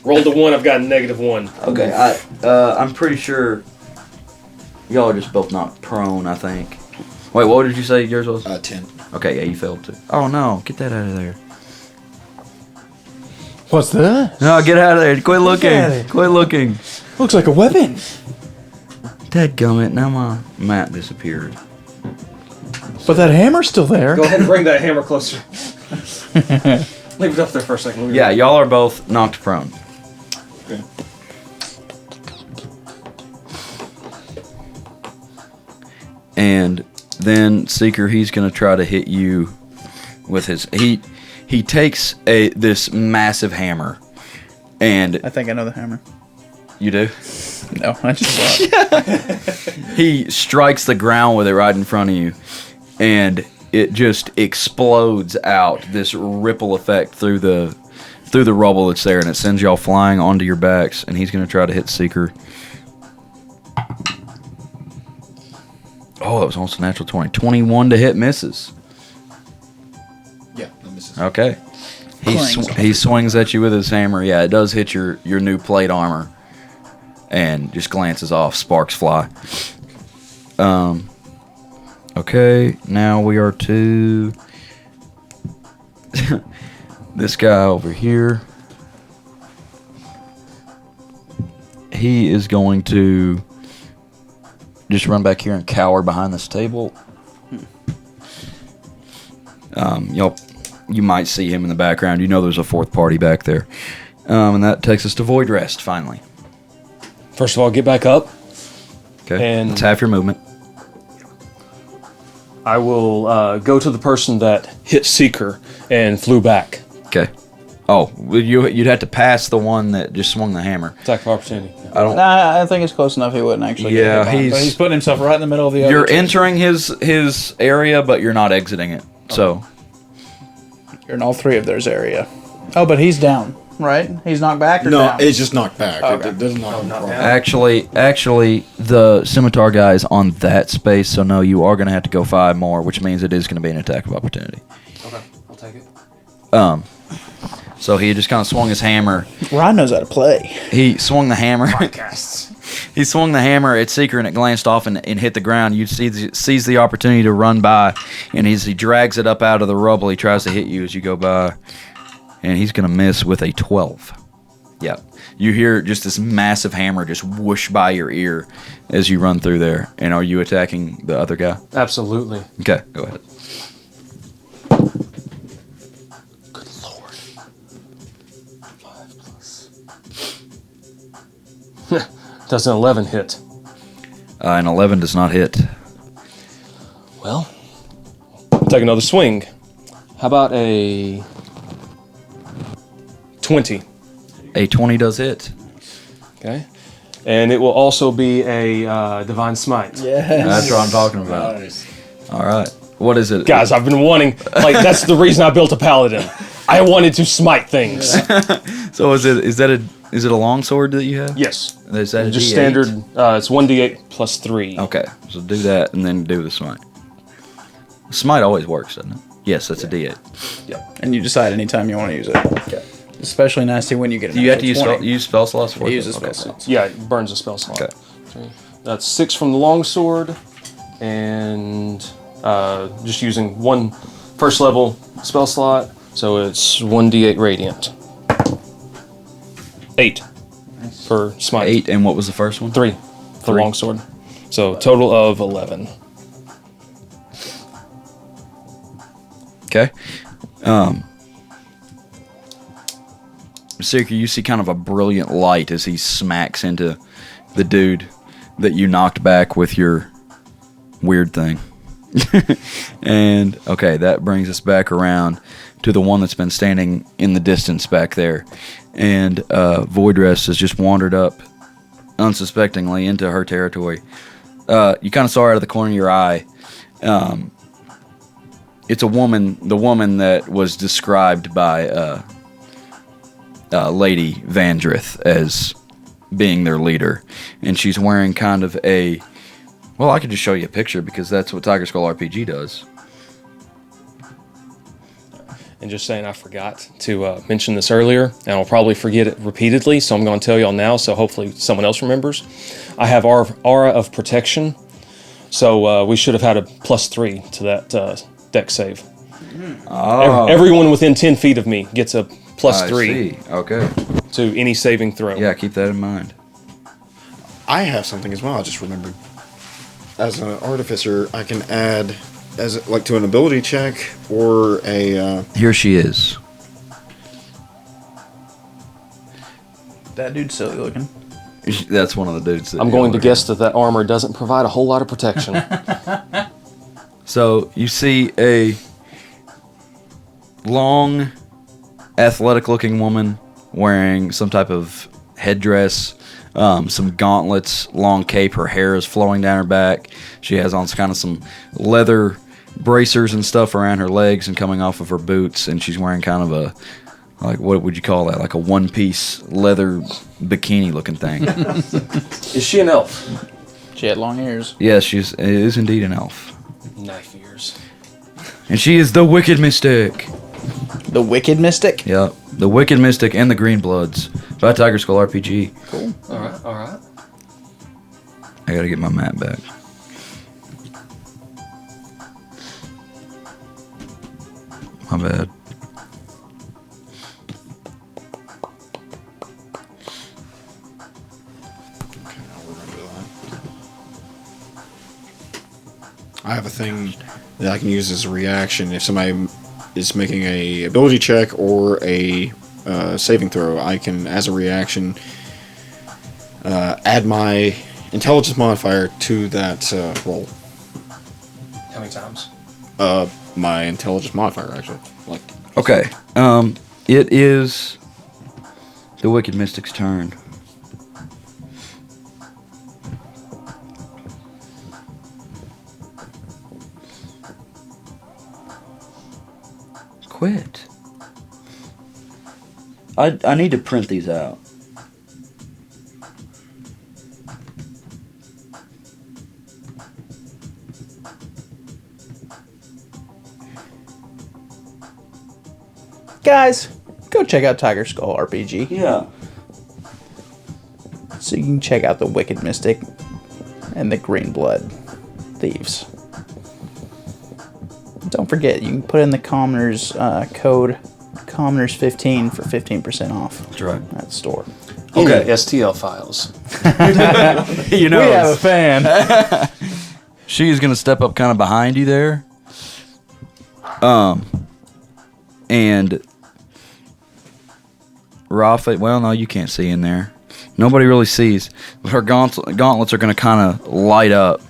Rolled a 1, I've got a -1. Okay, I'm pretty sure y'all are just both knocked prone, I think. Wait, what did you say yours was? 10. Okay, yeah, you failed too. Oh no, get that out of there. What's that? No, get out of there. Quit looking. at it. Quit looking. Looks like a weapon. Dadgummit, now my map disappeared. But that hammer's still there. Go ahead and bring that hammer closer. Leave it up there for a second. Yeah, y'all are both knocked prone. Okay. And then Seeker, he's gonna try to hit you with his he takes this massive hammer, and I think I know the hammer. you do. No, I just saw it. He strikes the ground with it right in front of you, and it just explodes out this ripple effect through the rubble that's there, and it sends y'all flying onto your backs. And he's gonna try to hit Seeker. Oh, that was almost a natural 20. 21 to hit, misses. Yeah, that misses. Okay. He swings at you with his hammer. Yeah, it does hit your new plate armor. And just glances off. Sparks fly. Okay, now we are to this guy over here. He is going to just run back here and cower behind this table. You might see him in the background. You know there's a fourth party back there. And that takes us to Void Rest, finally. First of all, get back up. Okay, And- that's half your movement. I will go to the person that hit Seeker and flew back. Okay. Oh, well, you'd have to pass the one that just swung the hammer. Attack of opportunity. I don't... Nah, I think it's close enough. He wouldn't actually. Yeah, get hit by it, but he's putting himself right in the middle of the other. You're two. entering his area, but you're not exiting it. So You're in all three of theirs area. Oh, but he's down, right? He's knocked back or No, down? it's just knocked back. Okay. It doesn't knock him prone. actually, the scimitar guy is on that space. So no, you are going to have to go 5 more, which means it is going to be an attack of opportunity. Okay, I'll take it. So he just kind of swung his hammer. Ron knows how to play. He swung the hammer. Podcasts. He swung the hammer at Seeker, and it glanced off and hit the ground. You seize the opportunity to run by, and as he drags it up out of the rubble, he tries to hit you as you go by, and he's going to miss with a 12. Yeah. You hear just this massive hammer just whoosh by your ear as you run through there. And are you attacking the other guy? Absolutely. Okay, go ahead. Good lord. 5 plus. Does an 11 hit? An 11 does not hit. Well, take another swing. How about a 20? A 20 does hit. Okay. And it will also be a Divine Smite. Yes. That's what I'm talking about. Nice. All right. What is it? Guys, I've been wanting, that's the reason I built a Paladin. I wanted to smite things. So is it a longsword that you have? Yes. Is that a Just D8? standard, it's 1d8 plus 3. Okay, so do that and then do the smite. Smite always works, doesn't it? Yes, that's a D8. Yep. And you decide anytime you want to use it. Okay. Especially nasty when you get an Do you have to natural 20. use spell slots for it? He uses Okay. spell slots. Yeah, it burns a spell slot. Okay. 3. That's 6 from the longsword, and just using one first level spell slot, So it's 1d8 radiant. 8 for smite. 8, and what was the first one? 3 for longsword. So total of 11. Okay. Seeker, you see kind of a brilliant light as he smacks into the dude that you knocked back with your weird thing. And, okay, that brings us back around to the one that's been standing in the distance back there. And Voidrest has just wandered up unsuspectingly into her territory. You kind of saw her out of the corner of your eye. It's a woman, the woman that was described by Lady Vandrith as being their leader. And she's wearing kind of a... Well, I could just show you a picture because that's what Tiger Skull RPG does. And just saying, I forgot to mention this earlier, and I'll probably forget it repeatedly, so I'm going to tell y'all now, so hopefully someone else remembers. I have Aura of Protection, so we should have had a +3 to that deck save. Oh. Everyone within 10 feet of me gets a +3 I see. Okay. to any saving throw. Yeah, keep that in mind. I have something as well. I just remembered. As an artificer, I can add as like to an ability check or a. Here she is. That dude's silly looking. That's one of the dudes. I'm going to guess that armor doesn't provide a whole lot of protection. So you see a long, athletic-looking woman wearing some type of headdress, some gauntlets, long cape. Her hair is flowing down her back. She has on kind of some leather bracers and stuff around her legs and coming off of her boots, and she's wearing kind of a, like, what would you call that? Like a one-piece leather bikini-looking thing. Is she an elf? She had long ears. Yes, it is indeed an elf. Knife ears. And she is the Wicked Mystic. The Wicked Mystic? Yep, the Wicked Mystic and the Green Bloods by Tiger Skull RPG. Cool. All right. I gotta get my map back. My bad. I have a thing that I can use as a reaction if somebody is making a ability check or a saving throw. I can, as a reaction, add my intelligence modifier to that roll. How many times? My intelligence modifier, actually. Like. Okay. It is the Wicked Mystic's turn. Quit. I need to print these out. Guys, go check out Tiger Skull RPG. Yeah. So you can check out the Wicked Mystic and the Green Blood Thieves. Don't forget, you can put in the Commoners code Commoners15 for 15% off. That's right. At the store. Okay. STL files. You know, We have a fan. she's gonna step up kind of behind you there. And Rafa, well, no, you can't see in there. Nobody really sees. But her gauntlets are going to kind of light up.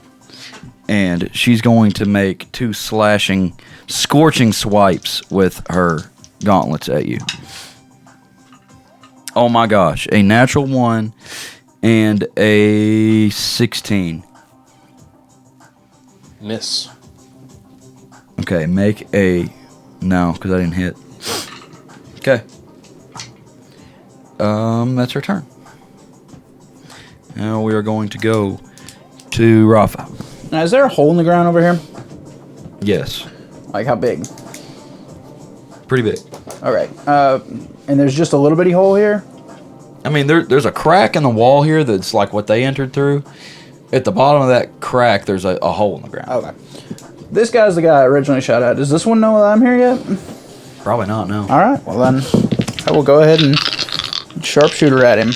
And she's going to make 2 scorching swipes with her gauntlets at you. Oh my gosh. A natural 1 and a 16. Miss. Okay, make a... No, because I didn't hit. Okay. That's her turn. Now we are going to go to Rafa. Now, is there a hole in the ground over here? Yes. Like how big? Pretty big. All right. And there's just a little bitty hole here? I mean, there's a crack in the wall here that's like what they entered through. At the bottom of that crack, there's a hole in the ground. Okay. This guy's the guy I originally shot at. Does this one know that I'm here yet? Probably not, no. All right, well then, I will go ahead and sharpshooter at him.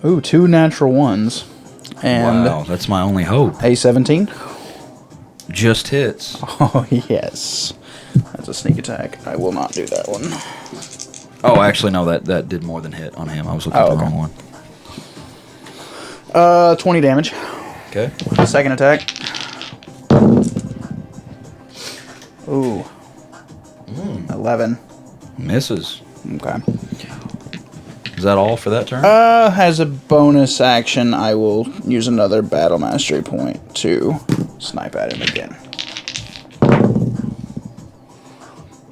Ooh, 2 natural ones. And wow, that's my only hope. a 17. Just hits. Oh, yes. That's a sneak attack. I will not do that one. Oh, actually, no, that did more than hit on him. I was looking at the wrong one. 20 damage. Okay. Second attack. Ooh. 11. Misses. Okay. Is that all for that turn? As a bonus action, I will use another battle mastery point to snipe at him again.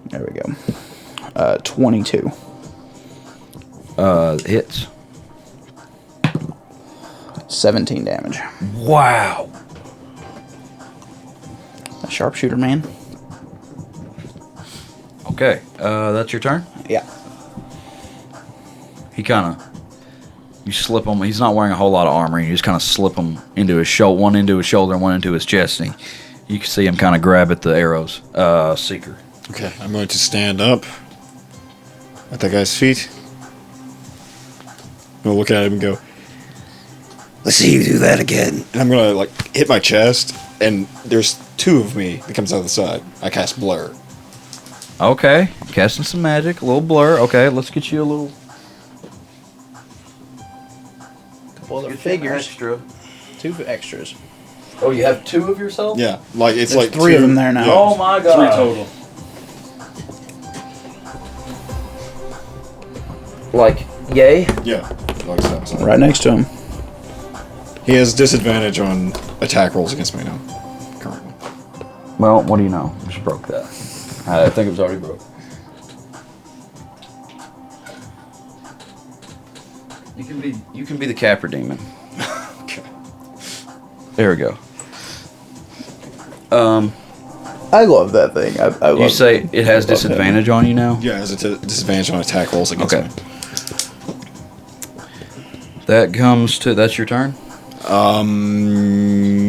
There we go. 22. Hits. 17 damage. Wow. A sharpshooter, man. Okay, that's your turn? Yeah. He kind of, you slip him. He's not wearing a whole lot of armor. You just kind of slip him into his shoulder, one into his shoulder and one into his chest. And you can see him kind of grab at the arrows. Seeker. Okay, I'm going to stand up at that guy's feet. I'm going to look at him and go, Let's see you do that again. and I'm going to like hit my chest, and there's 2 of me that comes out of the side. I cast Blur. Okay, casting some magic, a little blur. Okay, let's get you a little. Couple other figures. Extra. 2 extras. Oh, you have 2 of yourself? Yeah, like it's There's like 3 of them there now. Yeah. Oh my god. 3 total. Like, yay? Yeah, like that. Right next to him. He has disadvantage on attack rolls against me now. Currently. Well, what do you know? Just broke that. I think it was already broke. You can be the Capra Demon. Okay. There we go. I love that thing. I love You say it has love disadvantage on you now? Yeah, it has a disadvantage on attack rolls against Okay. me. That comes to that's your turn?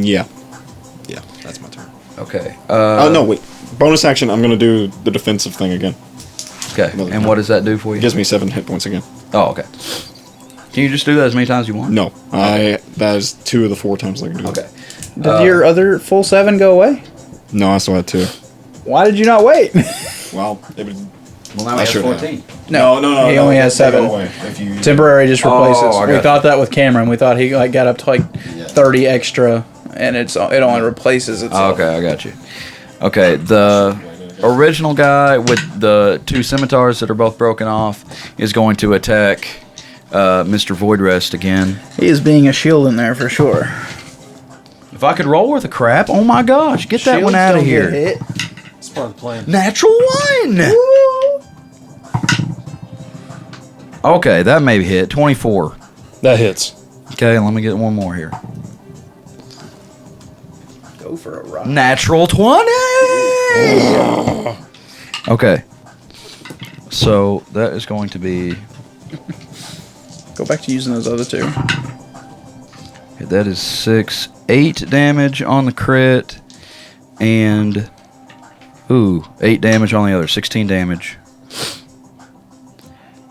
Yeah. Yeah, that's my turn. Okay. Oh, no, wait. Bonus action, I'm going to do the defensive thing again. Okay. And what does that do for It you? gives me 7 hit points again. Oh, okay. Can you just do that as many times as you want? No, that is 2 of the 4 times I can do it. Okay. Did your other full 7 go away? No, I still had 2. Why did you not wait? Well, it would... Well, now I he has should have. 14. No. He only has they 7. go away if you- Temporary just replaces. Oh, I We got thought that with Cameron. We thought he got up to like 30 extra, and it only replaces itself. Okay, I got you. Okay, the original guy with the 2 scimitars that are both broken off is going to attack Mr. Voidrest again. He is being a shield in there for sure. If I could roll worth a crap, oh my gosh, get that Shields one out of don't here. get hit. It's part of the plan. Natural 1! Okay, that may hit. 24. That hits. Okay, let me get one more here. Go for a run. Natural 20! Okay. So, that is going to be... Go back to using those other 2. That is 8 damage on the crit, and 8 damage on the other, 16 damage.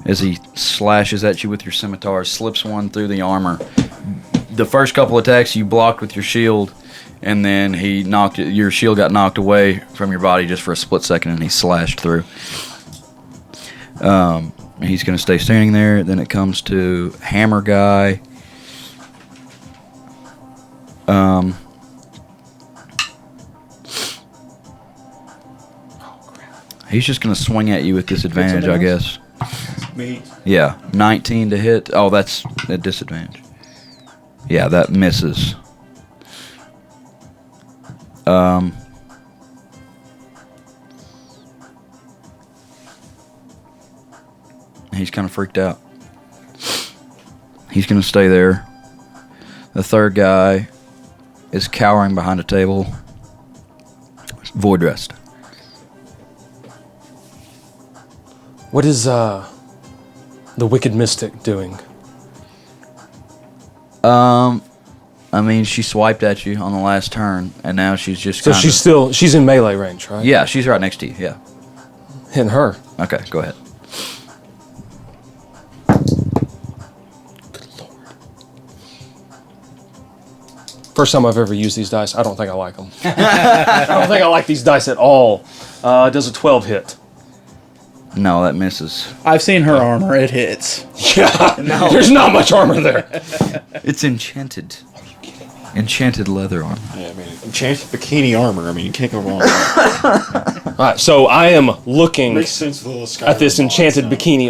As he slashes at you with your scimitar, slips one through the armor. The first couple attacks you blocked with your shield, and then your shield got knocked away from your body just for a split second, and he slashed through. He's going to stay standing there. Then it comes to Hammer Guy. He's just going to swing at you with disadvantage, I guess. Me. Yeah, 19 to hit. Oh, that's a disadvantage. Yeah, that misses. He's kind of freaked out. He's going to stay there. The third guy is cowering behind a table. Voidrest. What is the Wicked Mystic doing? I I mean, she swiped at you on the last turn, and now she's just. So she's in melee range, right? Yeah, she's right next to you. Yeah. Hitting her. Okay, go ahead. First time I've ever used these dice. I don't think I like them. I don't think I like these dice at all. Does a 12 hit? No, that misses. I've seen her armor. It hits. Yeah. No. There's not much armor there. It's enchanted. Enchanted leather armor. Yeah, I mean, enchanted bikini armor. I mean, you can't go wrong with that. All right, so I am looking Makes sense with the little sky at this enchanted bikini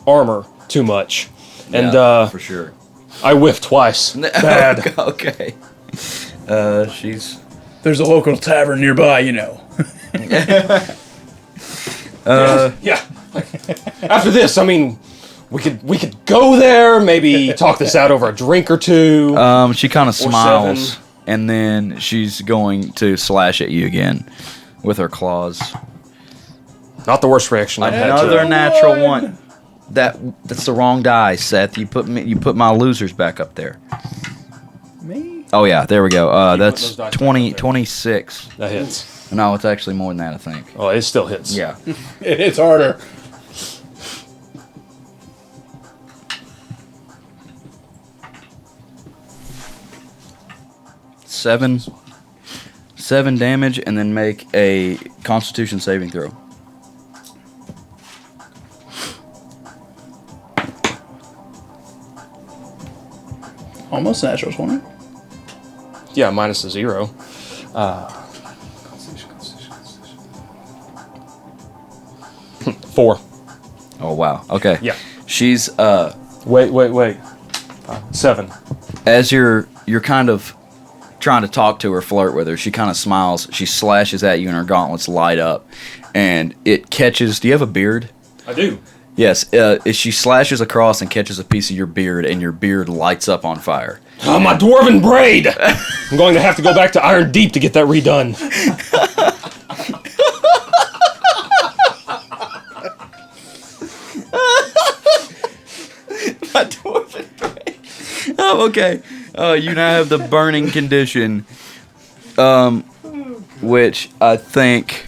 armor too much, and for sure. I whiff twice. Bad. Okay. She's. There's a local tavern nearby, you know. Yeah. After this, I mean, we could go there. Maybe talk this out over a drink or two. She kind of smiles, 7. and then she's going to slash at you again with her claws. Not the worst reaction I've had. Another To natural one. That's the wrong die, Seth. You put my losers back up there. Me? Oh yeah, there we go. That's those dice 20, back up there. 26. that hits. No, it's actually more than that, I think. Oh, it still hits. Yeah. It's harder. Seven damage, and then make a Constitution saving throw. Almost natural 20. Yeah, minus a 0. Four. Oh wow. Okay. Yeah. She's Wait. 7. as you're kind of trying to talk to her, flirt with her, she kind of smiles. She slashes at you, and her gauntlets light up, and it catches. Do you have a beard? I do. Yes. She slashes across and catches a piece of your beard, and your beard lights up on fire. Oh, my dwarven braid! I'm going to have to go back to Iron Deep to get that redone. My dwarven braid. Oh, okay. You now have the burning condition, which I think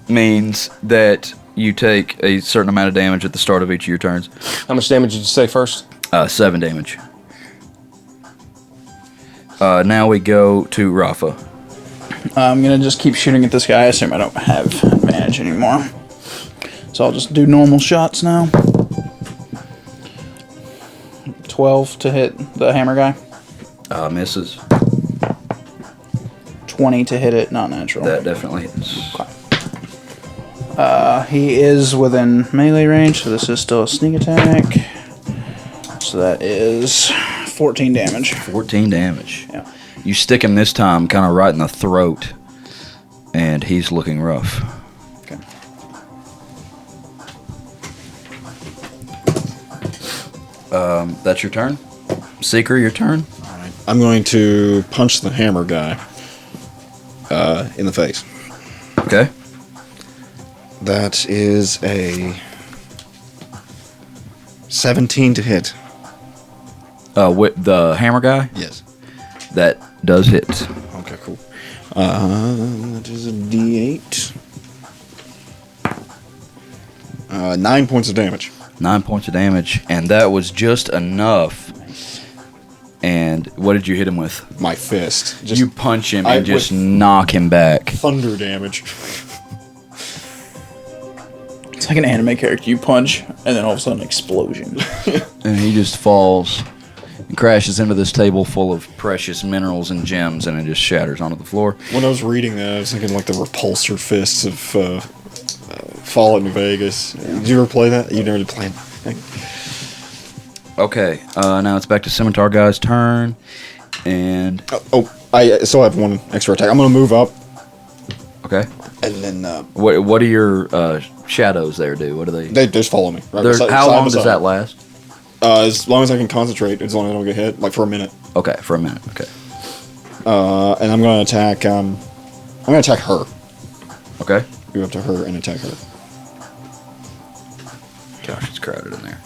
means that you take a certain amount of damage at the start of each of your turns. How much damage did you say first? 7 damage. Now we go to Rafa. I'm going to just keep shooting at this guy. I assume I don't have advantage anymore. So I'll just do normal shots now. 12 to hit the hammer guy. Misses. 20 to hit it, not natural. That definitely hits. He is within melee range, so this is still a sneak attack. So that is 14 damage. 14 damage. Yeah. You stick him this time kind of right in the throat, and he's looking rough. Okay. That's your turn? Seeker, your turn? Alright. I'm going to punch the hammer guy in the face. Okay. That is a 17 to hit. With the hammer guy? Yes. That does hit. Okay, cool. That is a D8. 9 points of damage. 9 points of damage, and that was just enough. And what did you hit him with? My fist. Just You punch him I- and just with- knock him back. thunder damage. It's like an anime character. You punch, and then all of a sudden, explosion. And he just falls and crashes into this table full of precious minerals and gems, and it just shatters onto the floor. When I was reading that, I was thinking like the repulsor fists of Fallout New Vegas. Did you ever play that? You never did play it. Okay, now it's back to Scimitar Guy's turn, and I still have one extra attack. I'm gonna move up, okay, and then what do your shadows there do? What do they? they just follow me. Right They're- beside- how side long by does side. that last? As long as I can concentrate, as long as I don't get hit, like for a minute. Okay, for a minute. Okay, And I'm gonna attack. I'm gonna attack her. okay. Go up to her and attack her. Gosh, it's crowded in there.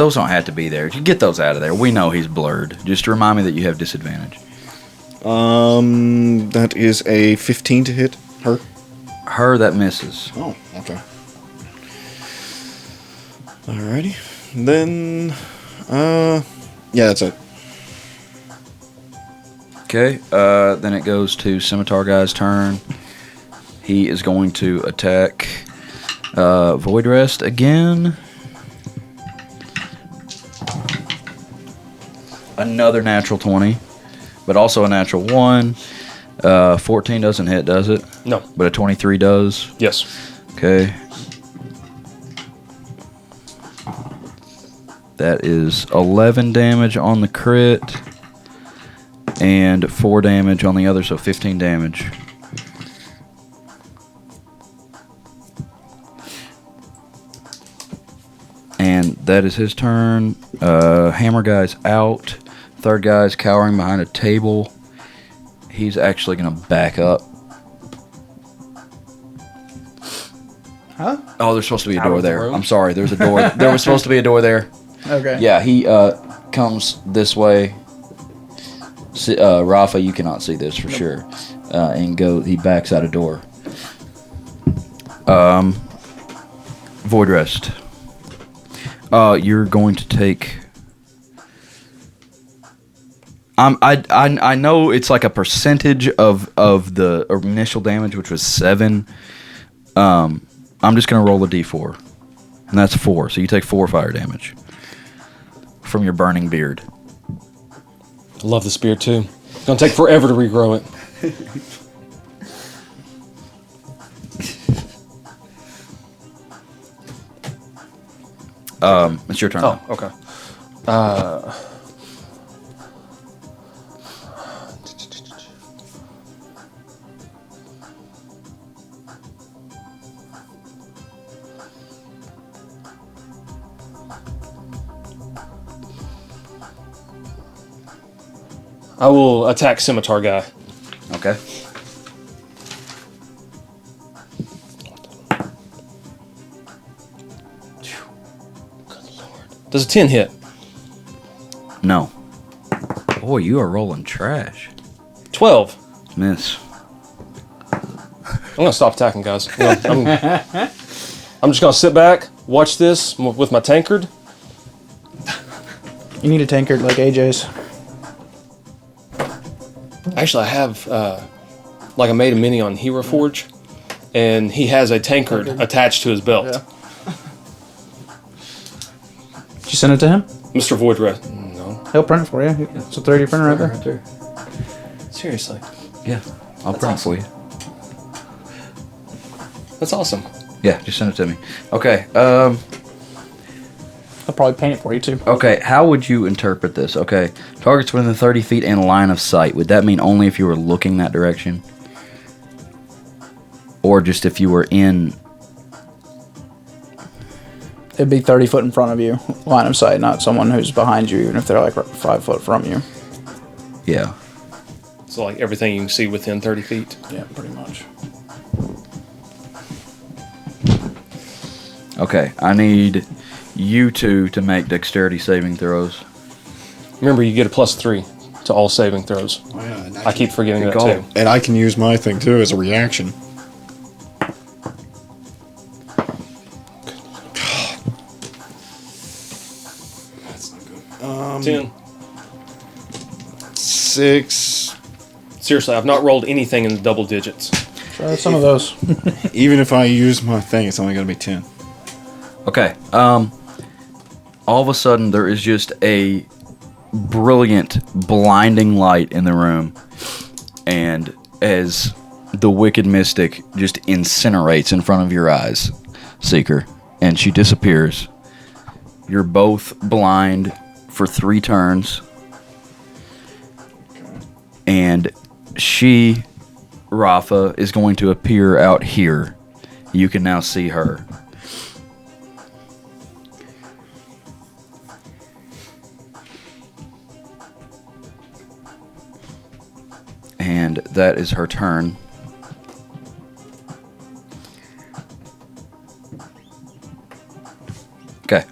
those don't have to be there. You get those out of there. We know he's blurred. Just remind me that you have disadvantage. That is a 15 to hit her. Her, that misses. Oh, okay. Alrighty. Then, yeah, that's it. Okay, then it goes to Scimitar Guy's turn. He is going to attack Void Rest again. Another natural 20, but also a natural 1. 14 doesn't hit, does it? No. But a 23 does? Yes. Okay. That is 11 damage on the crit and 4 damage on the other, so 15 damage. And that is his turn. Hammer Guy's out. Third guy's cowering behind a table. He's actually going to back up. Huh? Oh, there's supposed to be a Out door of the there. room? I'm sorry, there's a door. There was supposed to be a door there. Okay. Yeah, he comes this way. Rafa, you cannot see this for sure. And he backs out a door. Void Rest. You're going to take. I know it's like a percentage of the initial damage, which was 7. I'm just gonna roll a d4, and that's 4. So you take 4 fire damage from your burning beard. I love this beard too. It's gonna take forever to regrow it. It's your turn. Oh, okay. I will attack Scimitar Guy. Okay. Does a 10 hit? No. Boy, you are rolling trash. 12. Miss. I'm gonna stop attacking, guys. I'm just gonna sit back, watch this with my tankard. You need a tankard like AJ's. Actually, I have like I made a mini on Hero Forge, and he has a tankard attached to his belt. Yeah. Did you send it to him? Mr. Void Rest. No. He'll print it for you. It's a 30 printer right there. Seriously. Yeah, I'll print it for you. That's awesome. Yeah, just send it to me. Okay. I'll probably paint it for you too. Okay, how would you interpret this? Okay, targets within 30 feet and line of sight. Would that mean only if you were looking that direction? Or just if you were in... It'd be 30 foot in front of you, line of sight, not someone who's behind you, even if they're like 5 foot from you. Yeah. So like everything you can see within 30 feet. Yeah, pretty much. Okay, I need you two to make dexterity saving throws. Remember, you get a +3 to all saving throws. Oh, yeah, and I keep forgetting that call. too. And I can use my thing too as a reaction. That's not good. 10. 6. Seriously, I've not rolled anything in the double digits. Try some of those. Even if I use my thing, it's only going to be 10. Okay, all of a sudden there is just a brilliant, blinding light in the room, and as the Wicked Mystic just incinerates in front of your eyes, Seeker, and she disappears. You're both blind for 3 turns, and she, Rafa, is going to appear out here. You can now see her. And that is her turn. Okay.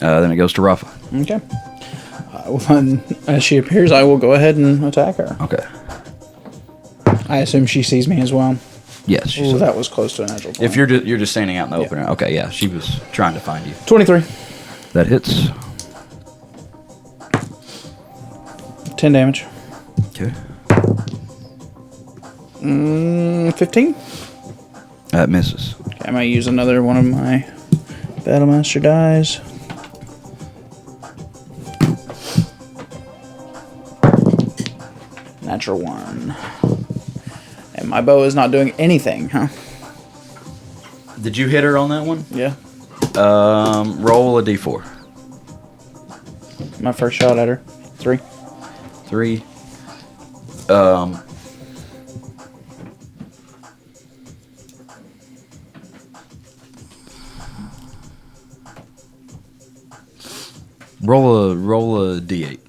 Then it goes to Rafa. Okay. Well, then, as she appears, I will go ahead and attack her. Okay. I assume she sees me as well. Yes. She Ooh, said that was close to a natural 20. if you're just standing out in the open. Okay, yeah. She was trying to find you. 23. That hits. 10 damage. Okay. 15. That misses. Okay, I might use another one of my Battlemaster dies. Natural 1. And my bow is not doing anything, huh? Did you hit her on that one? Yeah. Roll a d4. My first shot at her. 3. 3. Roll a d8.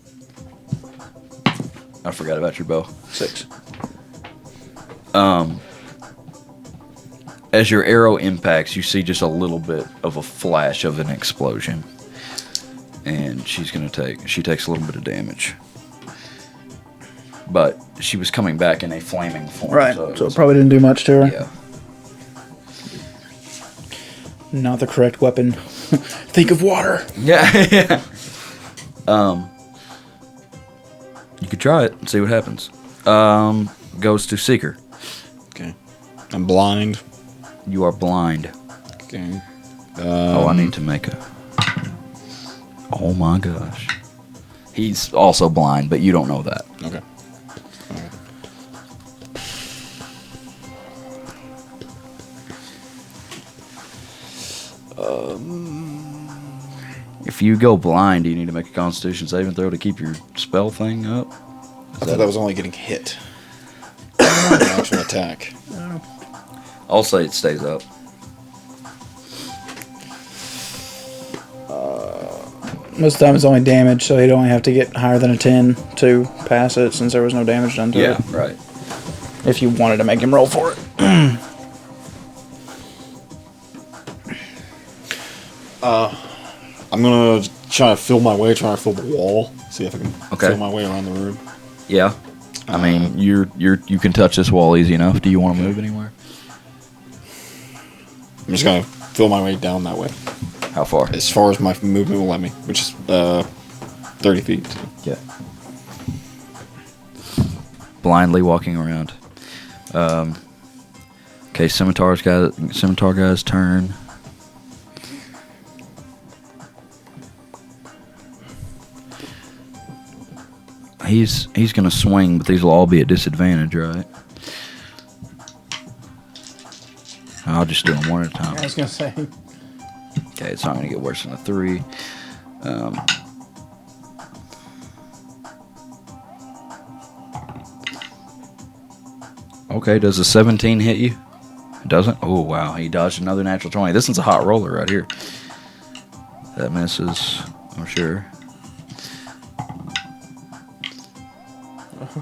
I forgot about your bow. 6. As your arrow impacts, you see just a little bit of a flash of an explosion. And she takes a little bit of damage. But she was coming back in a flaming form. Right, So so it probably didn't do much to her. yeah. Not the correct weapon. Think of water. Yeah, yeah. You could try it and see what happens. Goes to Seeker. Okay. I'm blind. You are blind. Okay. I need to make a... Oh my gosh. He's also blind, but you don't know that. Okay. If you go blind, you need to make a Constitution saving throw to keep your spell thing up. I thought that was only getting hit. An actual attack. I'll say it stays up. Most of the time it's only damage, so he'd only have to get higher than a 10 to pass it since there was no damage done to it. Right. If you wanted to make him roll for it. I'm gonna try to fill my way, try to fill the wall. See if I can fill my way around the room. Yeah. I mean, you can touch this wall easy enough. Do you want to move anywhere? I'm just gonna fill my way down that way. How far? As far as my movement will let me, which is 30 feet. So. Yeah. Blindly walking around. Okay, Scimitar guy's turn. He's gonna swing, but these will all be at disadvantage, right? I'll just do them one at a time. I was going to say. Okay, it's not gonna get worse than a 3. Okay, does a 17 hit you? It doesn't? Oh, wow. He dodged another natural 20. This one's a hot roller right here. That misses, I'm sure.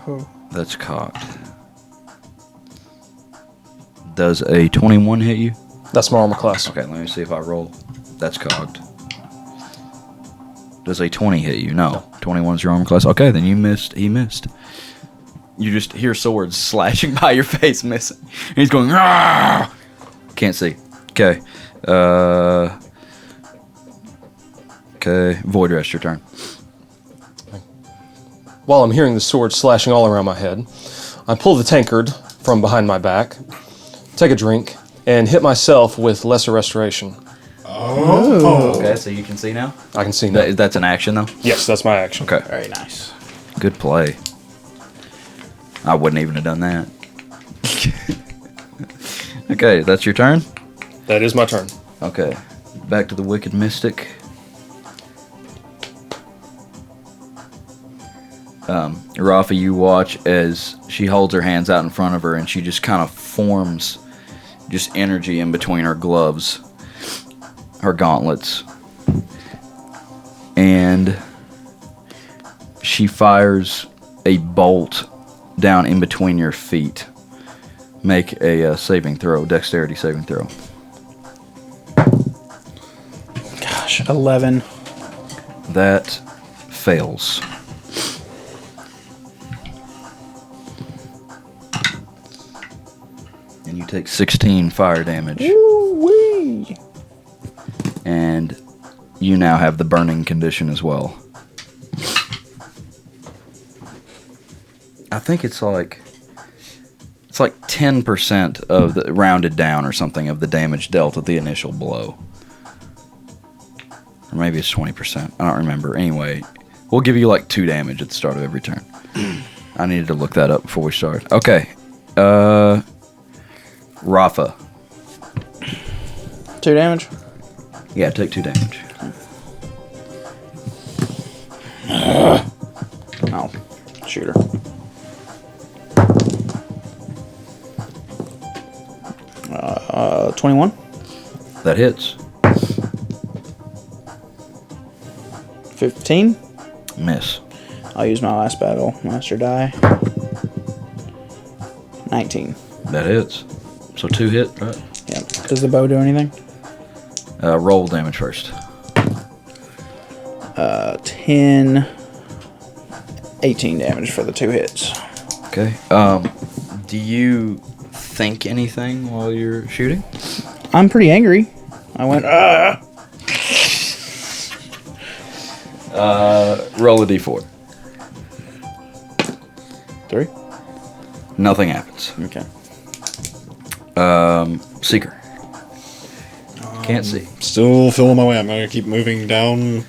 Oh. That's cocked. Does a 21 hit you? That's my armor class. Okay, let me see if I roll. That's cocked. Does a 20 hit you? No. 21's your armor class. Okay, then you missed. He missed. You just hear swords slashing by your face, missing. And he's going, "Argh!" Can't see. Okay. Okay, Void Rest, your turn. While I'm hearing the sword slashing all around my head, I pull the tankard from behind my back, take a drink, and hit myself with Lesser Restoration. Oh. Okay, so you can see now? I can see now. That's an action, though? Yes, that's my action. Okay. Very nice. Good play. I wouldn't even have done that. Okay, that's your turn? That is my turn. Okay. Back to the Wicked Mystic. Rafa, you watch as she holds her hands out in front of her and she just kind of forms just energy in between her gloves, her gauntlets. And she fires a bolt down in between your feet. Make a saving throw, dexterity saving throw. Gosh, 11. That fails. And you take 16 fire damage. Woo-wee. And you now have the burning condition as well. I think it's like 10% of the rounded down or something of the damage dealt at the initial blow. Or maybe it's 20%. I don't remember. Anyway, we'll give you like 2 damage at the start of every turn. I needed to look that up before we start. Okay. Rafa. 2 damage. Yeah, take 2 damage. Oh, shooter. Uh, 21. That hits. 15. Miss. I'll use my last battle master die. 19. That hits. So 2 hit, right? Yep. Does the bow do anything? Roll damage first. 10. 18 damage for the 2 hits. Okay. Do you think anything while you're shooting? I'm pretty angry. I went, ah! Roll a d4. 3. Nothing happens. Okay. Seeker. Can't see. Still feeling my way. I'm gonna keep moving down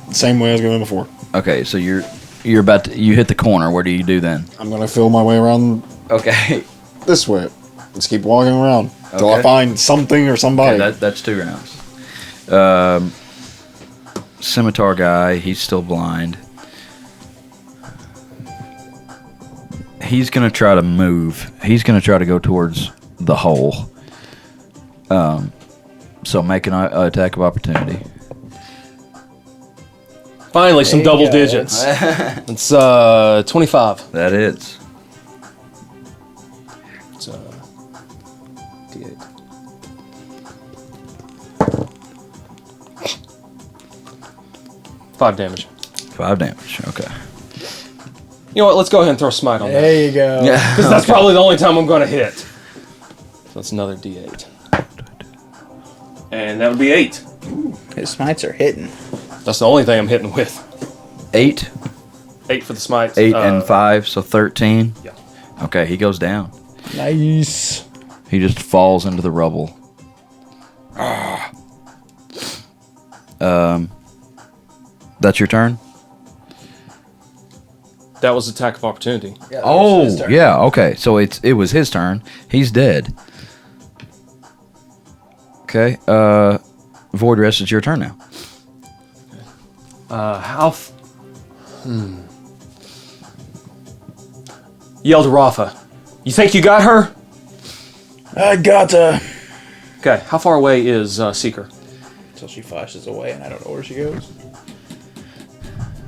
the same way I was going before. Okay, so you're about to, you hit the corner. What do you do then? I'm gonna feel my way around Okay. this way. Let's keep walking around until I Okay. find something or somebody. Okay, that's 2 rounds. Scimitar guy, he's still blind. He's gonna try to move. He's gonna try to go towards the hole. So make an attack of opportunity. Finally, some There double you go. digits. It's 25. That hits. It's D8. Five damage. 5 damage. Okay. You know what? Let's go ahead and throw smite on that. There you go. Yeah. Because that's probably the only time I'm going to hit. So that's another D8. And that would be 8. His smites are hitting. That's the only thing I'm hitting with. 8. 8 for the smites. 8 and 5, so 13. Yeah. Okay, he goes down. Nice. He just falls into the rubble. That's your turn? That was attack of opportunity. Oh, yeah, okay. So it was his turn. He's dead. Okay, Void Rest, it's your turn now. Yell to Rafa. You think you got her? I gotta. Okay, how far away is Seeker? Until she flashes away and I don't know where she goes.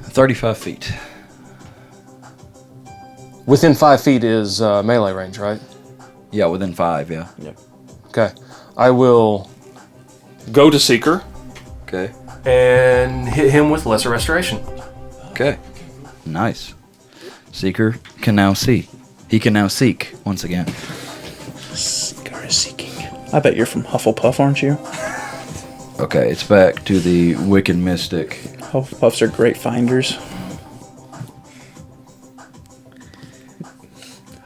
35 feet. Within 5 feet is melee range, right? Yeah, within 5, yeah. Yep. Okay. I will go to Seeker Okay. and hit him with Lesser Restoration. Okay. Nice. Seeker can now see. He can now seek once again. Seeker is seeking. I bet you're from Hufflepuff, aren't you? Okay, it's back to the Wicked Mystic. Hufflepuffs are great finders.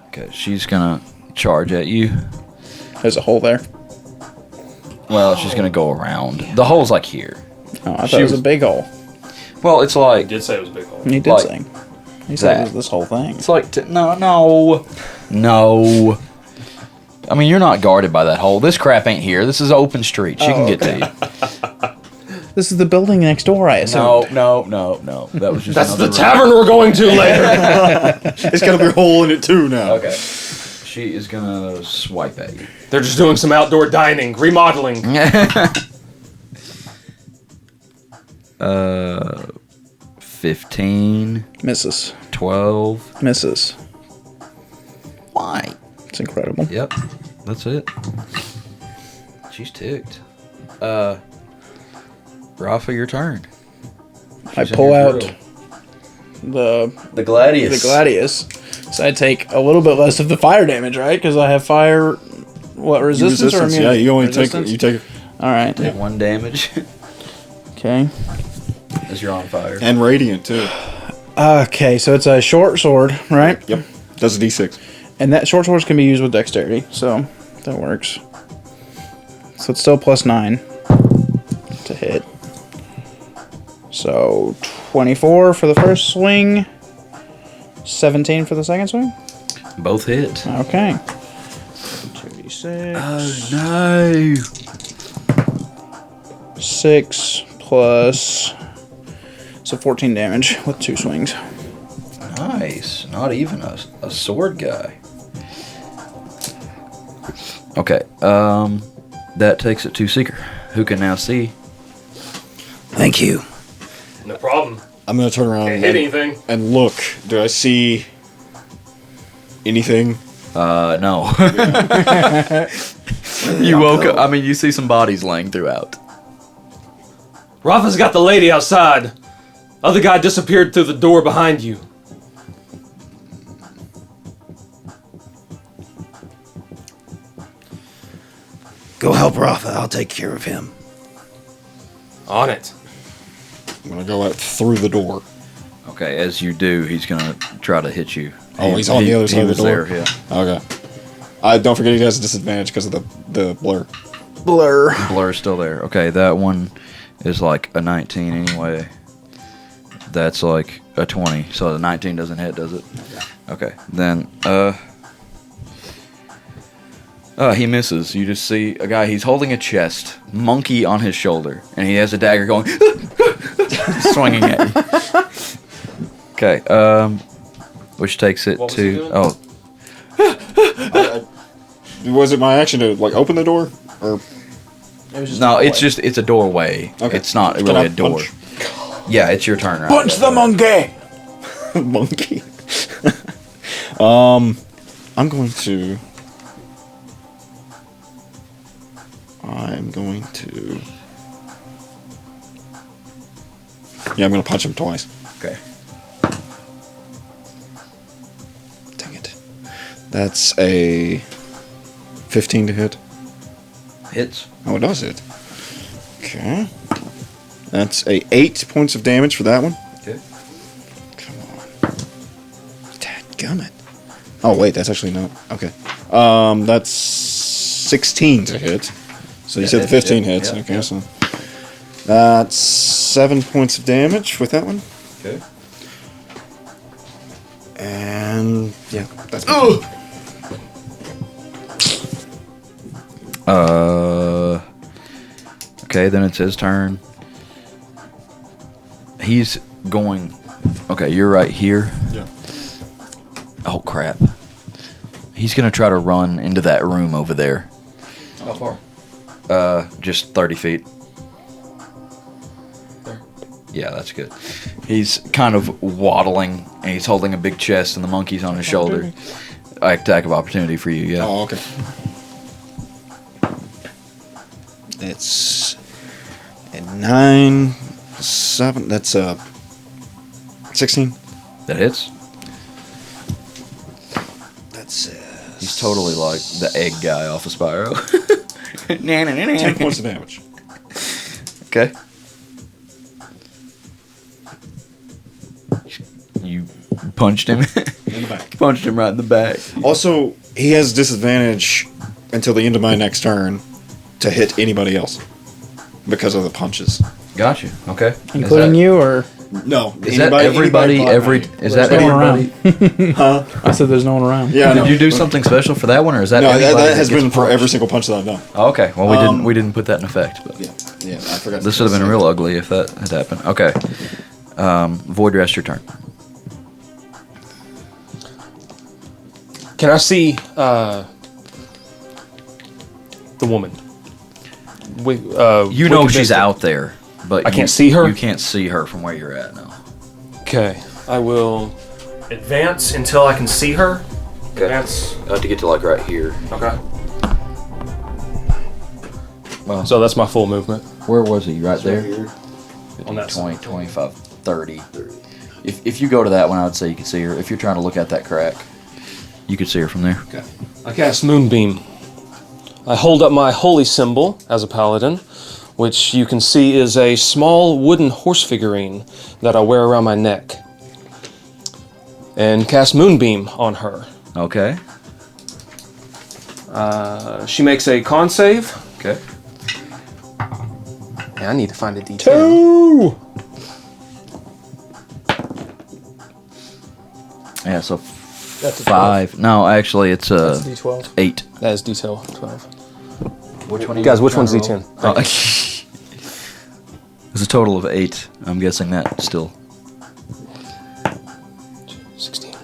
Okay, she's gonna charge at you. There's a hole there. Well, she's gonna go around. The hole's like here. Oh, I thought She it was a was- big hole. Well, it's like Did say it was a big hole. He did Like say. He said it that. was this whole thing. it's like no. I mean, you're not guarded by that hole. This crap ain't here. This is open street. She can get to you. This is the building next door, I assume. No. That was just That's the another room. tavern we're going to later. It's got a big hole in it too now. Okay. She is gonna swipe at you. They're just doing some outdoor dining, remodeling. 15, Misses. 12. Misses. Why? It's incredible. Yep. That's it. She's ticked. Rafa, your turn. I pull out the Gladius. The Gladius. So I take a little bit less of the fire damage, right? Because I have fire. What resistance or immunity? Yeah, you only resistance? take All right. Take 1 damage Okay. as you're on fire. and radiant too. Okay, so it's a short sword, right? Yep, does a d6. And that short swords can be used with dexterity, so that works. So it's still +9 to hit. So 24 for the first swing, 17 for the second swing. Both hit. Okay. 2d6. Oh no! 6 plus. So 14 damage with 2 swings. Nice. Not even a sword guy. Okay. That takes it to Seeker, who can now see. Thank you. No problem. I'm gonna turn around Can't hit anything. and look. Do I see anything? No. You woke up. I mean, you see some bodies laying throughout. Rafa's got the lady outside. Other guy disappeared through the door behind you. Go help Rafa. I'll take care of him. On it. I'm gonna go out through the door. Okay, as you do, he's gonna try to hit you. Oh, he's on the other side of the was door? There, yeah. Okay. Don't forget he has a disadvantage because of the blur. Blur. Blur's still there. Okay, that one is like a 19 anyway. That's like a 20. So the 19 doesn't hit, does it? Okay. Then he misses. You just see a guy, he's holding a chest, monkey on his shoulder, and he has a dagger going swinging at you. Okay, which takes it What was he to doing? Was it my action to like open the door or? no, it's a doorway. Okay. It's not Can really I a door. punch? Yeah, it's your turn right Punch the monkey! Monkey. I'm going to. Yeah, I'm going to punch him twice. Okay. Dang it. That's a 15 to hit. Hits. Oh, it does hit. Okay. That's a 8 points of damage for that one. Okay. Come on. Dadgummit. Oh, wait, that's actually not. Okay. That's 16 to hit. So you said the 15 hits. Yeah, okay, yeah. so that's 7 points of damage with that one. Okay. And yeah, that's Okay, then it's his turn. He's going. Okay, you're right here. Yeah. Oh crap. He's gonna try to run into that room over there. How far? Just 30 feet. There. Yeah, that's good. He's kind of waddling, and he's holding a big chest, and the monkey's on his shoulder. Attack of opportunity for you, yeah. Oh, okay. It's a 9, 7. That's 16. That hits. That's He's totally like the egg guy off of Spyro. 10 points of damage. Okay. You punched him. In the back. Punched him right in the back. Also, he has disadvantage until the end of my next turn to hit anybody else because of the punches. Gotcha. Okay. Including you, or No, Is that everybody? Is that no one everybody? I said there's no one around. Yeah, Did no. you do something special for that one, or is that No, everybody that has gets been for punched? every single punch that I've done. Oh, okay. Well, we didn't put that in effect, but Yeah, I forgot. this would have been real ugly if that had happened. Okay. Void rest your turn. Can I see the woman? You know she's out there, but I can't see her? You can't see her from where you're at now. Okay, I will advance until I can see her. Advance. To get to like right here. Okay. Well, So that's my full movement. where was he? Right there. On that 20, 25, 30. If you go to that one, I would say you could see her. If you're trying to look at that crack, you could see her from there. Okay. I cast Moonbeam. I hold up my holy symbol as a paladin, which you can see is a small wooden horse figurine that I wear around my neck. And cast Moonbeam on her. Okay. She makes a con save. Okay. Yeah, I need to find a D10. 2! Yeah, so That's a 5. No, actually, it's That's a D12. 8. That is detail 12. Which one? Guys, which one's D10? It's a total of 8. I'm guessing that still. 16.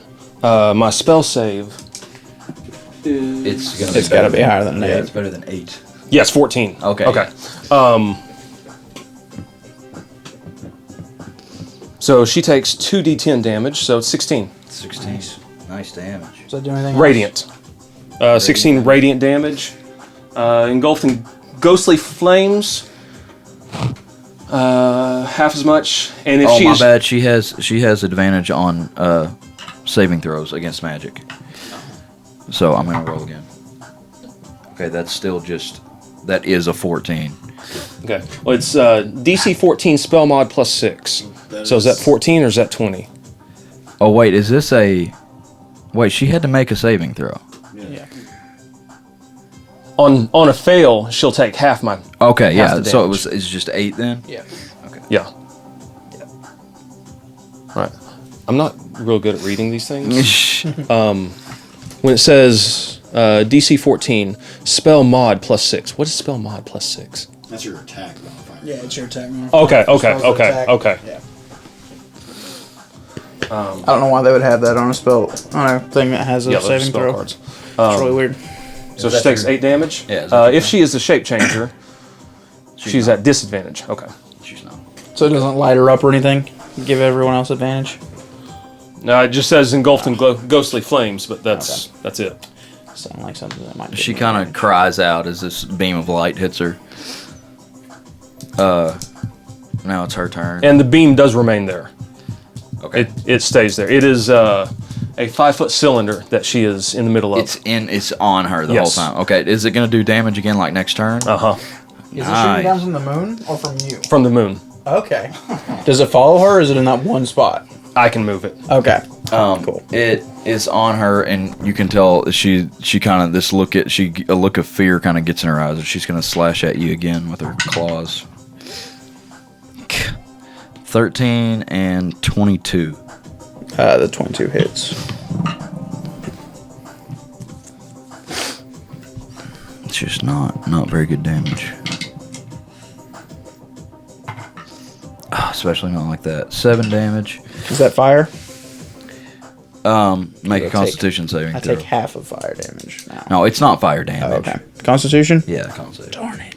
My spell save. It's Gotta be higher than an 8. Yeah, it's better than 8. Yes, 14. Okay. Okay. So she takes 2d10 damage, so it's 16. 16. Nice damage. Does that do anything Radiant. 16 radiant damage. Engulfed in ghostly flames. Half as much. And if Oh, she my is bad. She has advantage on saving throws against magic. So I'm gonna roll again. Okay, that's still that is a 14. okay, well it's DC 14 spell mod plus 6. So is that 14 or is that 20? Oh wait, is this a? Wait, she had to make a saving throw. Yeah. On a fail, she'll take half my. Okay, half yeah. the So damage. it's just 8 then. Yeah. Yeah. Right. I'm not real good at reading these things. When it says DC 14 spell mod plus 6, what is spell mod plus 6? That's your attack modifier. Yeah, it's your attack. Okay. Yeah. I don't know why they would have that on a thing that has a Yeah, those saving spell throw. cards. It's really weird. So she takes 8 damage. Yeah, is that if she is the shape changer, she's at disadvantage. Okay. She's not. So it doesn't light her up or anything? Give everyone else advantage? No, it just says engulfed in ghostly flames, but that's it. Sound like something that might. She kind of cries out as this beam of light hits her. Now it's her turn. And the beam does remain there. Okay. It stays there. It is a 5-foot cylinder that she is in the middle of. It's on her the Yes. whole time. Okay, is it gonna do damage again like next turn? Uh-huh. Is it shooting down from the moon or from you? From the moon. Okay. Does it follow her or is it in that one spot? I can move it. Okay. Cool. It is on her, and you can tell she kind of a look of fear kind of gets in her eyes, and she's gonna slash at you again with her claws. 13 and 22. The 22 hits. It's just not very good damage. Especially not like that. 7 damage. Is that fire? Make a Constitution saving I throw. take half of fire damage now. No, it's not fire Oh, damage. okay. Constitution? Yeah, Constitution. Darn it.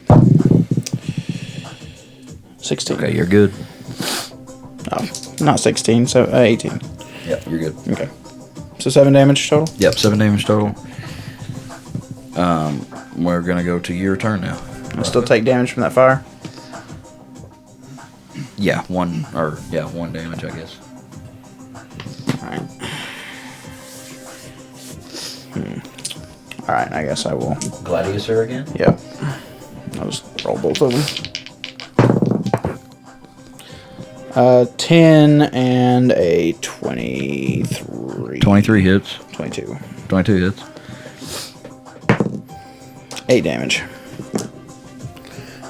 16. Okay, you're good. Oh, not 16, so 18. Yep, you're good. Okay. So 7 damage total? Yep, 7 damage total. We're gonna go to your turn now. I still take damage from that fire? Yeah, one damage, I guess. Alright. Alright, I guess I will. Gladius her again? Yep. I'll just roll both of them. 10 and a 23. 23 hits. 22. 22 hits. 8 damage.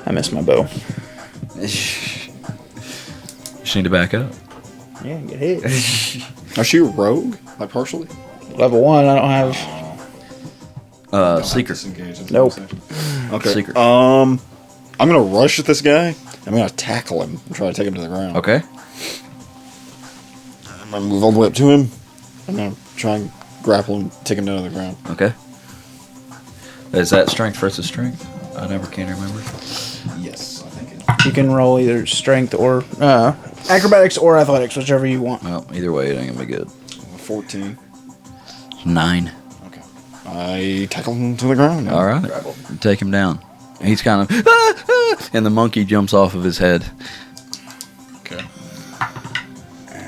I missed my bow. Just need to back up. Yeah, get hit. Is she a rogue? Like partially? Level 1, I don't have. Seeker. Nope. Okay. Secret. I'm gonna rush at this guy. I'm gonna tackle him and try to take him to the ground. Okay. I'm gonna move all the way up to him. I'm gonna try and grapple him, take him down to the ground. Okay. Is that strength versus strength? I never can remember. Yes, I think it. You can roll either strength or acrobatics or athletics, whichever you want. Well, either way, it ain't gonna be good. 14. 9. Okay. I tackle him to the ground. All right. You take him down. He's kind of, and the monkey jumps off of his head. Okay.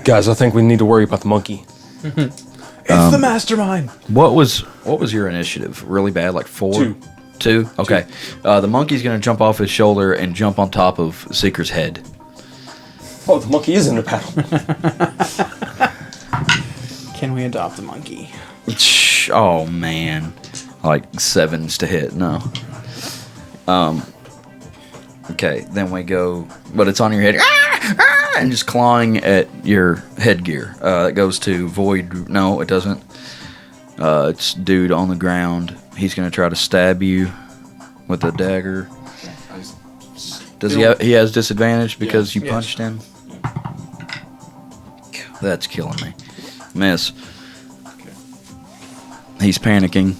Guys, I think we need to worry about the monkey. It's the mastermind. What was your initiative? Really bad, like 4? 2. 2? Okay. The monkey's gonna jump off his shoulder and jump on top of Seeker's head. Oh, the monkey is in the battle. Can we adopt the monkey? Oh man, like 7s to hit. No. Okay, then we go, but it's on your head, and just clawing at your headgear. It goes to Void. No, it doesn't. It's dude on the ground. He's gonna try to stab you with a dagger. Does he have? He has disadvantage because you punched him. That's killing me. Miss. He's panicking.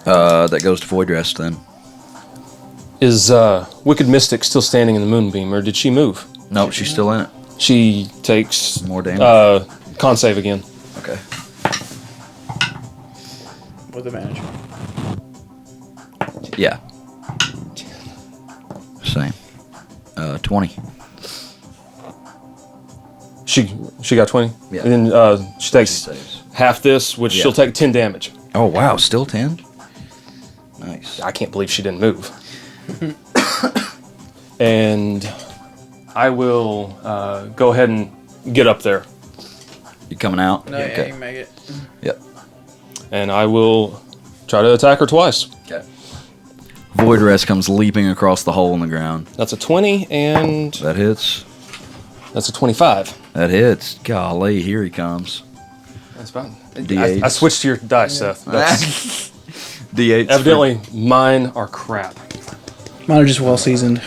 That goes to Void Rest then. Is Wicked Mystic still standing in the moonbeam, or did she move? Nope, she's still in it. She takes More damage. Con save again. Okay. With advantage. Yeah. Same. 20. She got 20. Yeah. And then she takes Saves. half this, which Yeah. she'll take 10 damage. Oh wow, still 10. Nice. I can't believe she didn't move. And I will go ahead and get up there, You coming out? No, yeah, you Okay. can make it. Yep. and I will try to attack her twice. Okay. Void Rest comes leaping across the hole in the ground. That's a 20, and That hits. that's a 25. That hits. Golly, here he comes. That's fine. D8s. I switched to your dice, Seth. That's, D8. evidently, mine are crap. Mine are just well seasoned.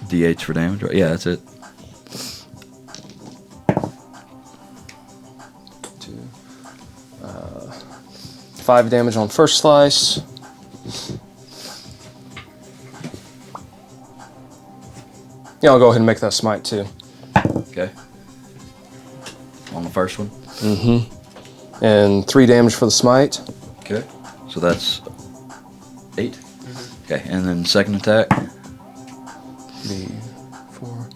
D8s for damage. Right? Yeah, that's it. 5 damage on first slice. Yeah, I'll go ahead and make that smite too. Okay. On the first one. And 3 damage for the smite. Okay. So that's 8. Okay, and then second attack. The 4,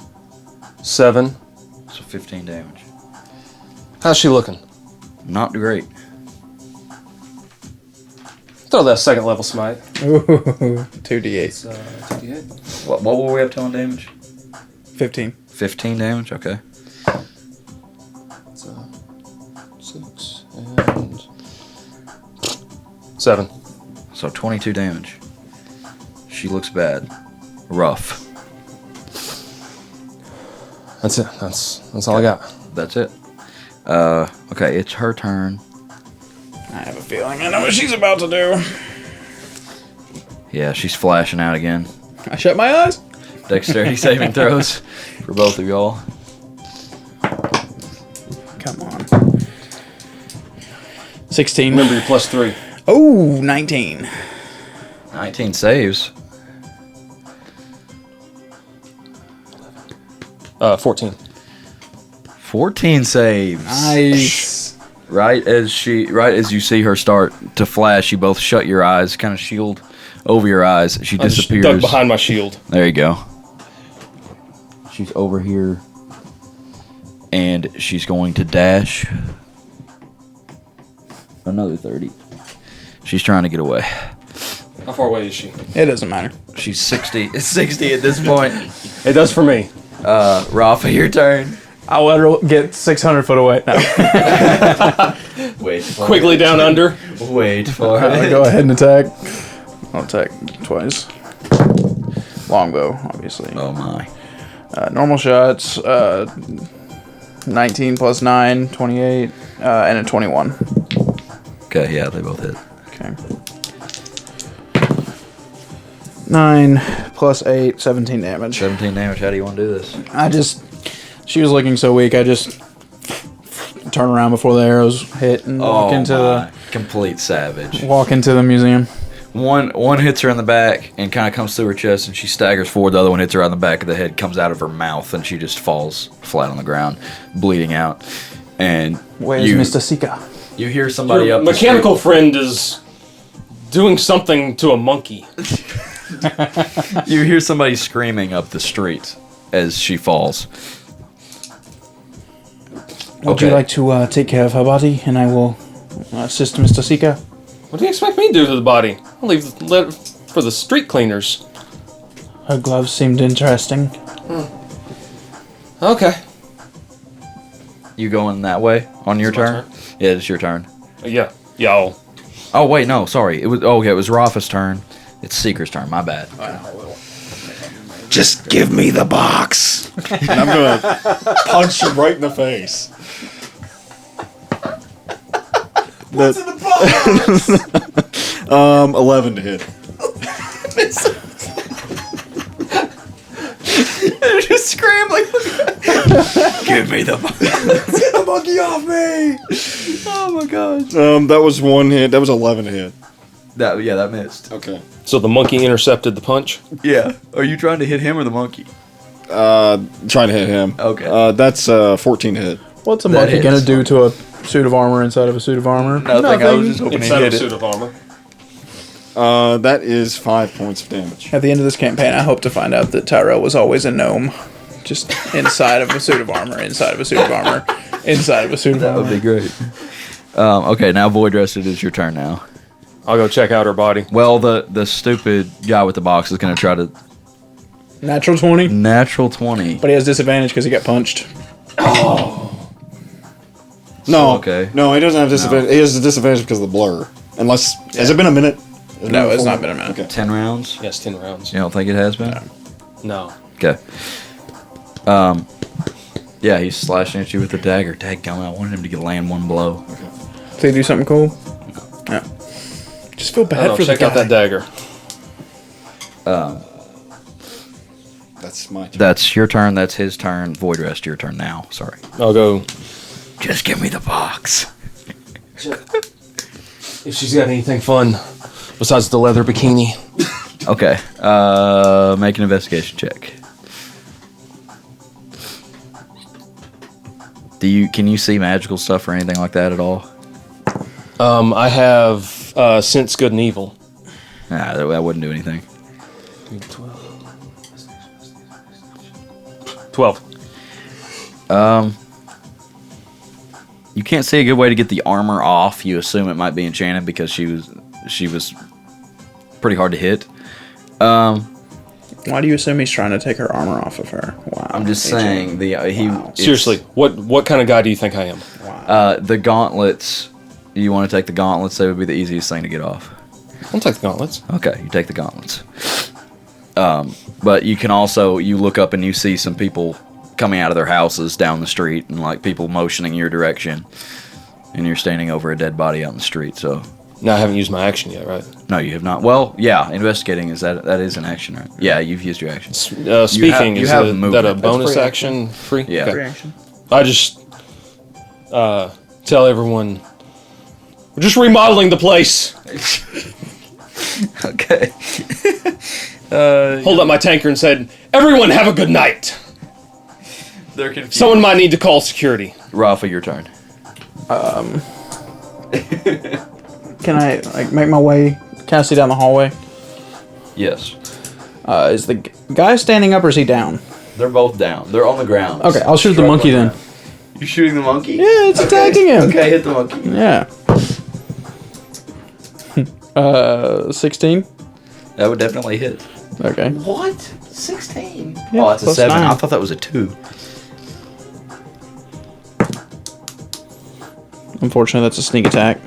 7. So 15 damage. How's she looking? Not great. Throw that second level smite. Ooh, 2d8. 2d8. What were we up to on damage? 15. 15 damage. Okay. It's 6 and 7. So 22 damage. She looks bad. Rough. That's it. That's all I got. That's it. Okay, it's her turn. I have a feeling I know what she's about to do. Yeah, she's flashing out again. I shut my eyes. Dexterity saving throws for both of y'all. Come on. 16. Remember your +3. Oh, 19. 19 saves. 14. 14 saves. Nice. Right as you see her start to flash, you both shut your eyes, kind of shield over your eyes. She I just disappears. dug behind my shield. There you go. She's over here, and she's going to dash another 30. She's trying to get away. How far away is she? It doesn't matter. She's 60. It's 60 at this point. It does for me. Rafa, your turn. I'll let her get 600 foot away. No. Wait. Quickly down under. Wait for I'll go ahead and attack. I'll attack twice. Longbow, obviously. Oh my. Normal shots. 19 plus 9, 28, and a 21. Okay, yeah, they both hit. Okay. 9 plus 8, 17 damage. 17 damage. How do you want to do this? She was looking so weak, I just turn around before the arrows hit and walk into complete savage. the museum. One hits her in the back and kind of comes through her chest, and she staggers forward. The other one hits her on the back of the head, comes out of her mouth, and she just falls flat on the ground, bleeding out. And Where's Mr. Seeker? You hear somebody Your up the mechanical friend is doing something to a monkey. You hear somebody screaming up the street as she falls. Would you like to take care of her body, and I will assist Mr. Seeker? What do you expect me to do to the body? I'll leave it for the street cleaners. Her gloves seemed interesting. Okay. You going that way on your turn? Yeah, it's your turn. Yeah. Y'all. Oh wait, no, sorry. It was Rafa's turn. It's Seeker's turn. My bad. Just give me the box. And I'm gonna punch you right in the face. What's in the box? 11 to hit. Just scream like, give me the monkey. Get the monkey off me! Oh my gosh. That was 1 hit. That was 11 to hit. That missed. Okay. So the monkey intercepted the punch? Yeah. Are you trying to hit him or the monkey? Trying to hit him. Okay. That's 14 to hit. What's a That monkey gonna hits. do to a suit of armor inside of a suit of armor? Nothing. I was just hoping he Inside of hit a it. suit of armor. That is 5 points of damage. At the end of this campaign, I hope to find out that Tyrell was always a gnome. Just inside of a suit of armor, inside of a suit of armor, inside of a suit of That would armor. be great. Okay, now Void Rest, it is your turn now. I'll go check out her body. Well, the stupid guy with the box is going to try to... Natural 20, Natural 20. but he has disadvantage because he got punched. No. Okay. No, he doesn't have disadvantage. He has a disadvantage because of the blur. Unless... Has it been a minute? No, it's not been a minute. Okay. 10 rounds? Yes, 10 rounds. You don't think it has been? No. Okay. Yeah, he's slashing at you with the dagger. Dadgummit, I wanted him to land one blow. Did he do something cool? No. Just feel bad for the check guy. out that dagger. That's my turn. That's your turn. That's his turn. Void Rest, your turn now. Sorry. I'll go. Just give me the box. If she's got anything fun besides the leather bikini. Okay. Make an investigation check. Can you see magical stuff or anything like that at all? I have sense good and evil. Nah, that wouldn't do anything. 12. You can't see a good way to get the armor off. You assume it might be enchanted because she was pretty hard to hit. Why do you assume he's trying to take her armor off of her? Wow. I'm just saying Seriously, what kind of guy do you think I am? the gauntlets. You want to take the gauntlets? That would be the easiest thing to get off. I'll take the gauntlets. Okay, you take the gauntlets. But you can also, you look up and you see some people coming out of their houses down the street and like people motioning your direction. And you're standing over a dead body out in the street, so. Now I haven't used my action yet, right? No, you have not. Well, yeah, investigating that is an action, right? Yeah, you've used your action. Speaking, you have that a movement. bonus free action? Free? Yeah. Okay. Reaction. I just tell everyone we're just remodeling the place. Okay. Hold up my tanker and said, "Everyone have a good night." They're confused. Someone might need to call security. Rafa, your turn. Can I make my way, Cassie, down the hallway? Yes. Is the guy standing up or is he down? They're both down. They're on the ground. Okay, I'll shoot the monkey then. You shooting the monkey? Yeah, it's attacking him. Okay, hit the monkey. Yeah. 16. That would definitely hit. Okay. What? 16? Yeah, Oh, that's a plus 7. 9. I thought that was a 2. Unfortunately, that's a sneak attack.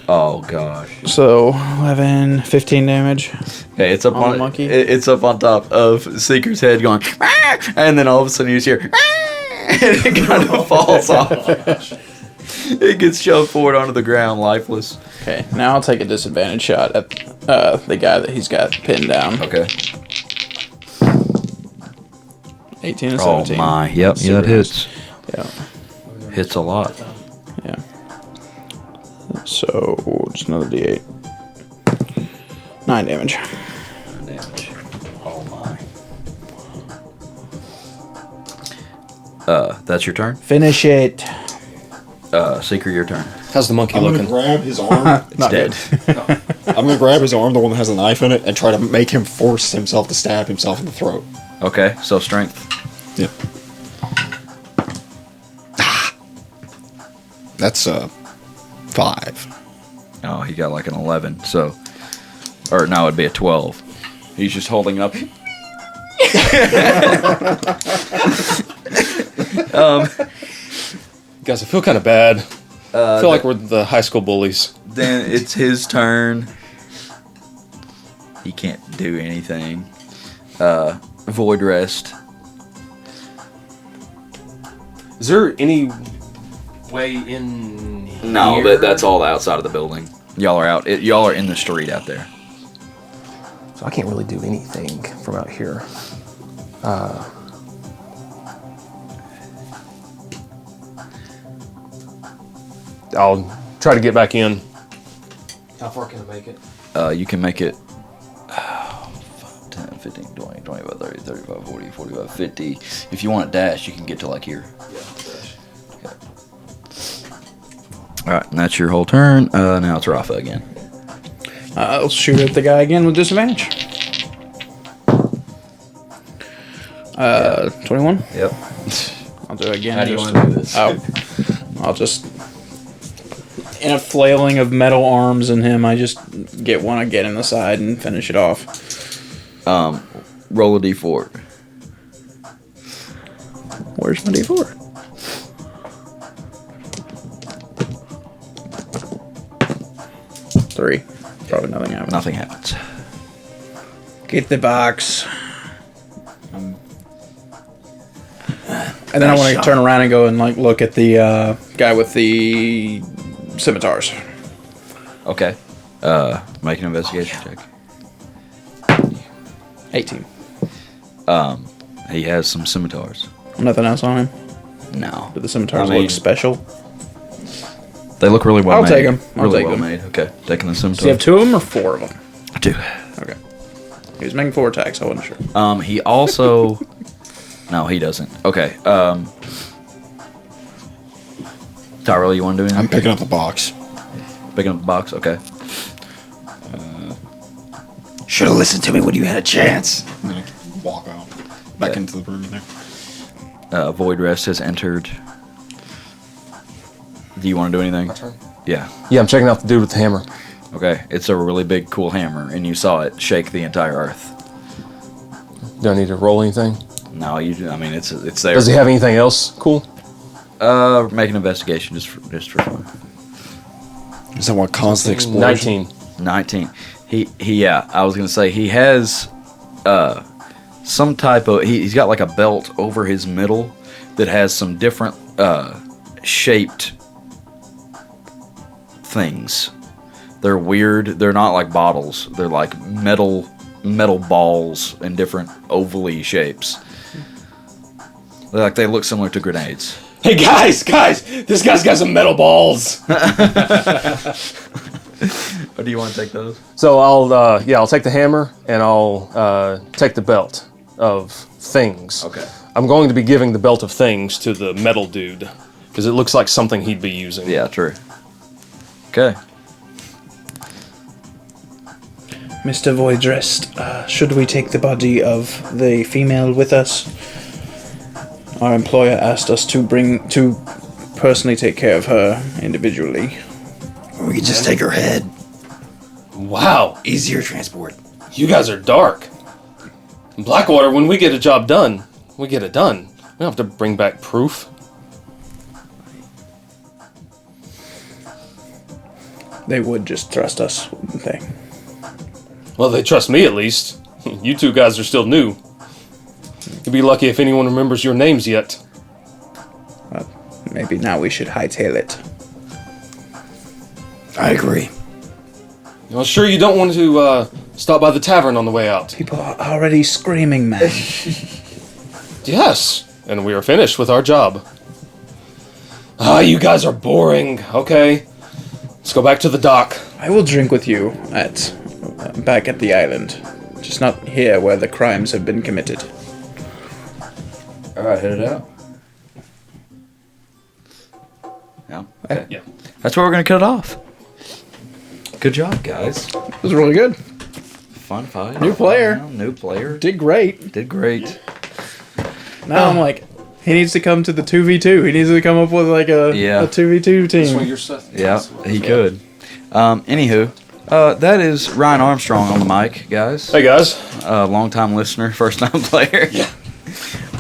Oh gosh. So 11, 15 damage. Okay, it's up On on the monkey? It's up on top of Seeker's head, going, "Ah!" And then all of a sudden you just hear, "Ah!" And it kind of falls off. It gets shoved forward onto the ground, lifeless. Okay, now I'll take a disadvantage shot at the guy that he's got pinned down. Okay. 18 and Oh 17. my. Yep. Yeah, that hits. Yeah. Hits a lot. Yeah. So just another D8. 9 damage. Damage. Oh my. That's your turn. Finish it. Seeker, your turn. How's the monkey I'm looking? gonna grab his arm. It's dead. I'm gonna grab his arm, the one that has a knife in it, and try to make him force himself to stab himself in the throat. Okay, so strength. Yeah. That's 5. Oh, he got like an 11. So, or no, it'd be a 12. He's just holding up. Guys, I feel kind of bad. I feel like we're the high school bullies. Then it's his turn. He can't do anything. Void rest. Is there any way in No, here? that's all outside of the building. Y'all are out. Y'all are in the street out there. So I can't really do anything from out here. I'll try to get back in. How far can I make it? You can make it 10, 15, 20, 25, 30, 35, 40, 45, 50. If you want to dash, you can get to like here. Yeah, dash. Okay. Alright, and that's your whole turn. Now it's Rafa again. I'll shoot at the guy again with disadvantage. 21? Yep. I'll do it again. How do you want to do this? I'll just... In a flailing of metal arms and him, I just get one again in the side and finish it off. Roll a d4. Where's my d4? Three. Probably nothing happens. Nothing happens. Get the box. And then I want to turn around and go and like look at the guy with the scimitars. Okay. Make an investigation check. 18. He has some scimitars. Nothing else on him? No. Do the scimitars I mean, look special? They look really well I'll made. take 'em. I'll Really take well 'em. made. Okay. Taking the Does he have scimitars. 2 of them or 4 of them? 2. Okay. He was making 4 attacks, I wasn't sure. He also... No, he doesn't. Okay. Tyrell, you want to do anything? I'm picking up the box. Picking up the box? Okay. Should have listened to me when you had a chance. I'm gonna walk out. Back Okay. into the room in there. Void Rest has entered. Do you want to do anything? My turn? Yeah. Yeah, I'm checking out the dude with the hammer. Okay. It's a really big, cool hammer, and you saw it shake the entire earth. Do I need to roll anything? No, I mean, it's there. Does he have anything else cool? Make an investigation just for fun. Is that what caused the explosion? 19. 19. Yeah, I was gonna say he has some type of he's got like a belt over his middle that has some different shaped things. They're weird. They're not like bottles. They're like metal balls in different ovally shapes. They look similar to grenades. Hey guys! This guy's got some metal balls! Or do you want to take those? So I'll take the hammer and I'll take the belt of things. Okay. I'm going to be giving the belt of things to the metal dude because it looks like something he'd be using. Yeah, true. Okay. Mr. Voidrest, should we take the body of the female with us? Our employer asked us to personally take care of her individually. Or we could just take her head. Wow, Easier transport. you guys are dark. In Blackwater, when we get a job done, we get it done. We don't have to bring back proof. They would just trust us, wouldn't they? Well, they trust me at least. You two guys are still new. You'll be lucky if anyone remembers your names yet. Maybe now we should hightail it. I agree. Well, sure you don't want to stop by the tavern on the way out. People are already screaming, man. Yes, and we are finished with our job. You guys are boring. Okay, let's go back to the dock. I will drink with you back at the island. Just not here where the crimes have been committed. All right, hit it out. Yeah. Okay. Yeah. that's where we're going to cut it off. Good job, guys. It was really good. Fun fight. New player. New player. Did great. Did great. Now I'm like, he needs to come to the 2v2. He needs to come up with like a 2v2 team. Yeah, he could. Anywho, that is Ryan Armstrong on the mic, guys. Hey guys. Long-time listener, first-time player. Yeah.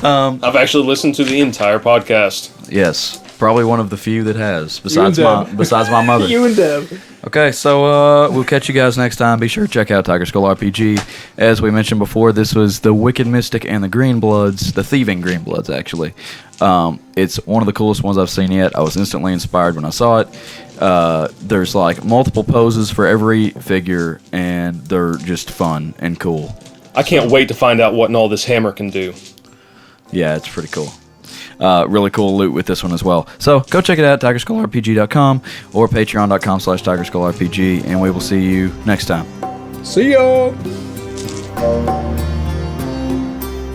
I've actually listened to the entire podcast. Yes, probably one of the few that has, besides my mother. You and Deb. Okay, so we'll catch you guys next time. Be sure to check out Tiger Skull RPG. As we mentioned before, this was the Wicked Mystic and the Green Bloods, the Thieving Green Bloods, actually. It's one of the coolest ones I've seen yet. I was instantly inspired when I saw it. There's like multiple poses for every figure, and they're just fun and cool. I can't wait to find out what all this hammer can do. Yeah, it's pretty cool. Really cool loot with this one as well. So go check it out, tigerskullrpg.com or patreon.com/tigerskullrpg, and we will see you next time. See ya!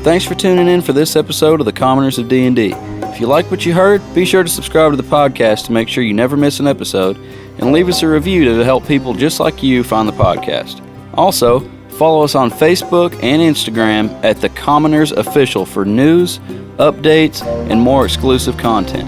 Thanks for tuning in for this episode of the Commoners of D&D. If you like what you heard, be sure to subscribe to the podcast to make sure you never miss an episode, and leave us a review to help people just like you find the podcast. Also, follow us on Facebook and Instagram at The Commoners Official for news, updates, and more exclusive content.